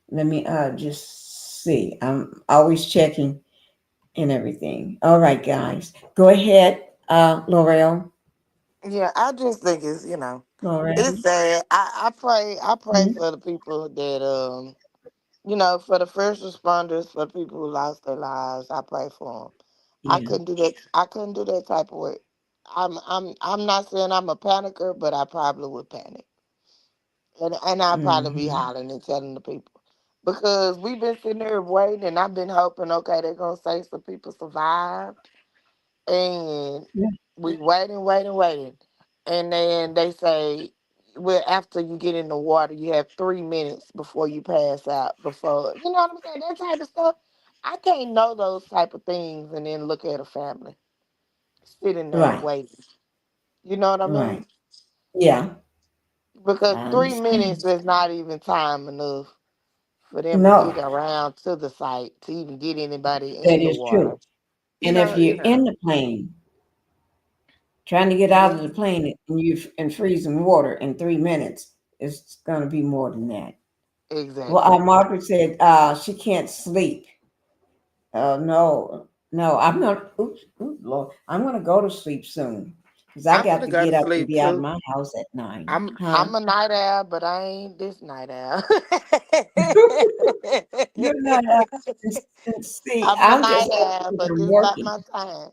Let me just see. I'm always checking and everything. All right, guys, go ahead, L'Oreal. Yeah, I just think it's L'Oreal. it's sad. I pray Mhm. for the people that for the first responders, for the people who lost their lives. I pray for them. I Yeah. couldn't do that. I couldn't do that type of work. I'm not saying I'm a panicker, but I probably would panic, and I'll probably be Hmm. hollering and telling the people because we've been sitting there waiting, and I've been hoping, okay, they're gonna say some people survived, and Yeah. we waiting, and then they say, well, after you get in the water, you have 3 minutes before you pass out. Before you know what I'm saying, that type of stuff. I can't know those type of things and then look at a family sitting there Right. waiting. You know what I Right. mean? Yeah. Because I 3 minutes understand. is not even time enough for them to No, get around to the site to even get anybody that in the is true. water. You And if know, you you're in know. the plane, trying to get out of the plane and you're in freezing water in 3 minutes, it's going to be more than that. Well, Exactly. Margaret said she can't sleep. No, no, I'm not. Oops, oops, Lord, I'm going to go to sleep soon because I I'm got gonna to go to get up and sleep be out of too. my house at 9. Huh? I'm a night owl, but I ain't this night owl. You're not. See, I'm a I'm just night owl, but I'm this not working. my time.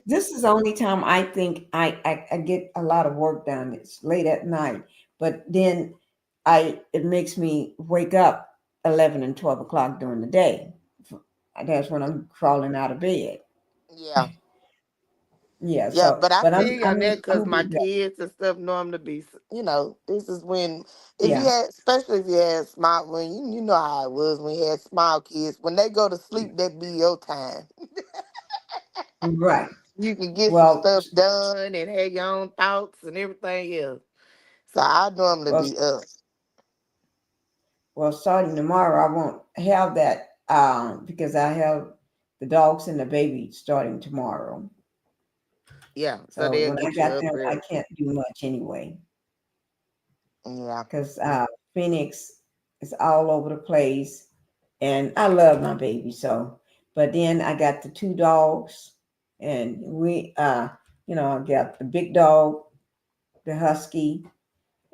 This is the only time I think I get a lot of work done. It's late at night, but then it makes me wake up 11 and 12 o'clock during the day. That's when I'm crawling out of bed. Yeah. Yeah. Yeah, So, but I but feel you on that because I'm my good. kids and stuff normally be, this is when, if you Yeah. had, especially if you had small, when you know how it was when you had small kids, when they go to sleep, that be your time. Right. You can get some Well, stuff done and have your own thoughts and everything else. So I normally well, be up. starting tomorrow, I won't have that because I have the dogs and the baby starting tomorrow. Yeah, so So they'll when I get you got up them, I early. can't do much anyway. Yeah. Because Phoenix is all over the place, and I love my baby so. But then I got the 2 dogs, and I got the big dog, the husky,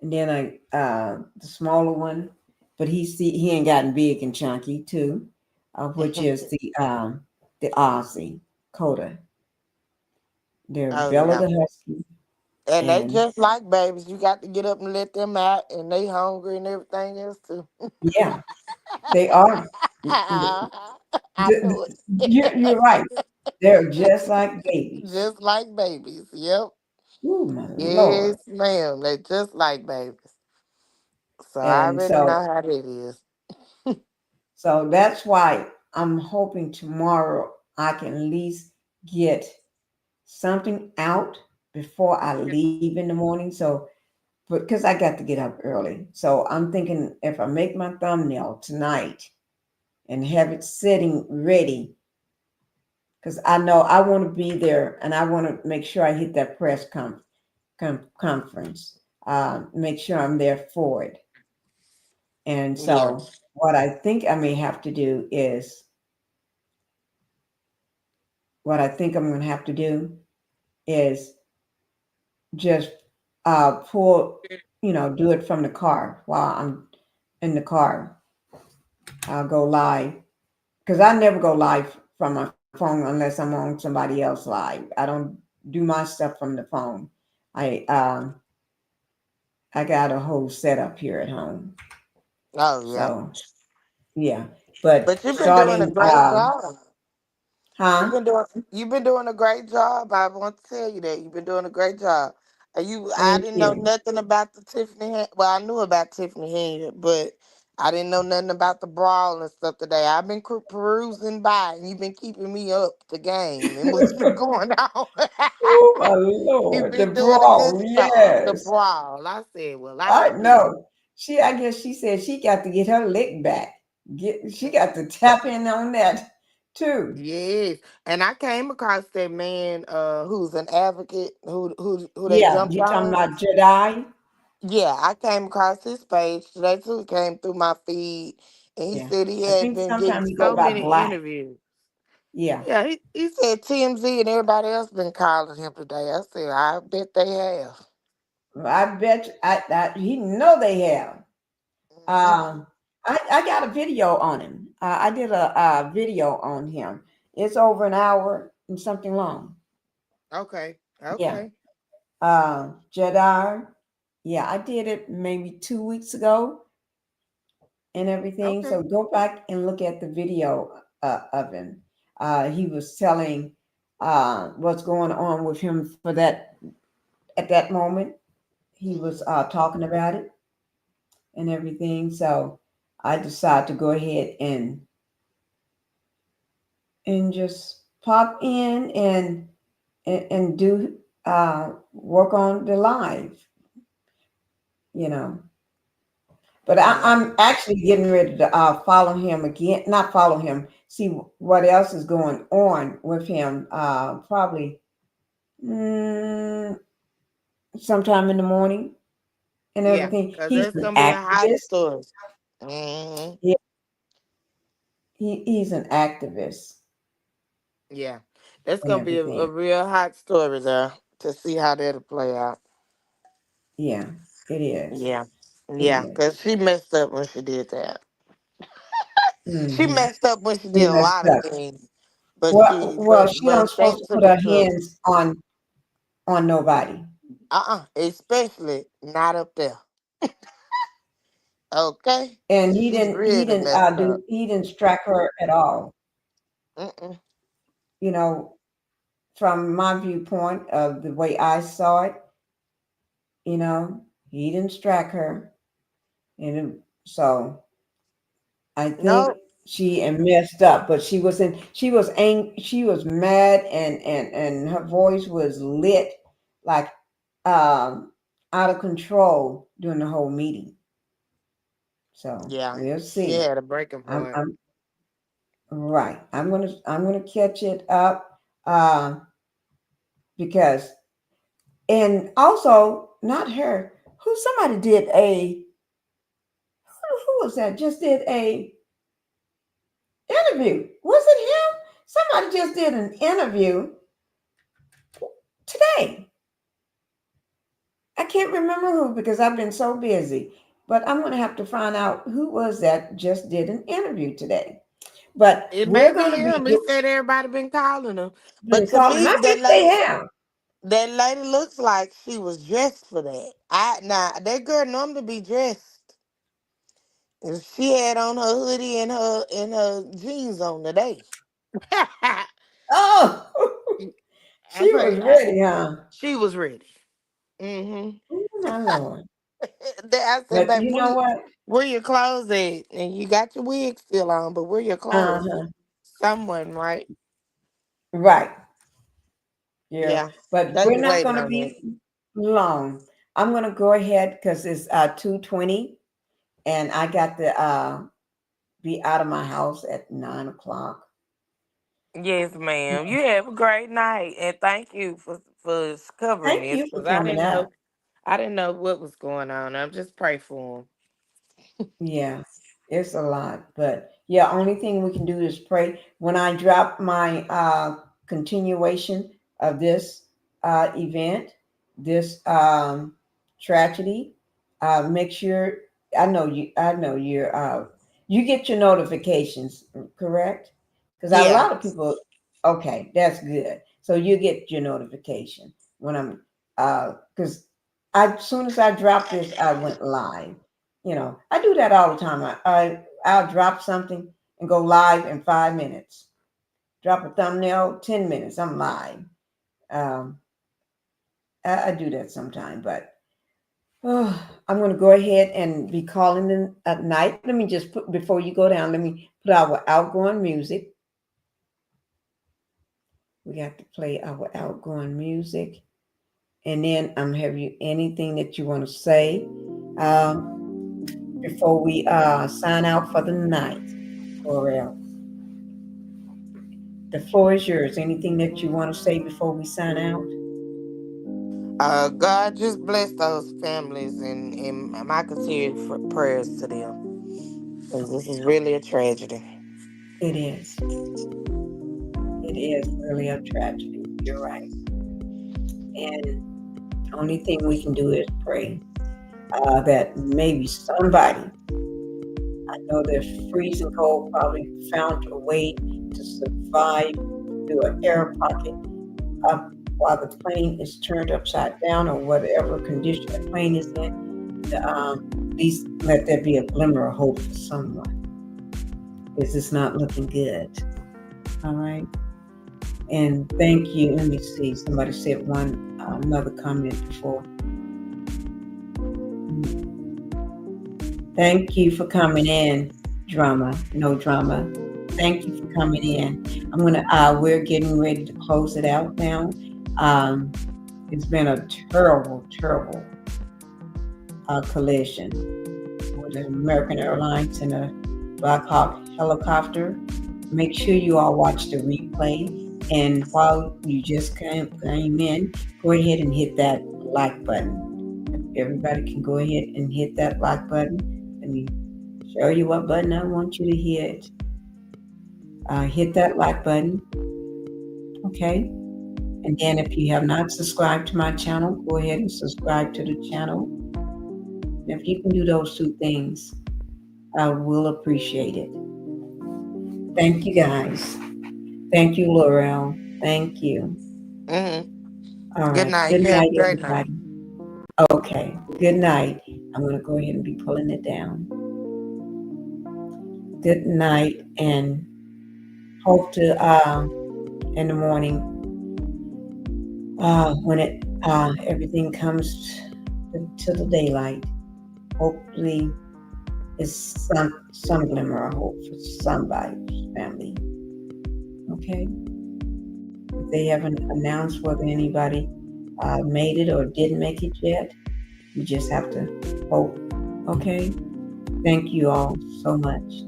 and then the smaller one, but he ain't gotten big and chunky too, which is the Aussie Coda. They're Oh Bella yeah. the husky And they And just like babies. You got to get up and let them out, and they hungry and everything else too. yeah, they are. I knew You're right. They're just like babies. just like babies. Yep. Oh my Yes, Lord. ma'am. They just like babies. So I And already so know how that is. so that's why I'm hoping tomorrow I can at least get something out before I leave in the morning. So because I got to get up early. So I'm thinking if I make my thumbnail tonight and have it sitting ready, because I know I want to be there and I want to make sure I hit that press conference. Make sure I'm there for it. And Yeah. so what I think I may have to do is what I think I'm going to have to do is just pull, do it from the car while I'm in the car. I'll go live because I never go live from my phone unless I'm on somebody else live. I don't do my stuff from the phone. I got a whole setup here at home. Oh yeah. So yeah, but But you've been doing a starting, great job. huh? You've been doing a great job. I want to tell you that you've been doing a great job. I Thank didn't know you. nothing about the Tiffany. Well, I knew about Tiffany Henry, but I didn't know nothing about the brawl and stuff today. I've been perusing by, and you've been keeping me up the game and what's been going on. Oh my You've Lord, the been doing a good brawl, job. The yes. brawl. I said, well, I I see. know. I guess she said she got to get her lick back. She got to tap in on that too. Yes, and I came across that man who's an advocate who they Yeah, jumped you talking on. about Jedi? Yeah, I came across his page today too. It came through my feed, and he Yeah. said he I had think been getting sometimes you go so by many black. interviews. Yeah. Yeah, he said TMZ and everybody else been calling him today. I said, I bet they have. I bet he know they have. Mhm. I got a video on him. I did a video on him. It's over an hour and something long. Okay, Yeah. okay, Jedi. Yeah, I did it maybe 2 weeks ago and everything. okay. So go back and look at the video of him. He was telling what's going on with him for that at that moment. He was talking about it and everything. So I decided to go ahead and just pop in and do work on the live, you know. But Yeah, I'm actually getting ready to follow him again. Not follow him. See what else is going on with him. Probably sometime in the morning and yeah, everything. because He's that's an gonna be a hot activist. story. Hmm. Yeah, he's an activist Yeah, that's and gonna be a everything. real hot story there to see how that'll play out. Yeah, it is. Yeah, It yeah, is. because she messed up when she did that. She Mm-hmm. messed up when she He did a messed lot of up. things, but Well, she don't they supposed to put took her it to hands on nobody. especially not up there. Okay, And he she didn't he really didn't messed up. do he didn't strike her at all. Mm-mm. You know, from my viewpoint of the way I saw it, he didn't strike her. So I think No, she messed up, but she was mad and her voice was lit like um out of control during the whole meeting. So yeah, we'll she see. had a breaking point. I'm right. I'm gonna catch it up because and also not her. Somebody did who was that? Just did a interview. Was it him? Somebody just did an interview today. I can't remember who because I've been so busy. But I'm gonna have to find out who was that just did an interview today. But It may we're be gonna be him. He said everybody been calling him, but been to calling. I me, that think they lady, have. That lady looks like she was dressed for that. That girl normally be dressed. And she had on her hoodie and her jeans on today. Oh, I she was pray. ready, huh? She was ready. Mm-hmm. Oh, my Lord. I said, But baby, you know what? where your clothes at? And you got your wig still on, but where your clothes? Uh-huh. Someone, right? Right. Yeah. Yeah. But They we're be not waiting going to on that. be long. I'm going to go ahead because it's 2:20 and I got to be out of my house at 9 o'clock. Yes, ma'am. You have a great night, and thank you for covering Thank this you for because coming out. I didn't know what was going on. I'm just pray for him. Yeah, it's a lot, but yeah, only thing we can do is pray. When I drop my continuation of this event, this tragedy, make sure I know you get your notifications, correct? Because a Yeah. lot of people. Okay, that's good. So you get your notification when I'm because as soon as I dropped this, I went live. I do that all the time. I'll drop something and go live in 5 minutes. Drop a thumbnail, 10 minutes, I'm live. Um, I do that sometime, but I'm going to go ahead and be calling them at night. Let me just put, before you go down, let me put our outgoing music. We got to play our outgoing music. And then I'm have you anything that you want to say before we sign out for the night, L'Oreal. The floor is yours. Anything that you want to say before we sign out? God just bless those families and my continued prayers to them. 'Cause this is really a tragedy. It is. It is really a tragedy. You're right. And the only thing we can do is pray that maybe somebody, I know they're freezing cold, probably found a way to survive through an air pocket while the plane is turned upside down or whatever condition the plane is in. At least let there be a glimmer of hope for someone. Because it's not looking good. All right. And thank you. Let me see. Somebody said another comment before. Thank you for coming in. Drama, no drama. Thank you for coming in. We're getting ready to close it out now. It's been a terrible, terrible collision with an American Airlines and a Blackhawk helicopter. Make sure you all watch the replay. And while you just came in, go ahead and hit that like button. If everybody can go ahead and hit that like button. Let me show you what button I want you to hit. Hit that like button. Okay. And then if you have not subscribed to my channel, go ahead and subscribe to the channel. And if you can do those two things, I will appreciate it. Thank you guys. Thank you, L'Oreal. Thank you. All Good right. night. Good You have night, a great night. everybody. Okay. Good night. I'm going to go ahead and be pulling it down. Good night, and hope to in the morning when everything comes to the daylight. Hopefully, it's some glimmer of hope for somebody's family. Okay. If they haven't announced whether anybody made it or didn't make it yet, you just have to hope. Okay. Thank you all so much.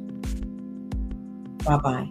Bye-bye.